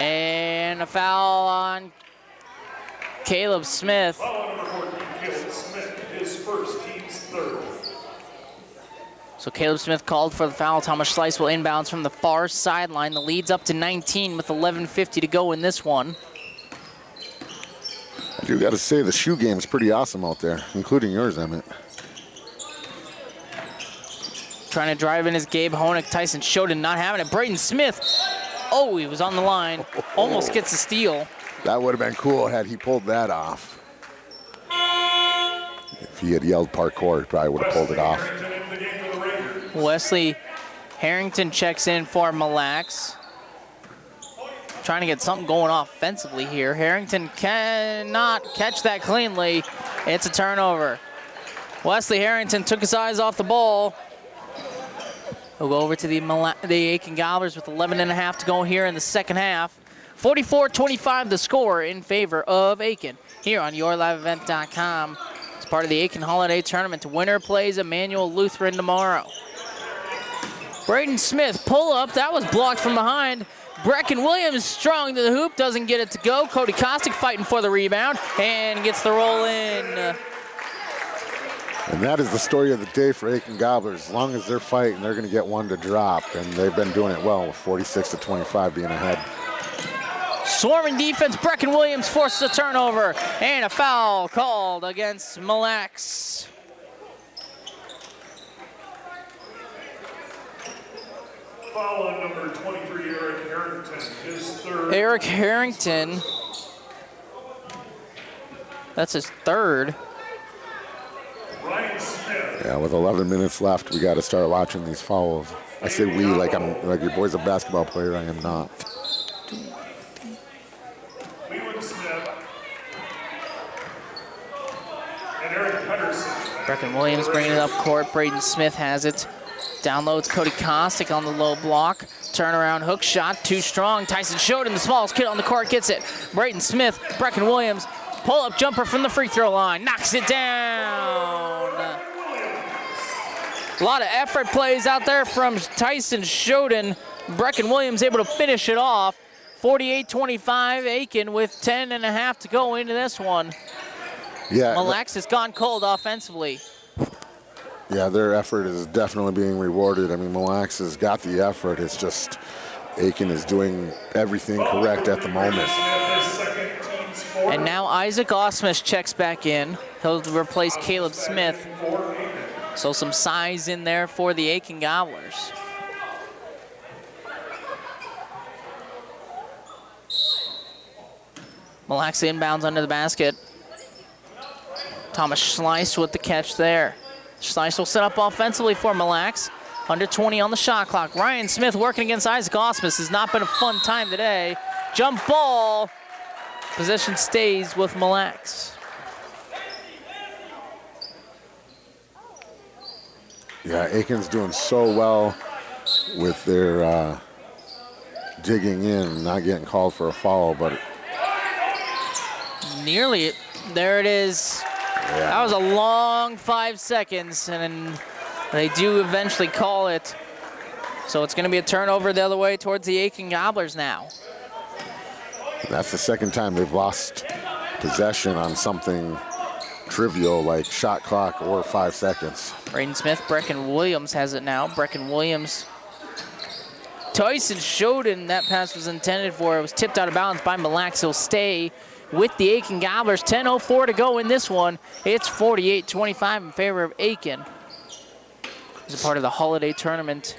And a foul on Caleb Smith. Foul on number 14, Caleb Smith, his first, team's third. So Caleb Smith called for the foul. Thomas Schleiss will inbounds from the far sideline. The lead's up to 19 with 11:50 to go in this one. I do got to say, the shoe game is pretty awesome out there, including yours, Emmett. Trying to drive in is Gabe Honig. Tyson Shoden not having it. Braden Smith. Oh, he was on the line. Almost gets a steal. That would have been cool had he pulled that off. If he had yelled parkour, he probably would have pulled it off. Wesley Harrington checks in for Mille. Trying to get something going offensively here. Harrington cannot catch that cleanly. It's a turnover. Wesley Harrington took his eyes off the ball. We'll go over to the Aitkin Gobblers with 11.5 to go here in the second half. 44-25 the score in favor of Aitkin here on YourLiveEvent.com. It's part of the Aitkin Holiday Tournament. Winner plays Emmanuel Lutheran tomorrow. Braden Smith, pull up. That was blocked from behind. Brecken Williams strong to the hoop, doesn't get it to go. Cody Kostick fighting for the rebound and gets the roll in. And that is the story of the day for Aitkin Gobblers. As long as they're fighting, they're going to get one to drop, and they've been doing it well with 46-25 being ahead. Swarming defense, Brecken Williams forces a turnover, and a foul called against Mille. Foul on number 23, Eric Harrington, his third. Eric Harrington, that's his third. Ryan Smith. Yeah, with 11 minutes left, we got to start watching these fouls. I say we like your boy's a basketball player. I am not. And Eric Pedersen. Brecken Williams bringing it up court. Braden Smith has it. Down low, it's Cody Kostick on the low block. Turnaround hook shot, too strong. Tyson Shoden, the smallest kid on the court, gets it. Braden Smith, Brecken Williams, pull-up jumper from the free throw line. Knocks it down. A lot of effort plays out there from Tyson Shoden. Brecken Williams able to finish it off. 48-25, Aitkin with 10.5 to go into this one. Yeah. Mille has gone cold offensively. Yeah, their effort is definitely being rewarded. I mean, Mille has got the effort. It's just Aitkin is doing everything correct at the moment. And now Isaac Osmus checks back in. He'll replace Caleb Smith. So some size in there for the Aitkin Gobblers. Mille inbounds under the basket. Thomas Schleiss with the catch there. Schleiss will set up offensively for Mille. Under 20 on the shot clock. Ryan Smith working against Isaac Osmus. Has not been a fun time today. Jump ball. Possession stays with Mille. Yeah, Aitkin's doing so well with their digging in, not getting called for a foul, but nearly, there it is. Yeah. That was a long 5 seconds, and they do eventually call it. So it's going to be a turnover the other way towards the Aitkin Gobblers now. That's the second time they've lost possession on something trivial like shot clock or 5 seconds. Braden Smith, Brecken Williams has it now. Brecken Williams. Tyson Shoden, that pass was intended for. It was tipped out of bounds by Mille. He'll stay with the Aitkin Gobblers. 10:04 to go in this one. It's 48-25 in favor of Aitkin. He's a part of the holiday tournament.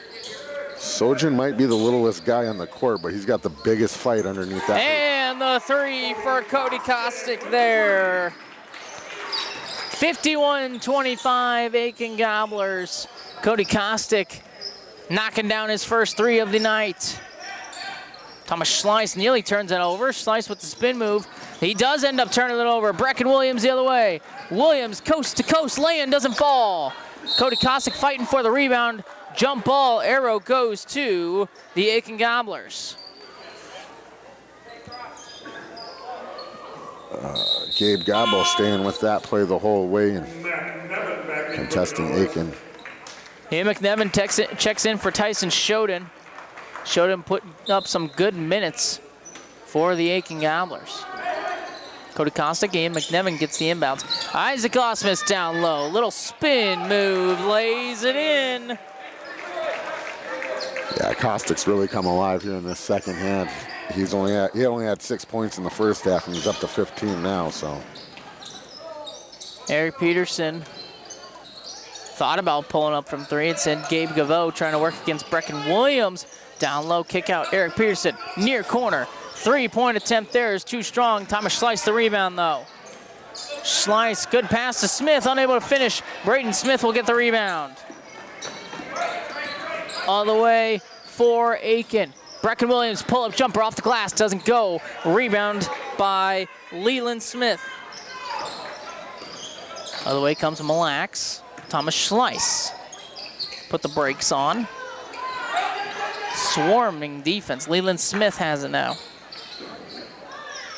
Sojin might be the littlest guy on the court, but he's got the biggest fight underneath that. And the three for Cody Kostick there. 51-25 Aitkin Gobblers. Cody Kostick knocking down his first three of the night. Thomas Schleiss nearly turns it over. Schleiss with the spin move. He does end up turning it over. Brecken Williams the other way. Williams coast to coast, lay-in doesn't fall. Cody Kostick fighting for the rebound. Jump ball, arrow goes to the Aitkin Gobblers. Gabe Gobbo staying with that play the whole way and contesting Aitkin. Ian McNevin checks in for Tyson Shoden. Shoden putting up some good minutes for the Aitkin Gobblers. Cody Kostick, Ian McNevin gets the inbounds. Isaac Osmus down low. Little spin move, lays it in. Yeah, Kostick's really come alive here in this second half. He only had 6 points in the first half, and he's up to 15 now. So Eric Peterson thought about pulling up from three. It said Gabe Gaveau trying to work against Brecken Williams. Down low, kick out. Eric Peterson near corner. 3-point attempt there is too strong. Thomas Schleiss the rebound though. Schleiss, good pass to Smith, unable to finish. Braden Smith will get the rebound. All the way for Aitkin. Brecken Williams, pull-up jumper off the glass, doesn't go. Rebound by Leland Smith. Other way comes Mille. Thomas Schleiss put the brakes on. Swarming defense. Leland Smith has it now.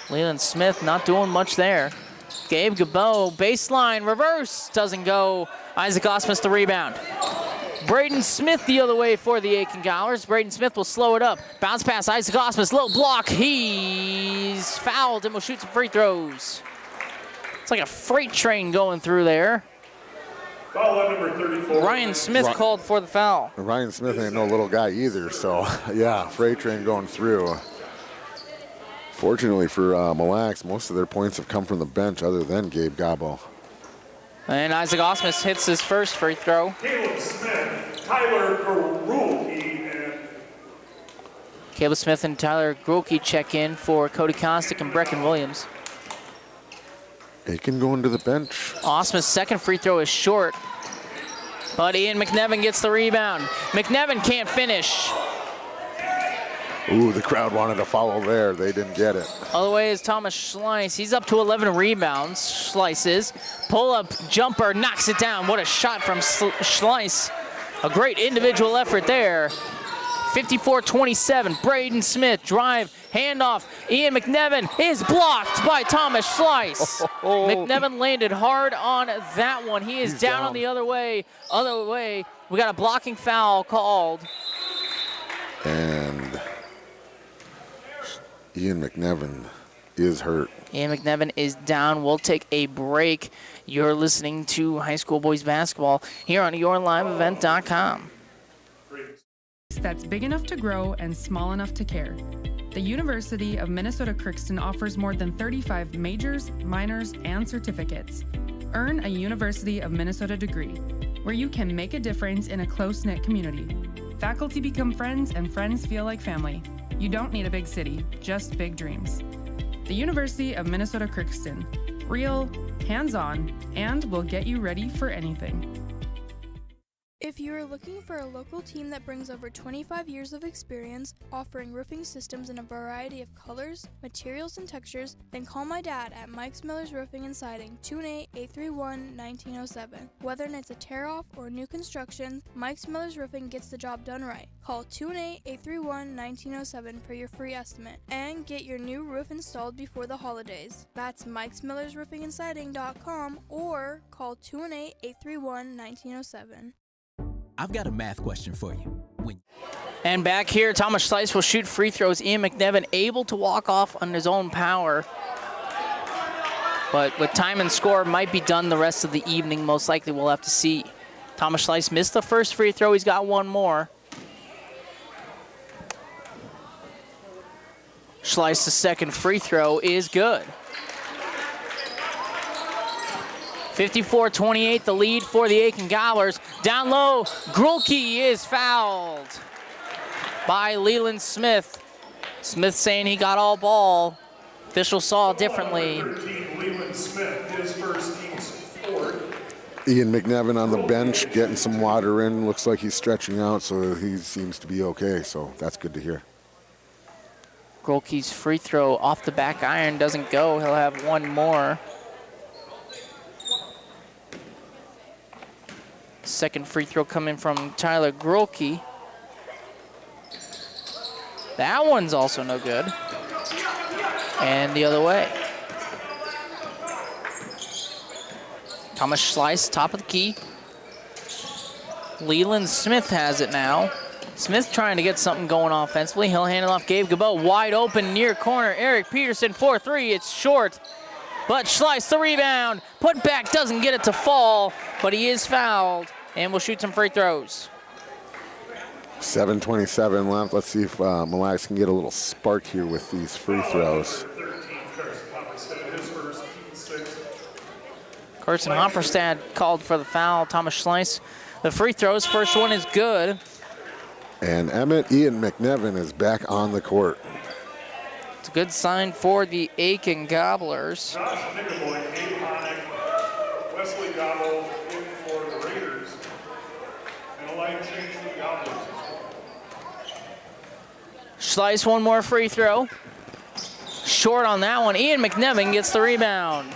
Leland Smith not doing much there. Gabe Gaveau, baseline, reverse, doesn't go. Isaac Osmus the rebound. Braden Smith the other way for the Aitkin Gobblers. Braden Smith will slow it up. Bounce pass, Isaac Osmus, low block. He's fouled and will shoot some free throws. It's like a freight train going through there. Foul on number 34. Ryan Smith called for the foul. Ryan Smith ain't no little guy either, so yeah, freight train going through. Fortunately for Mille, most of their points have come from the bench other than Gabe Gobbo. And Isaac Osmus hits his first free throw. Caleb Smith, Tyler Garulke, and Caleb Smith and Tyler Garulke check in for Cody Kostick and Brecken Williams. Aitkin going to the bench. Osmus' second free throw is short, but Ian McNevin gets the rebound. McNevin can't finish. Ooh, the crowd wanted to follow there. They didn't get it. Other way is Thomas Schleiss. He's up to 11 rebounds. Schleiss's pull-up jumper knocks it down. What a shot from Schleiss. A great individual effort there. 54-27. Braden Smith drive, handoff. Ian McNevin is blocked by Thomas Schleiss. McNevin landed hard on that one. He is down on the other way. We got a blocking foul called. And Ian McNevin is hurt. Ian McNevin is down. We'll take a break. You're listening to high school boys basketball here on yourliveevent.com. That's big enough to grow and small enough to care. The University of Minnesota Crookston offers more than 35 majors, minors, and certificates. Earn a University of Minnesota degree, where you can make a difference in a close-knit community. Faculty become friends and friends feel like family. You don't need a big city, just big dreams. The University of Minnesota Crookston. Real, hands-on, and will get you ready for anything. If you are looking for a local team that brings over 25 years of experience, offering roofing systems in a variety of colors, materials, and textures, then call my dad at Mike's Miller's Roofing and Siding, 218-831-1907. Whether it's a tear-off or new construction, Mike's Miller's Roofing gets the job done right. Call 218-831-1907 for your free estimate and get your new roof installed before the holidays. That's Mike's Miller's Roofing and Siding.com or call 218-831-1907. I've got a math question for you. And back here, Thomas Schleiss will shoot free throws. Ian McNevin able to walk off on his own power. But with time and score, might be done the rest of the evening. Most likely we'll have to see. Thomas Schleiss missed the first free throw. He's got one more. Schleiss, the second free throw is good. 54-28, the lead for the Aitkin Gobblers. Down low, Grulke is fouled by Leland Smith. Smith saying he got all ball. Official saw differently. 13, Leland Smith, his first team's fourth. Ian McNevin on the bench getting some water in. Looks like he's stretching out, so he seems to be okay, so that's good to hear. Grulke's free throw off the back iron doesn't go. He'll have one more. Second free throw coming from Tyler Grulke. That one's also no good. And the other way. Thomas Schleiss, top of the key. Leland Smith has it now. Smith trying to get something going offensively. He'll hand it off. Gabe Gabot wide open near corner. Eric Peterson 4-3. It's short. But Schleiss the rebound. Put back, doesn't get it to fall, but he is fouled. And we'll shoot some free throws. 7:27 left. Let's see if Mille can get a little spark here with these free throws. Carson Hopperstad called for the foul. Thomas Schleiss, the free throws. First one is good. And Ian McNevin is back on the court. It's a good sign for the Aitkin Gobblers. Josh Nickelboy, Abe Honick, Wesley Gobble in for the Raiders. And a line change for the Gobblers. Schleiss, one more free throw. Short on that one. Ian McNevin gets the rebound.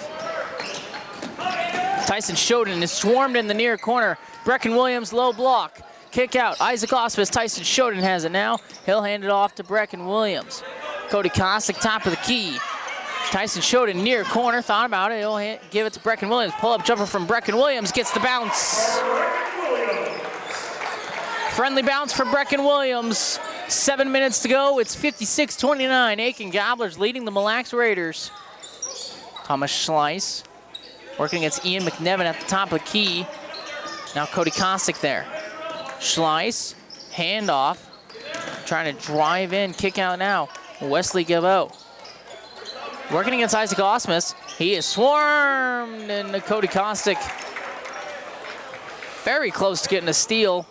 Tyson Shoden is swarmed in the near corner. Brecken Williams, low block. Kick out. Isaac Osmus. Tyson Shoden has it now. He'll hand it off to Brecken Williams. Cody Kostic, top of the key. Tyson Shoden near corner. Thought about it. He'll give it to Brecken Williams. Pull-up jumper from Brecken Williams. Gets the bounce. Friendly bounce for Brecken Williams. 7 minutes to go. It's 56-29. Aitkin Gobblers leading the Mille Raiders. Thomas Schleiss working against Ian McNevin at the top of the key. Now Cody Kostic there. Schleiss, handoff. Trying to drive in, kick out now. Wesley Gabot. Working against Isaac Osmus. He is swarmed into Cody Kostic. Very close to getting a steal,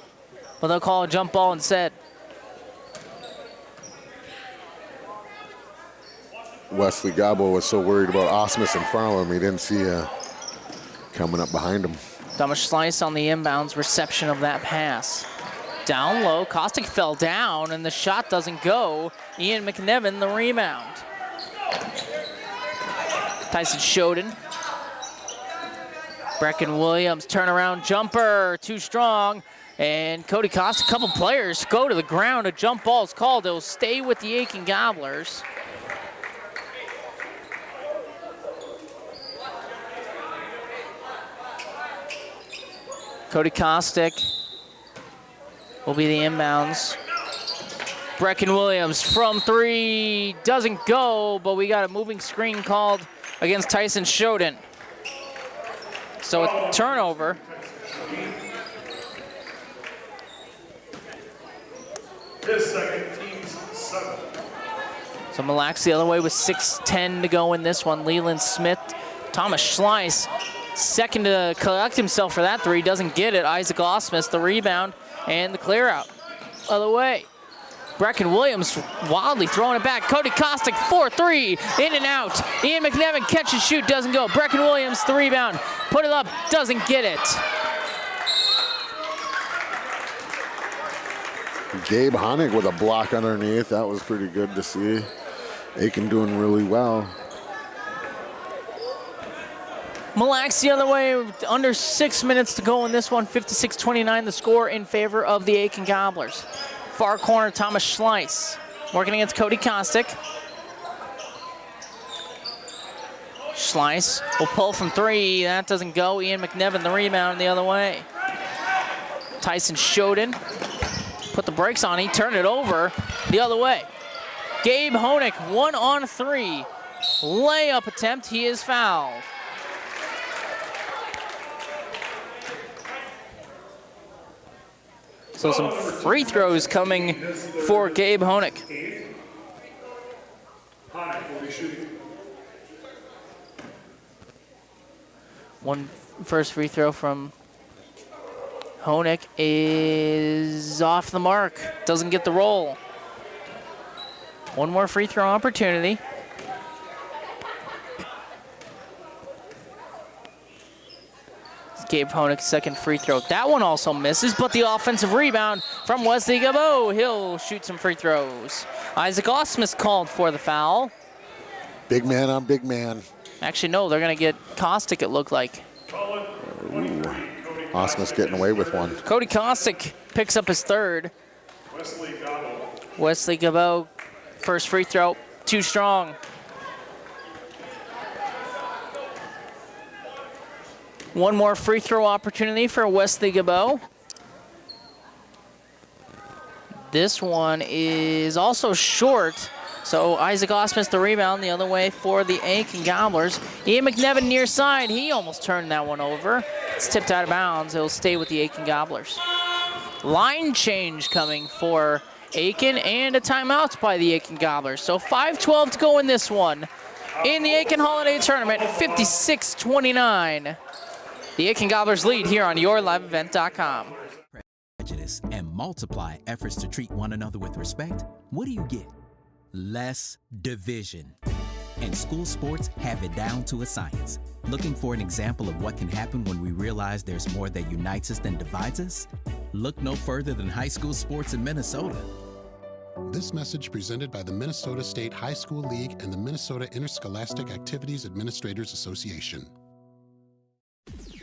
but they'll call a jump ball instead. Wesley Gabot was so worried about Osmus in front of him, he didn't see coming up behind him. Thomas Schleiss on the inbounds reception of that pass. Down low, Kostick fell down, and the shot doesn't go. Ian McNevin, the rebound. Tyson Shoden. Brecken Williams, turnaround jumper, too strong. And Cody Kostick, a couple players go to the ground. A jump ball is called. It will stay with the Aitkin Gobblers. Cody Kostick will be the inbounds. Brecken Williams from three, doesn't go, but we got a moving screen called against Tyson Shoden. So a turnover. His second, team's 7. So Mille the other way with 6:10 to go in this one. Leland Smith, Thomas Schleiss, second to collect himself for that three, doesn't get it. Isaac Osmus, the rebound, and the clear out. Other way. Brecken Williams wildly throwing it back. Cody Kostick, 4-3, in and out. Ian McNevin, catch and shoot, doesn't go. Brecken Williams, the rebound, put it up, doesn't get it. Gabe Honig with a block underneath. That was pretty good to see. Aitkin doing really well. Mille the other way, under 6 minutes to go in this one. 56-29, the score in favor of the Aitkin Gobblers. Far corner, Thomas Schleiss working against Cody Kostick. Schleiss will pull from three. That doesn't go. Ian McNevin, the rebound the other way. Tyson Shoden put the brakes on. He turned it over the other way. Gabe Honig, 1-on-3. Layup attempt. He is fouled. So some free throws coming for Gabe Honig. Honig will be shooting. One first free throw from Honig is off the mark. Doesn't get the roll. One more free throw opportunity. Gabe Honig's second free throw. That one also misses, but the offensive rebound from Wesley Gabo. He'll shoot some free throws. Isaac Osmus called for the foul. Big man on big man. Actually, no, they're going to get Kostick, it looked like. Ooh. Osmus getting away with one. Cody Kostick picks up his third. Wesley Gabo, first free throw, too strong. One more free throw opportunity for Wesley Gabo. This one is also short. So Isaac Osmus the rebound the other way for the Aitkin Gobblers. Ian McNevin near side. He almost turned that one over. It's tipped out of bounds. It'll stay with the Aitkin Gobblers. Line change coming for Aitkin and a timeout by the Aitkin Gobblers. So 5:12 to go in this one. In the Aitkin Holiday Tournament, 56-29. The Aitkin Gobblers lead here on YourLiveEvent.com. Prejudice and multiply efforts to treat one another with respect, what do you get? Less division. And school sports have it down to a science. Looking for an example of what can happen when we realize there's more that unites us than divides us? Look no further than high school sports in Minnesota. This message presented by the Minnesota State High School League and the Minnesota Interscholastic Activities Administrators Association.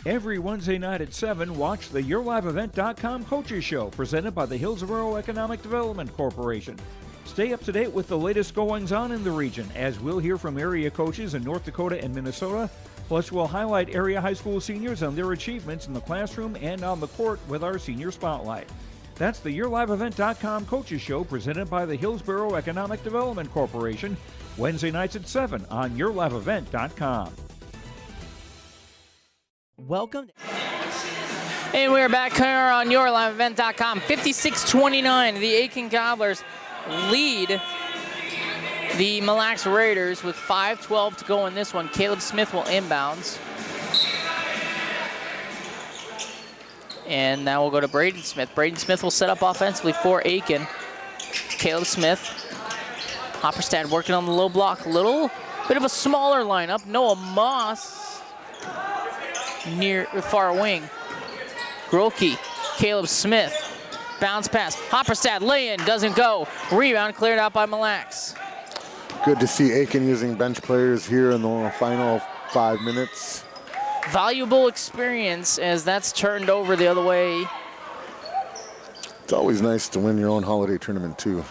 Every Wednesday night at 7, watch the YourLiveEvent.com Coaches Show presented by the Hillsborough Economic Development Corporation. Stay up to date with the latest goings-on in the region, as we'll hear from area coaches in North Dakota and Minnesota. Plus, we'll highlight area high school seniors and their achievements in the classroom and on the court with our Senior Spotlight. That's the YourLiveEvent.com Coaches Show presented by the Hillsborough Economic Development Corporation, Wednesday nights at 7 on YourLiveEvent.com. Welcome. And we're back here on YourLiveEvent.com. 56-29, the Aitkin Gobblers lead the Mille Lacs Raiders with 5:12 to go in this one. Caleb Smith will inbounds. And now we'll go to Braden Smith. Braden Smith will set up offensively for Aitkin. Caleb Smith. Hopperstad working on the low block. A little bit of a smaller lineup. Noah Moss near far wing. Grolke, Caleb Smith. Bounce pass. Hopperstad lay-in, doesn't go. Rebound cleared out by Mille. Good to see Aitkin using bench players here in the final 5 minutes. Valuable experience as that's turned over the other way. It's always nice to win your own holiday tournament too.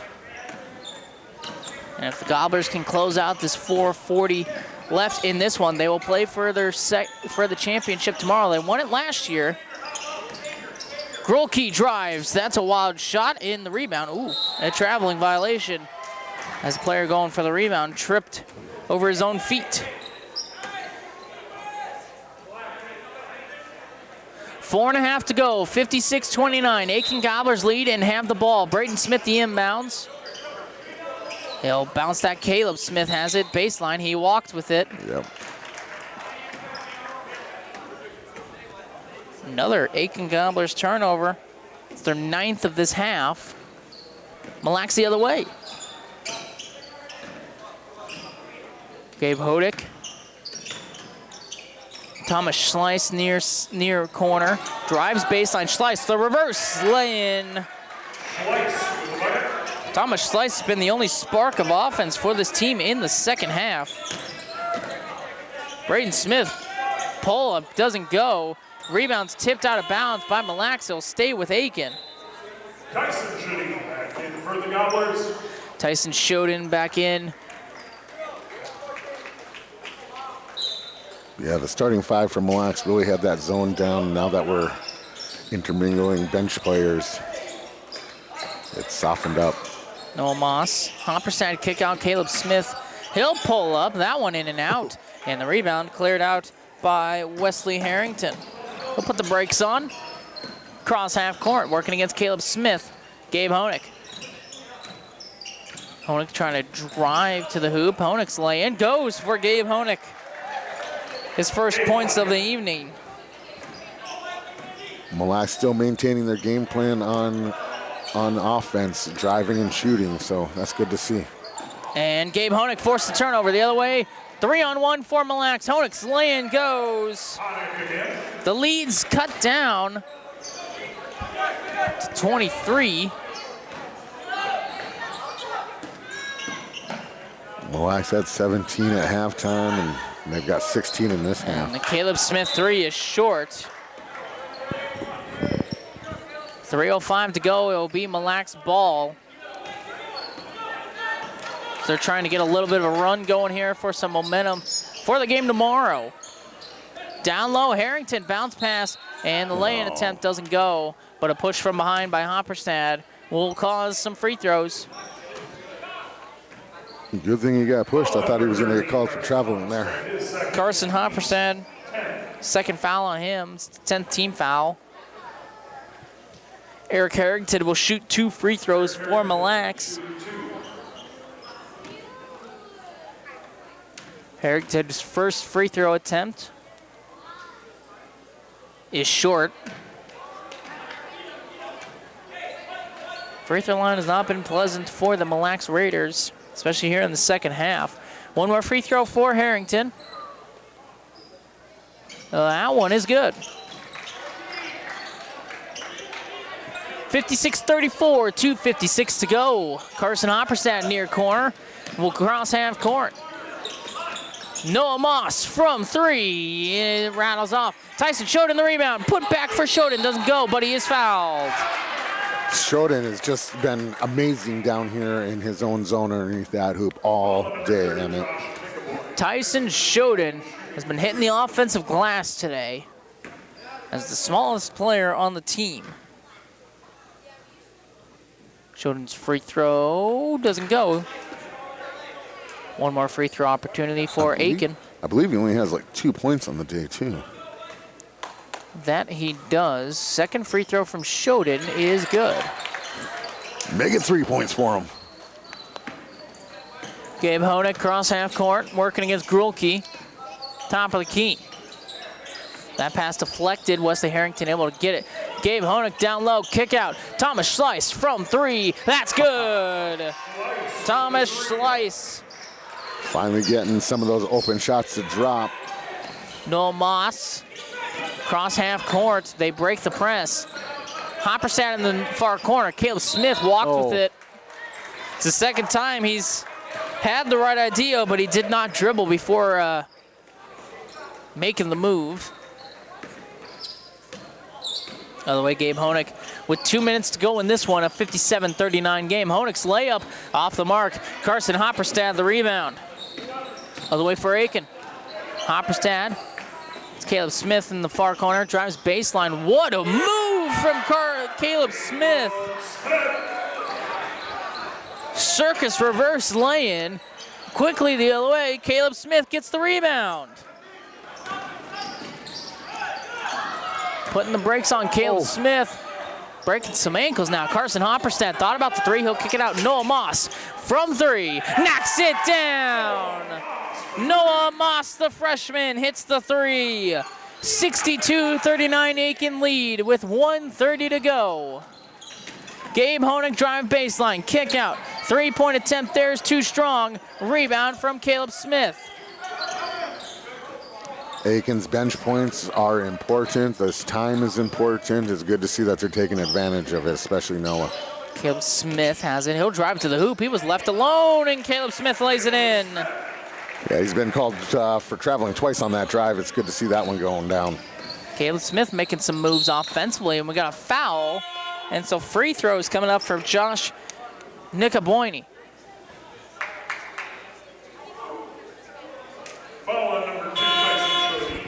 And if the Gobblers can close out this 4:40 left in this one, they will play for the championship tomorrow. They won it last year. Grolke drives. That's a wild shot in the rebound. Ooh, a traveling violation. As the player going for the rebound tripped over his own feet. 4.5 to go, 56-29. Aitkin Gobblers lead and have the ball. Braden Smith the inbounds. He'll bounce that. Caleb Smith has it. Baseline, he walked with it. Yep. Another Aitkin Gobblers turnover. It's their 9th of this half. Mille the other way. Gabe Hodick. Thomas Schleiss near corner. Drives baseline. Schleiss, the reverse lay-in. Thomas Schleiss has been the only spark of offense for this team in the second half. Braden Smith, pull-up, doesn't go. Rebounds tipped out of bounds by Mille. He'll stay with Aitkin. Tyson Shodin back in for the Gobblers. Tyson Shodin back in. Yeah, the starting 5 for Mille really had that zone down. Now that we're intermingling bench players, it's softened up. Noah Moss. Hopperstad kick out. Caleb Smith. He'll pull up. That one in and out. And the rebound cleared out by Wesley Harrington. We'll put the brakes on. Cross half court. Working against Caleb Smith. Gabe Honick. Honick trying to drive to the hoop. Honick's lay-in. Goes for Gabe Honick. His first points of the evening. Mille still maintaining their game plan on offense, driving and shooting, so that's good to see. And Gabe Honick forced the turnover the other way. 3-on-1 for Mille. Honick's lay-in goes. The lead's cut down to 23. Mille had 17 at halftime, and they've got 16 in this half. And the Caleb Smith 3 is short. 3:05 to go. It will be Mille's ball. So they're trying to get a little bit of a run going here for some momentum for the game tomorrow. Down low, Harrington bounce pass, and the lay-in attempt doesn't go, but a push from behind by Hopperstad will cause some free throws. Good thing he got pushed. I thought he was going to get called for traveling there. Carson Hopperstad, second foul on him, it's the 10th team foul. Eric Harrington will shoot 2 free throws for Mille. Harrington's first free throw attempt is short. Free throw line has not been pleasant for the Mille Raiders, especially here in the second half. One more free throw for Harrington. That one is good. 56-34, 2:56 to go. Carson Hopperstad near corner will cross half court. Noah Moss from 3, it rattles off. Tyson Shodin the rebound, put back for Shodin, doesn't go, but he is fouled. Shodin has just been amazing down here in his own zone underneath that hoop all day, Emmett. Tyson Shodin has been hitting the offensive glass today as the smallest player on the team. Shodin's free throw doesn't go. One more free throw opportunity for Aitkin. I believe he only has like 2 points on the day, too. That he does. Second free throw from Shodin is good. Make it 3 points for him. Gabe Honick cross half court, working against Grulke. Top of the key. That pass deflected. Wesley Harrington able to get it. Gabe Honick down low, kick out. Thomas Schleiss from 3. That's good. Thomas Schleiss. Finally getting some of those open shots to drop. Noah Moss. Cross half court. They break the press. Hopperstad in the far corner. Caleb Smith walked with it. It's the second time he's had the right idea, but he did not dribble before making the move. Other way, Gabe Honig with 2 minutes to go in this one, a 57-39 game. Honig's layup off the mark. Carson Hopperstad the rebound. Other way for Aitkin. Hopperstad. It's Caleb Smith in the far corner. Drives baseline. What a move from Caleb Smith. Circus reverse lay-in. Quickly the other way. Caleb Smith gets the rebound. Putting the brakes on Caleb Smith. Breaking some ankles now. Carson Hopperstad thought about the three. He'll kick it out. Noah Moss from three. Knocks it down. Noah Moss, the freshman, hits the three. 62-39 Aitkin lead with 1:30 to go. Gabe Honig drive baseline. Kick out. Three-point attempt there is too strong. Rebound from Caleb Smith. Aitkin's bench points are important. This time is important. It's good to see that they're taking advantage of it, especially Noah. Caleb Smith has it. He'll drive to the hoop. He was left alone, and Caleb Smith lays it in. Yeah, he's been called for traveling twice on that drive. It's good to see that one going down. Caleb Smith making some moves offensively, and we got a foul. And so free throws coming up for Josh Nicoboini. Foul on number 2, Tyson Shodin.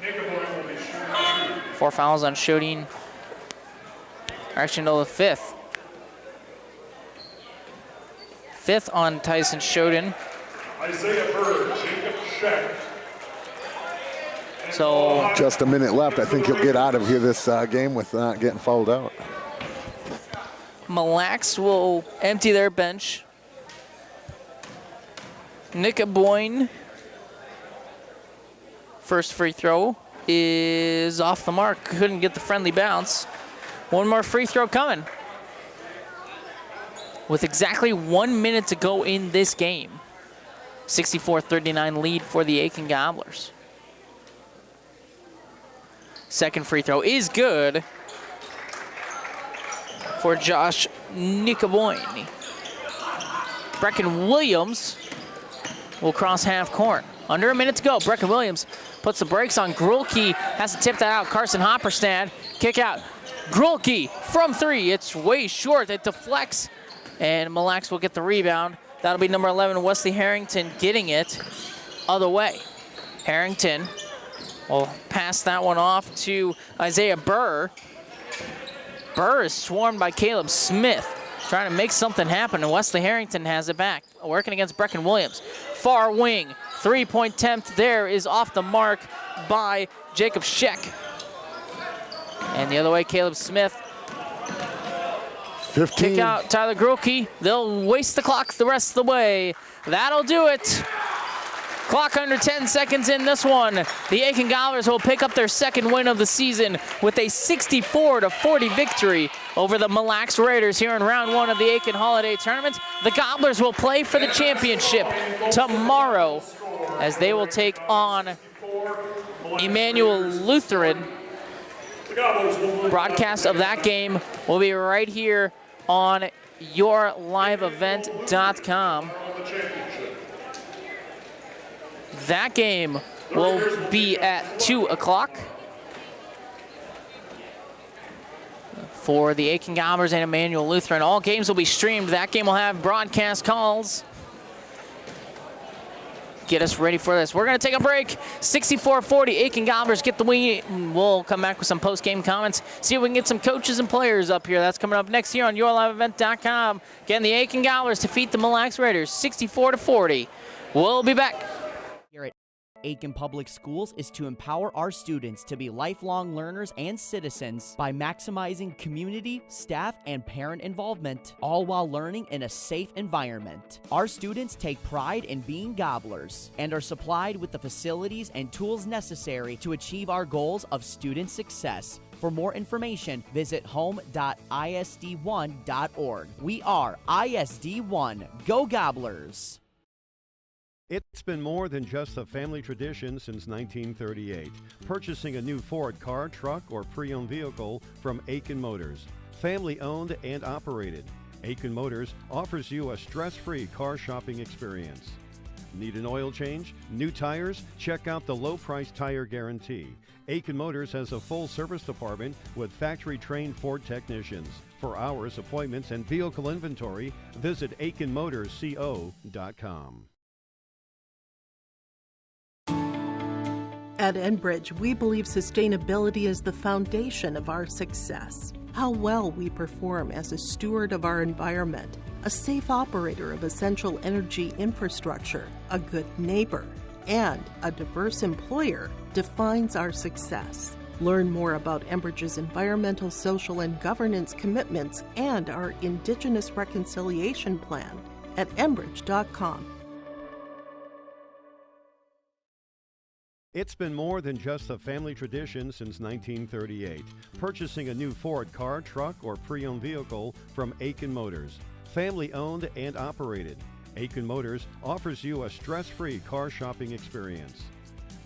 Nicoboini will be shooting 2. 4 fouls on Shodin. Actually, no, the fifth. Fifth on Tyson Shodin. Isaiah Bird, Jacob Sheck. So just a minute left. I think he'll get out of here this game with not getting fouled out. Mille will empty their bench. Nicoboin, first free throw is off the mark. Couldn't get the friendly bounce. One more free throw coming. With exactly 1 minute to go in this game. 64-39 lead for the Aitkin Gobblers. Second free throw is good for Josh Nicoboini. Brecken Williams will cross half court. Under a minute to go. Brecken Williams puts the brakes on. Grulke has to tip that out. Carson Hopperstad, kick out. Grulke from three. It's way short. It deflects. And Mille will get the rebound. That'll be number 11, Wesley Harrington, getting it other way. Harrington will pass that one off to Isaiah Burr. Burr is swarmed by Caleb Smith, trying to make something happen, and Wesley Harrington has it back, working against Brecken Williams. Far wing, three-point attempt there is off the mark by Jacob Sheck. And the other way, Caleb Smith. 15. Kick out Tyler Grulke. They'll waste the clock the rest of the way. That'll do it. Clock under 10 seconds in this one. The Aitkin Gobblers will pick up their second win of the season with a 64-40 victory over the Mille Raiders here in round one of the Aitkin Holiday Tournament. The Gobblers will play for the championship tomorrow as they will take on Emmanuel Lutheran. Broadcast of that game will be right here on yourliveevent.com. That game will be at 2 o'clock for the Aitkin Gobblers and Emmanuel Lutheran. All games will be streamed. That game will have broadcast calls. Get us ready for this. We're going to take a break. 64-40, Aitkin Gobblers get the win. We'll come back with some post-game comments. See if we can get some coaches and players up here. That's coming up next year on yourliveevent.com. Again, the Aitkin Gobblers defeat the Mille Raiders 64-40. We'll be back. Here at Aitkin Public Schools is to empower our students to be lifelong learners and citizens by maximizing community, staff, and parent involvement, all while learning in a safe environment. Our students take pride in being Gobblers and are supplied with the facilities and tools necessary to achieve our goals of student success. For more information, visit home.isd1.org. We are ISD1. Go Gobblers! It's been more than just a family tradition since 1938. Purchasing a new Ford car, truck, or pre-owned vehicle from Aitkin Motors. Family owned and operated. Aitkin Motors offers you a stress-free car shopping experience. Need an oil change? New tires? Check out the low-price tire guarantee. Aitkin Motors has a full service department with factory-trained Ford technicians. For hours, appointments, and vehicle inventory, visit AitkinMotorsCO.com. At Enbridge, we believe sustainability is the foundation of our success. How well we perform as a steward of our environment, a safe operator of essential energy infrastructure, a good neighbor, and a diverse employer defines our success. Learn more about Enbridge's environmental, social, and governance commitments and our Indigenous Reconciliation Plan at Enbridge.com. It's been more than just a family tradition since 1938. Purchasing a new Ford car, truck, or pre-owned vehicle from Aitkin Motors. Family owned and operated. Aitkin Motors offers you a stress-free car shopping experience.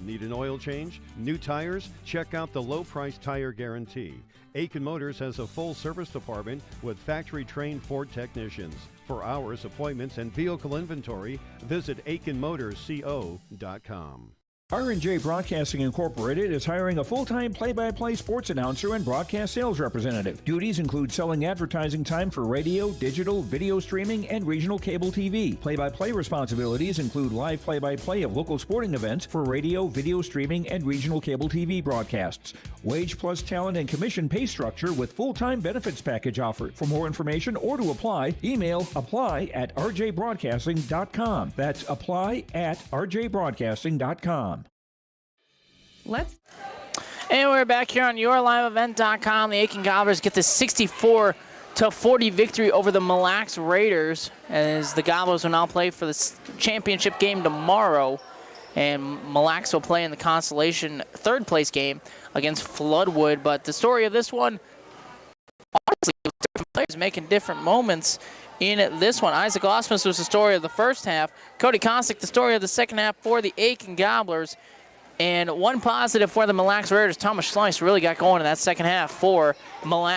Need an oil change? New tires? Check out the low-price tire guarantee. Aitkin Motors has a full service department with factory-trained Ford technicians. For hours, appointments, and vehicle inventory, visit AitkinMotorsCO.com. R&J Broadcasting Incorporated is hiring a full-time play-by-play sports announcer and broadcast sales representative. Duties include selling advertising time for radio, digital, video streaming, and regional cable TV. Play-by-play responsibilities include live play-by-play of local sporting events for radio, video streaming, and regional cable TV broadcasts. Wage plus talent and commission pay structure with full-time benefits package offered. For more information or to apply, email apply@rjbroadcasting.com. That's apply@rjbroadcasting.com. And we're back here on YourLiveEvent.com. The Aitkin Gobblers get the 64-40 victory over the Mille Raiders, as the Gobblers will now play for the championship game tomorrow, and Mille will play in the consolation third-place game against Floodwood. But the story of this one, honestly, different players making different moments in this one. Isaac Osmus was the story of the first half. Cody Kostick, the story of the second half for the Aitkin Gobblers. And one positive for the Mille Raiders, Thomas Schleiss really got going in that second half for Mille.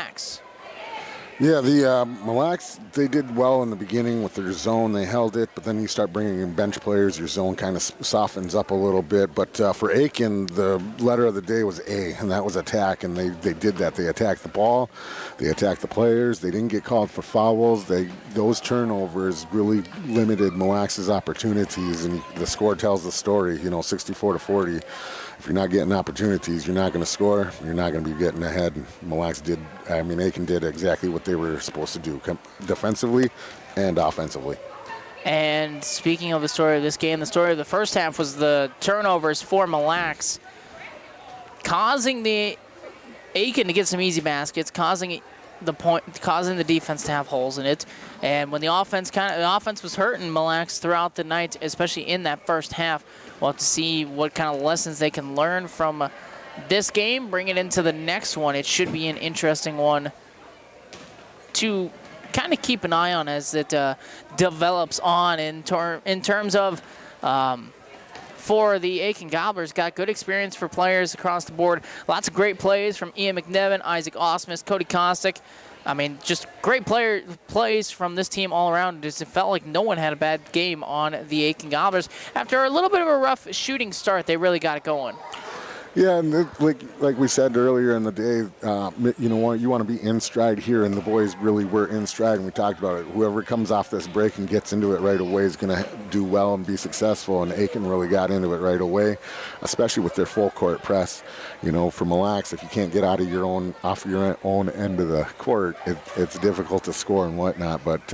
Yeah, the Mille, they did well in the beginning with their zone. They held it, but then you start bringing in bench players, your zone kind of softens up a little bit. But for Aitkin, the letter of the day was A, and that was attack, and they did that. They attacked the ball, they attacked the players, they didn't get called for fouls. Those turnovers really limited Mille's opportunities, and the score tells the story, 64-40. If you're not getting opportunities, you're not going to score. You're not going to be getting ahead. Aitkin did exactly what they were supposed to do, defensively and offensively. And speaking of the story of this game, the story of the first half was the turnovers for Mille, causing the Aitkin to get some easy baskets, causing the defense to have holes in it. And when the offense was hurting Mille throughout the night, especially in that first half, we'll have to see what kind of lessons they can learn from this game, bring it into the next one. It should be an interesting one to kind of keep an eye on as it develops on in terms of for the Aitkin Gobblers. Got good experience for players across the board. Lots of great plays from Ian McNevin, Isaac Osmus, Cody Kostick. Just great plays from this team all around. It felt like no one had a bad game on the Aitkin Gobblers. After a little bit of a rough shooting start, they really got it going. Yeah, and like we said earlier in the day, you want to be in stride here, and the boys really were in stride, and we talked about it. Whoever comes off this break and gets into it right away is going to do well and be successful, and Aitkin really got into it right away, especially with their full court press. For Mille, if you can't get out of off your own end of the court, it's difficult to score and whatnot, but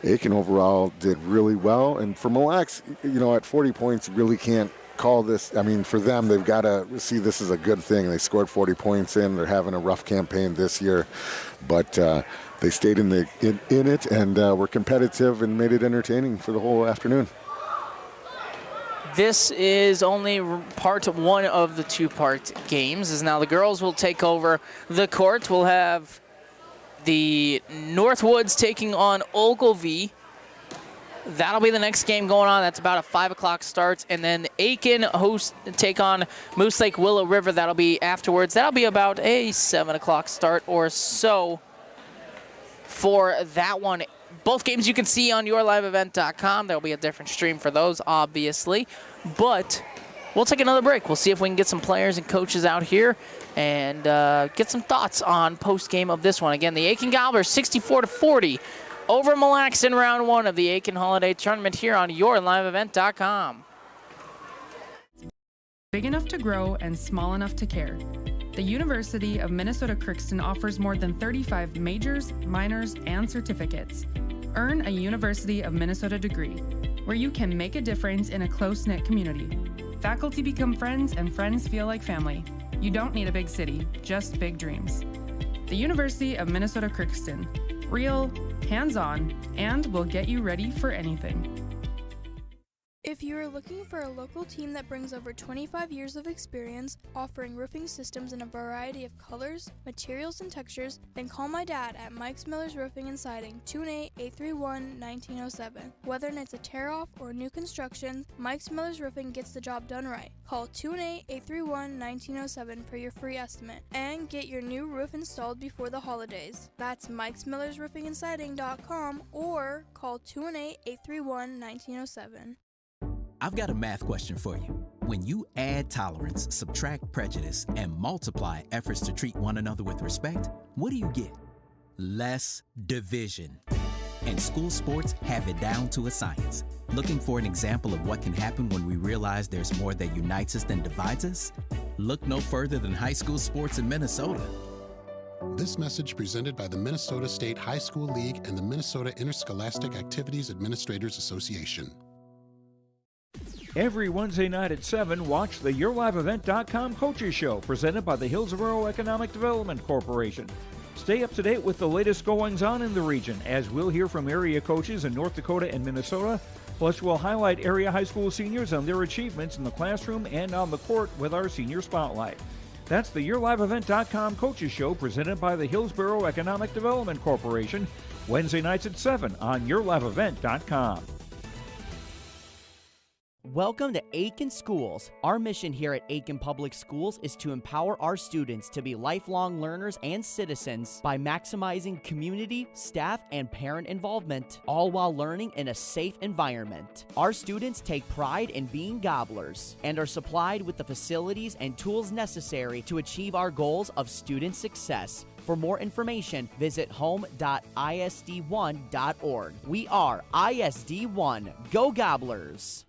Aitkin overall did really well, and for Mille, at 40 points, you really can't call this. For them, they've got to see this as a good thing. They scored 40 points in. They're having a rough campaign this year, but they stayed in it and were competitive and made it entertaining for the whole afternoon. This is only part one of the two-part games, as now the girls will take over the court. We'll have the Northwoods taking on Ogilvie. that'll be the next game going on. That's about a 5 o'clock start. And then Aitkin take on Moose Lake Willow River. That'll be afterwards. That'll be about a 7 o'clock start or so for that one. Both games you can see on yourliveevent.com. There'll be a different stream for those, obviously. But we'll take another break. We'll see if we can get some players and coaches out here and get some thoughts on post-game of this one. Again, the Aitkin Gobblers 64-40 over Mille in round one of the Aitkin Holiday Tournament here on yourliveevent.com. Big enough to grow and small enough to care. The University of Minnesota Crookston offers more than 35 majors, minors, and certificates. Earn a University of Minnesota degree, where you can make a difference in a close-knit community. Faculty become friends and friends feel like family. You don't need a big city, just big dreams. The University of Minnesota Crookston. Real, hands-on, and will get you ready for anything. If you are looking for a local team that brings over 25 years of experience, offering roofing systems in a variety of colors, materials, and textures, then call my dad at Mike's Miller's Roofing and Siding, 218-831-1907. Whether it's a tear-off or new construction, Mike's Miller's Roofing gets the job done right. Call 218-831-1907 for your free estimate and get your new roof installed before the holidays. That's Mike's Miller's Roofing and Siding.com or call 218-831-1907. I've got a math question for you. When you add tolerance, subtract prejudice, and multiply efforts to treat one another with respect, what do you get? Less division. And school sports have it down to a science. Looking for an example of what can happen when we realize there's more that unites us than divides us? Look no further than high school sports in Minnesota. This message presented by the Minnesota State High School League and the Minnesota Interscholastic Activities Administrators Association. Every Wednesday night at 7, watch the YourLiveEvent.com Coaches Show presented by the Hillsborough Economic Development Corporation. Stay up to date with the latest goings-on in the region as we'll hear from area coaches in North Dakota and Minnesota. Plus, we'll highlight area high school seniors on their achievements in the classroom and on the court with our Senior Spotlight. That's the YourLiveEvent.com Coaches Show presented by the Hillsborough Economic Development Corporation. Wednesday nights at 7 on YourLiveEvent.com. Welcome to Aitkin Schools. Our mission here at Aitkin Public Schools is to empower our students to be lifelong learners and citizens by maximizing community, staff, and parent involvement, all while learning in a safe environment. Our students take pride in being gobblers and are supplied with the facilities and tools necessary to achieve our goals of student success. For more information, visit home.isd1.org. We are ISD1. Go Gobblers!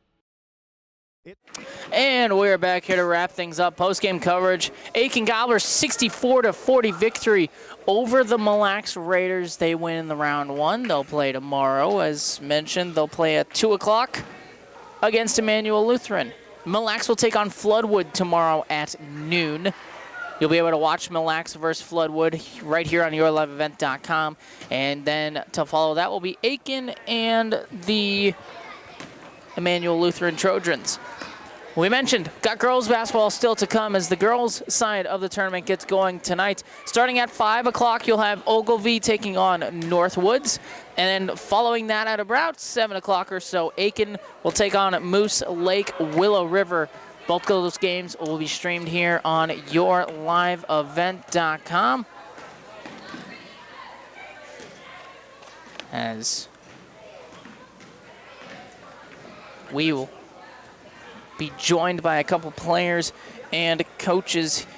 And we're back here to wrap things up. Post-game coverage. Aitkin Gobblers 64-40 victory over the Mille Raiders. They win in the round one. They'll play tomorrow. As mentioned, they'll play at 2 o'clock against Emmanuel Lutheran. Mille will take on Floodwood tomorrow at noon. You'll be able to watch Mille versus Floodwood right here on yourliveevent.com. And then to follow that will be Aitkin and the Emmanuel Lutheran Trojans. We mentioned, got girls basketball still to come as the girls side of the tournament gets going tonight. Starting at 5 o'clock, you'll have Ogilvie taking on Northwoods. And then following that at about 7 o'clock or so, Aitkin will take on Moose Lake Willow River. Both of those games will be streamed here on yourliveevent.com. As we will be joined by a couple players and coaches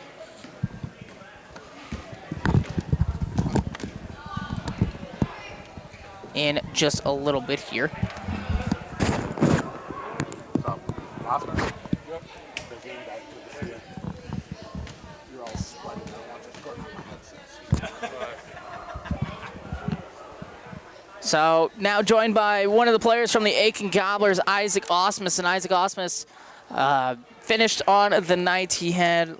in just a little bit here. So now joined by one of the players from the Aitkin Gobblers, Isaac Osmus. And Isaac Osmus finished on the night. He had,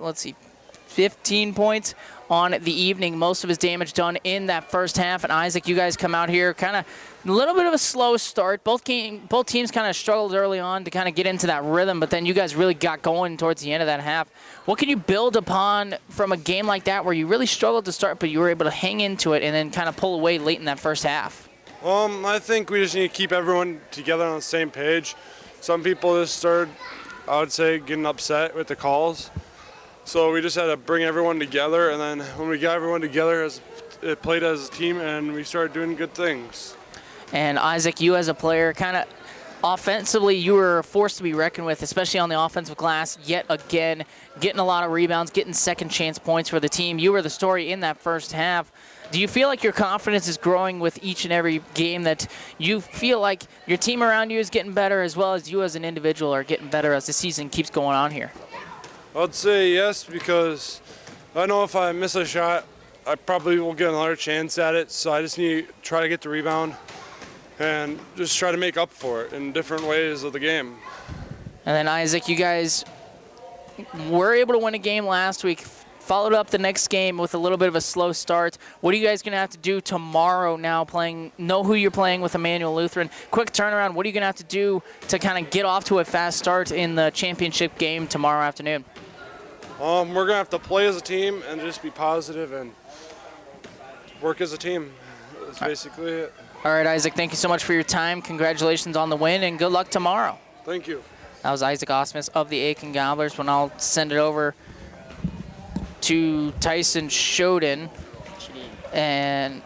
15 points on the evening. Most of his damage done in that first half. And Isaac, you guys come out here kind of a little bit of a slow start. Both teams kind of struggled early on to kind of get into that rhythm, but then you guys really got going towards the end of that half. What can you build upon from a game like that where you really struggled to start, but you were able to hang into it and then kind of pull away late in that first half? I think we just need to keep everyone together on the same page. Some people just started, I would say, getting upset with the calls. So we just had to bring everyone together, and then when we got everyone together, it played as a team, and we started doing good things. And Isaac, you as a player, kind of offensively, you were a force to be reckoned with, especially on the offensive glass, yet again, getting a lot of rebounds, getting second chance points for the team. You were the story in that first half. Do you feel like your confidence is growing with each and every game, that you feel like your team around you is getting better as well as you as an individual are getting better as the season keeps going on here? I'd say yes, because I know if I miss a shot, I probably will get another chance at it, so I just need to try to get the rebound and just try to make up for it in different ways of the game. And then Isaac, you guys were able to win a game last week, followed up the next game with a little bit of a slow start. What are you guys going to have to do tomorrow now, know who you're playing with Emmanuel Lutheran? Quick turnaround, what are you going to have to do to kind of get off to a fast start in the championship game tomorrow afternoon? We're going to have to play as a team and just be positive and work as a team. That's basically it. All right, Isaac, thank you so much for your time. Congratulations on the win, and good luck tomorrow. Thank you. That was Isaac Osmus of the Aitkin Gobblers. When I'll send it over to Tyson Shodin, and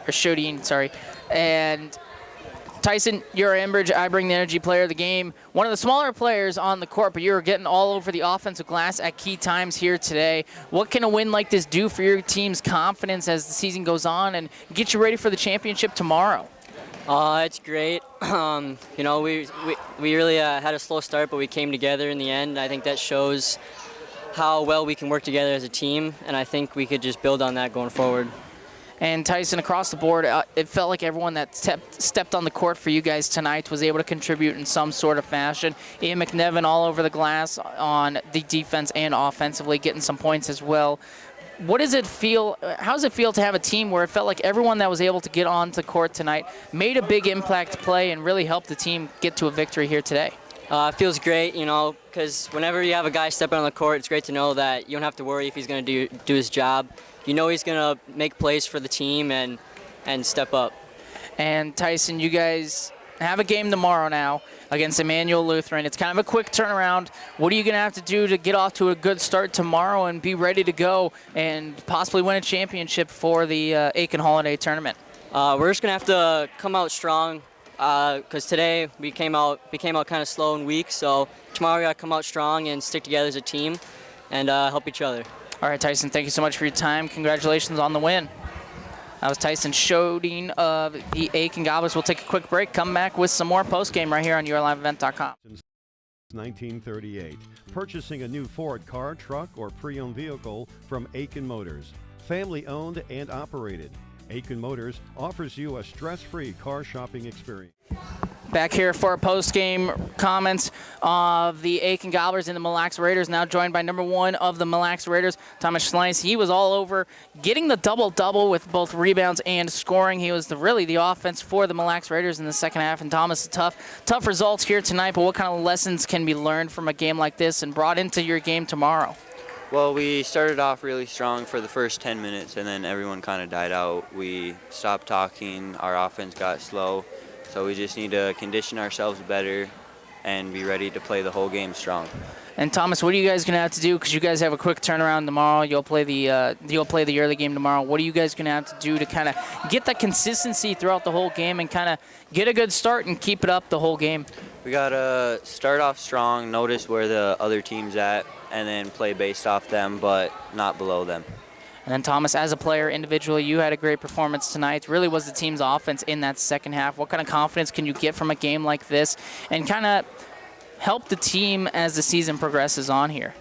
Tyson, you're Enbridge, I Bring the Energy player of the game. One of the smaller players on the court, but you were getting all over the offensive glass at key times here today. What can a win like this do for your team's confidence as the season goes on and get you ready for the championship tomorrow? It's great. You know, we really had a slow start, but we came together in the end. I think that shows how well we can work together as a team, and I think we could just build on that going forward. And Tyson, across the board, it felt like everyone that stepped on the court for you guys tonight was able to contribute in some sort of fashion. Ian McNevin all over the glass on the defense and offensively, getting some points as well. What does it feel? How does it feel to have a team where it felt like everyone that was able to get onto the court tonight made a big impact play and really helped the team get to a victory here today? It feels great, you know, because whenever you have a guy stepping on the court, it's great to know that you don't have to worry if he's going to do his job. You know he's going to make plays for the team and step up. And Tyson, you guys have a game tomorrow now against Emmanuel Lutheran. It's kind of a quick turnaround. What are you going to have to do to get off to a good start tomorrow and be ready to go and possibly win a championship for the Aitkin Holiday Tournament? We're just going to have to come out strong because today we came out kind of slow and weak. So tomorrow we got to come out strong and stick together as a team and help each other. All right, Tyson, thank you so much for your time. Congratulations on the win. That was Tyson Shodin of the Aitkin Gobblers. We'll take a quick break, come back with some more postgame right here on yourliveevent.com. 1938. Purchasing a new Ford car, truck, or pre-owned vehicle from Aitkin Motors. Family owned and operated. Aitkin Motors offers you a stress-free car shopping experience. Back here for our post-game comments of the Aitkin Gobblers and the Mille Raiders, now joined by number one of the Mille Raiders, Thomas Schleis. He was all over, getting the double-double with both rebounds and scoring. He was really the offense for the Mille Raiders in the second half. And Thomas, tough results here tonight, but what kind of lessons can be learned from a game like this and brought into your game tomorrow? Well, we started off really strong for the first 10 minutes, and then everyone kind of died out. We stopped talking, our offense got slow. So we just need to condition ourselves better and be ready to play the whole game strong. And Thomas, what are you guys going to have to do? Because you guys have a quick turnaround tomorrow. You'll play the early game tomorrow. What are you guys going to have to do to kind of get that consistency throughout the whole game and kind of get a good start and keep it up the whole game? We got to start off strong, notice where the other team's at, and then play based off them, but not below them. And then Thomas, as a player individually, you had a great performance tonight. Really was the team's offense in that second half. What kind of confidence can you get from a game like this and kind of help the team as the season progresses on here?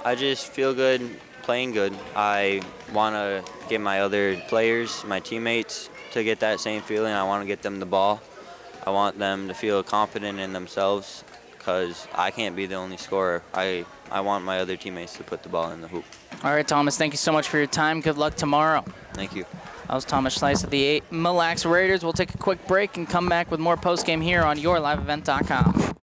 I just feel good playing good. I want to get my other players, my teammates, to get that same feeling. I want to get them the ball. I want them to feel confident in themselves because I can't be the only scorer. I want my other teammates to put the ball in the hoop. All right, Thomas, thank you so much for your time. Good luck tomorrow. Thank you. That was Thomas Schleis of the Mille Raiders. We'll take a quick break and come back with more postgame here on yourliveevent.com.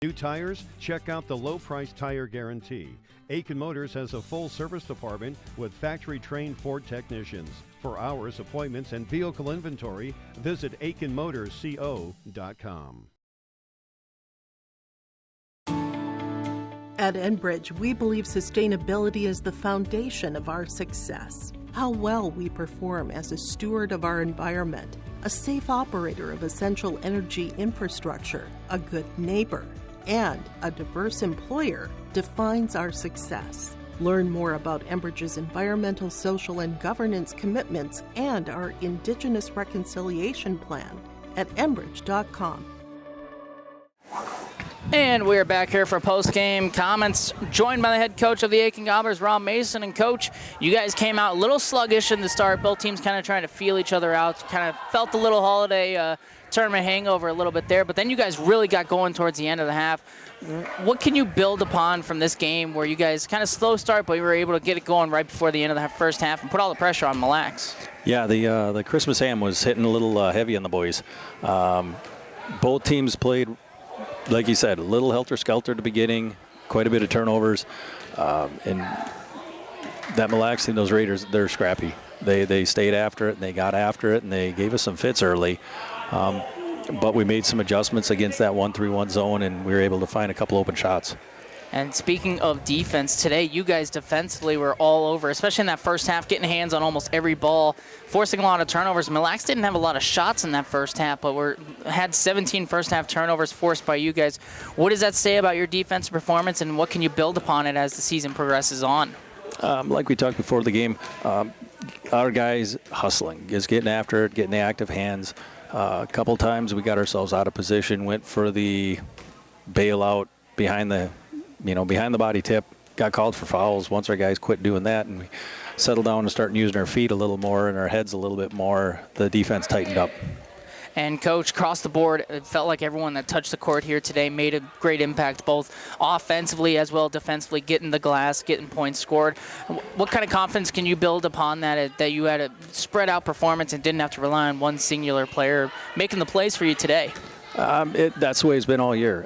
New tires? Check out the low-price tire guarantee. Aitkin Motors has a full service department with factory-trained Ford technicians. For hours, appointments, and vehicle inventory, visit AitkinMotorsCO.com. At Enbridge, we believe sustainability is the foundation of our success. How well we perform as a steward of our environment, a safe operator of essential energy infrastructure, a good neighbor, and a diverse employer defines our success. Learn more about Enbridge's environmental, social, and governance commitments and our Indigenous Reconciliation Plan at Enbridge.com. And we're back here for post-game comments, joined by the head coach of the Aitkin Gobblers, Rob Mason. And Coach, you guys came out a little sluggish in the start. Both teams kind of trying to feel each other out, kind of felt the little holiday tournament hangover a little bit there, but then you guys really got going towards the end of the half. What can you build upon from this game where you guys kind of slow start, but you were able to get it going right before the end of the first half and put all the pressure on Mille? Yeah, the Christmas ham was hitting a little heavy on the boys. Both teams played, like you said, a little helter-skelter at the beginning, quite a bit of turnovers. And that Mille team, those Raiders, they're scrappy. They stayed after it, and they got after it, and they gave us some fits early. But we made some adjustments against that 1-3-1 zone, and we were able to find a couple open shots. And speaking of defense, today you guys defensively were all over, especially in that first half, getting hands on almost every ball, forcing a lot of turnovers. Mille didn't have a lot of shots in that first half, but had 17 first half turnovers forced by you guys. What does that say about your defensive performance, and what can you build upon it as the season progresses on? Like we talked before the game, our guys hustling, just getting after it, getting the active hands. A couple times we got ourselves out of position, went for the bailout behind the body tip, got called for fouls. Once our guys quit doing that and we settled down and started using our feet a little more and our heads a little bit more, the defense tightened up. And Coach, across the board, it felt like everyone that touched the court here today made a great impact, both offensively as well as defensively, getting the glass, getting points scored. What kind of confidence can you build upon that you had a spread out performance and didn't have to rely on one singular player making the plays for you today? That's the way it's been all year.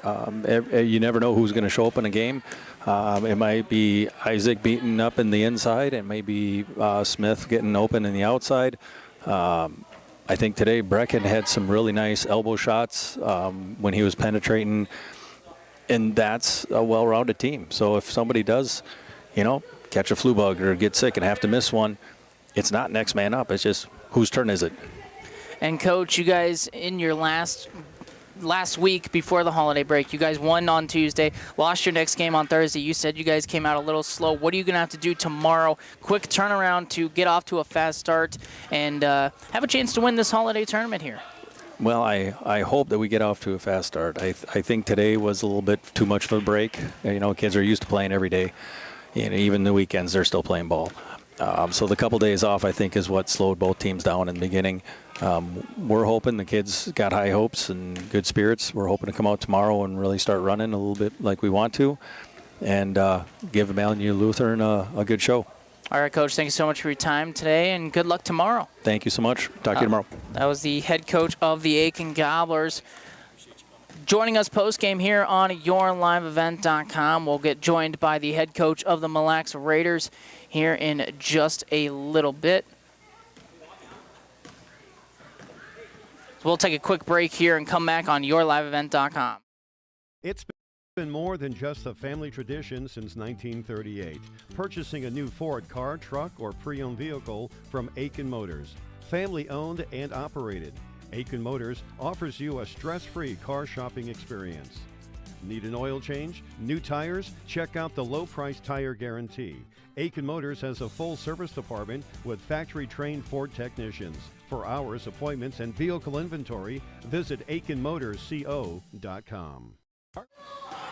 You never know who's going to show up in a game. It might be Isaac beating up in the inside. It may be Smith getting open in the outside. I think today Brecken had some really nice elbow shots when he was penetrating, and that's a well-rounded team. So if somebody does, catch a flu bug or get sick and have to miss one, it's not next man up. It's just whose turn is it? And Coach, you guys in your last week before the holiday break, you guys won on Tuesday, lost your next game on Thursday. You said you guys came out a little slow. What are you going to have to do tomorrow? Quick turnaround to get off to a fast start and have a chance to win this holiday tournament here. Well, I hope that we get off to a fast start. I think today was a little bit too much of a break. Kids are used to playing every day. Even the weekends, they're still playing ball. So the couple days off, I think, is what slowed both teams down in the beginning. We're hoping the kids got high hopes and good spirits. We're hoping to come out tomorrow and really start running a little bit like we want to and give Emmanuel Lutheran a good show. All right, Coach, thank you so much for your time today, and good luck tomorrow. Thank you so much. Talk to you tomorrow. That was the head coach of the Aitkin Gobblers. Joining us post-game here on YourLiveEvent.com. We'll get joined by the head coach of the Mille Raiders here in just a little bit. So we'll take a quick break here and come back on YourLiveEvent.com. It's been more than just a family tradition since 1938. Purchasing a new Ford car, truck, or pre-owned vehicle from Aitkin Motors. Family owned and operated. Aitkin Motors offers you a stress-free car shopping experience. Need an oil change? New tires? Check out the low-price tire guarantee. Aitkin Motors has a full service department with factory-trained Ford technicians. For hours, appointments, and vehicle inventory, visit AitkinMotorsCO.com.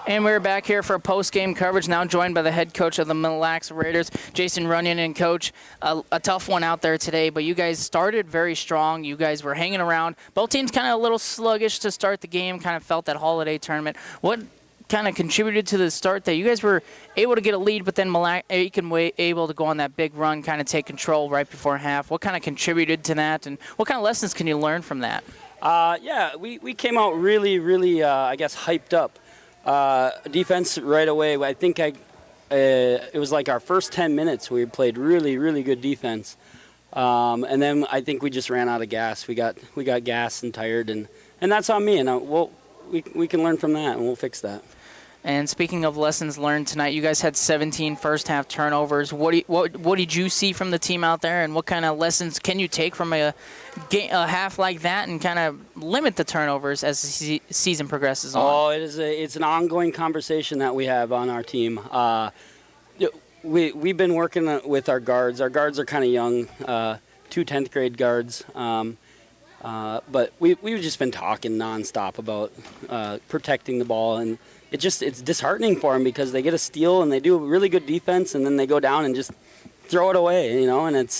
And we're back here for post-game coverage, now joined by the head coach of the Mille Raiders, Jason Runyon. And Coach, a tough one out there today, but you guys started very strong. You guys were hanging around. Both teams kind of a little sluggish to start the game, kind of felt that holiday tournament. What kind of contributed to the start that you guys were able to get a lead, but then Aitkin was able to go on that big run, kind of take control right before half? What kind of contributed to that, and what kind of lessons can you learn from that? Yeah, we came out really, I guess, hyped up. Defense right away. I think it was like our first 10 minutes we played really, really good defense. And then I think we just ran out of gas. We got gassed and tired, and that's on me. And we can learn from that, and we'll fix that. And speaking of lessons learned tonight, you guys had 17 first-half turnovers. What did you see from the team out there, and what kind of lessons can you take from a half like that and kind of limit the turnovers as the season progresses on? Oh, it's an ongoing conversation that we have on our team. We've been working with our guards. Our guards are kind of young, 2 10th grade guards. But we've just been talking nonstop about protecting the ball, and it's disheartening for them because they get a steal and they do a really good defense, and then they go down and just throw it away, and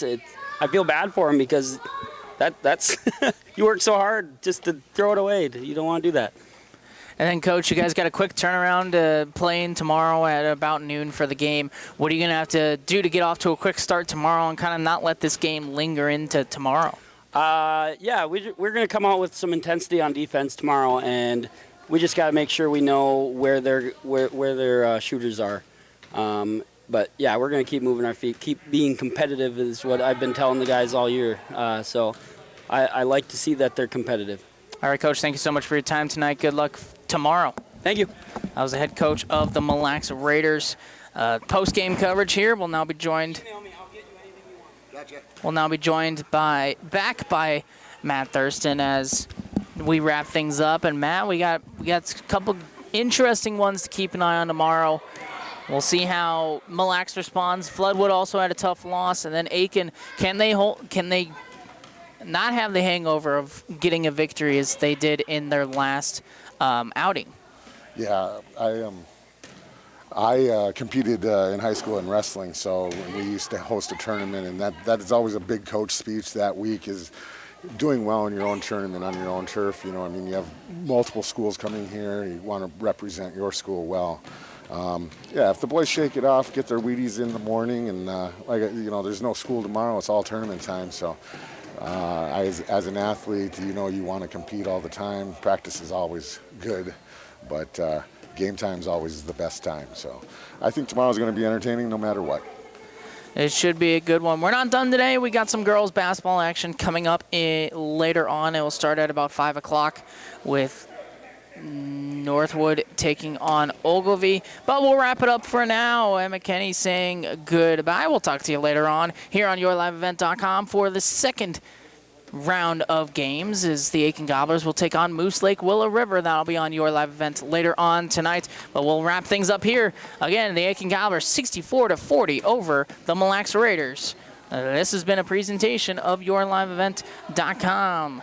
I feel bad for them because that's you work so hard just to throw it away. You don't want to do that. And then, Coach, you guys got a quick turnaround playing tomorrow at about noon for the game. What are you going to have to do to get off to a quick start tomorrow and kind of not let this game linger into tomorrow? Yeah, we're going to come out with some intensity on defense tomorrow, and we just got to make sure we know where their shooters are. But yeah, we're going to keep moving our feet, keep being competitive is what I've been telling the guys all year. So I like to see that they're competitive. All right, Coach, thank you so much for your time tonight. Good luck tomorrow. Thank you. I was the head coach of the Mille Raiders. Post-game coverage here. We'll now be joined. We'll now be joined back by Matt Thurston as we wrap things up. And Matt, we got a couple interesting ones to keep an eye on tomorrow. We'll see how Mille responds. Floodwood also had a tough loss, and then Aitkin. Can they not have the hangover of getting a victory as they did in their last outing? Yeah, I competed in high school in wrestling, so we used to host a tournament, and that is always a big coach speech that week is doing well in your own tournament on your own turf. You have multiple schools coming here. You want to represent your school well. If the boys shake it off, get their Wheaties in the morning, and there's no school tomorrow. It's all tournament time, so. As an athlete, you want to compete all the time. Practice is always good, but game time is always the best time. So I think tomorrow's going to be entertaining no matter what. It should be a good one. We're not done today. We got some girls basketball action coming up later on. It will start at about 5 o'clock with Northwood taking on Ogilvie. But we'll wrap it up for now. Emma Kenny saying goodbye. We'll talk to you later on here on YourLiveEvent.com for the second round of games as the Aitkin Gobblers will take on Moose Lake Willow River. That'll be on Your Live Event later on tonight. But we'll wrap things up here. Again, the Aitkin Gobblers 64-40 over the Mille Raiders. This has been a presentation of YourLiveEvent.com.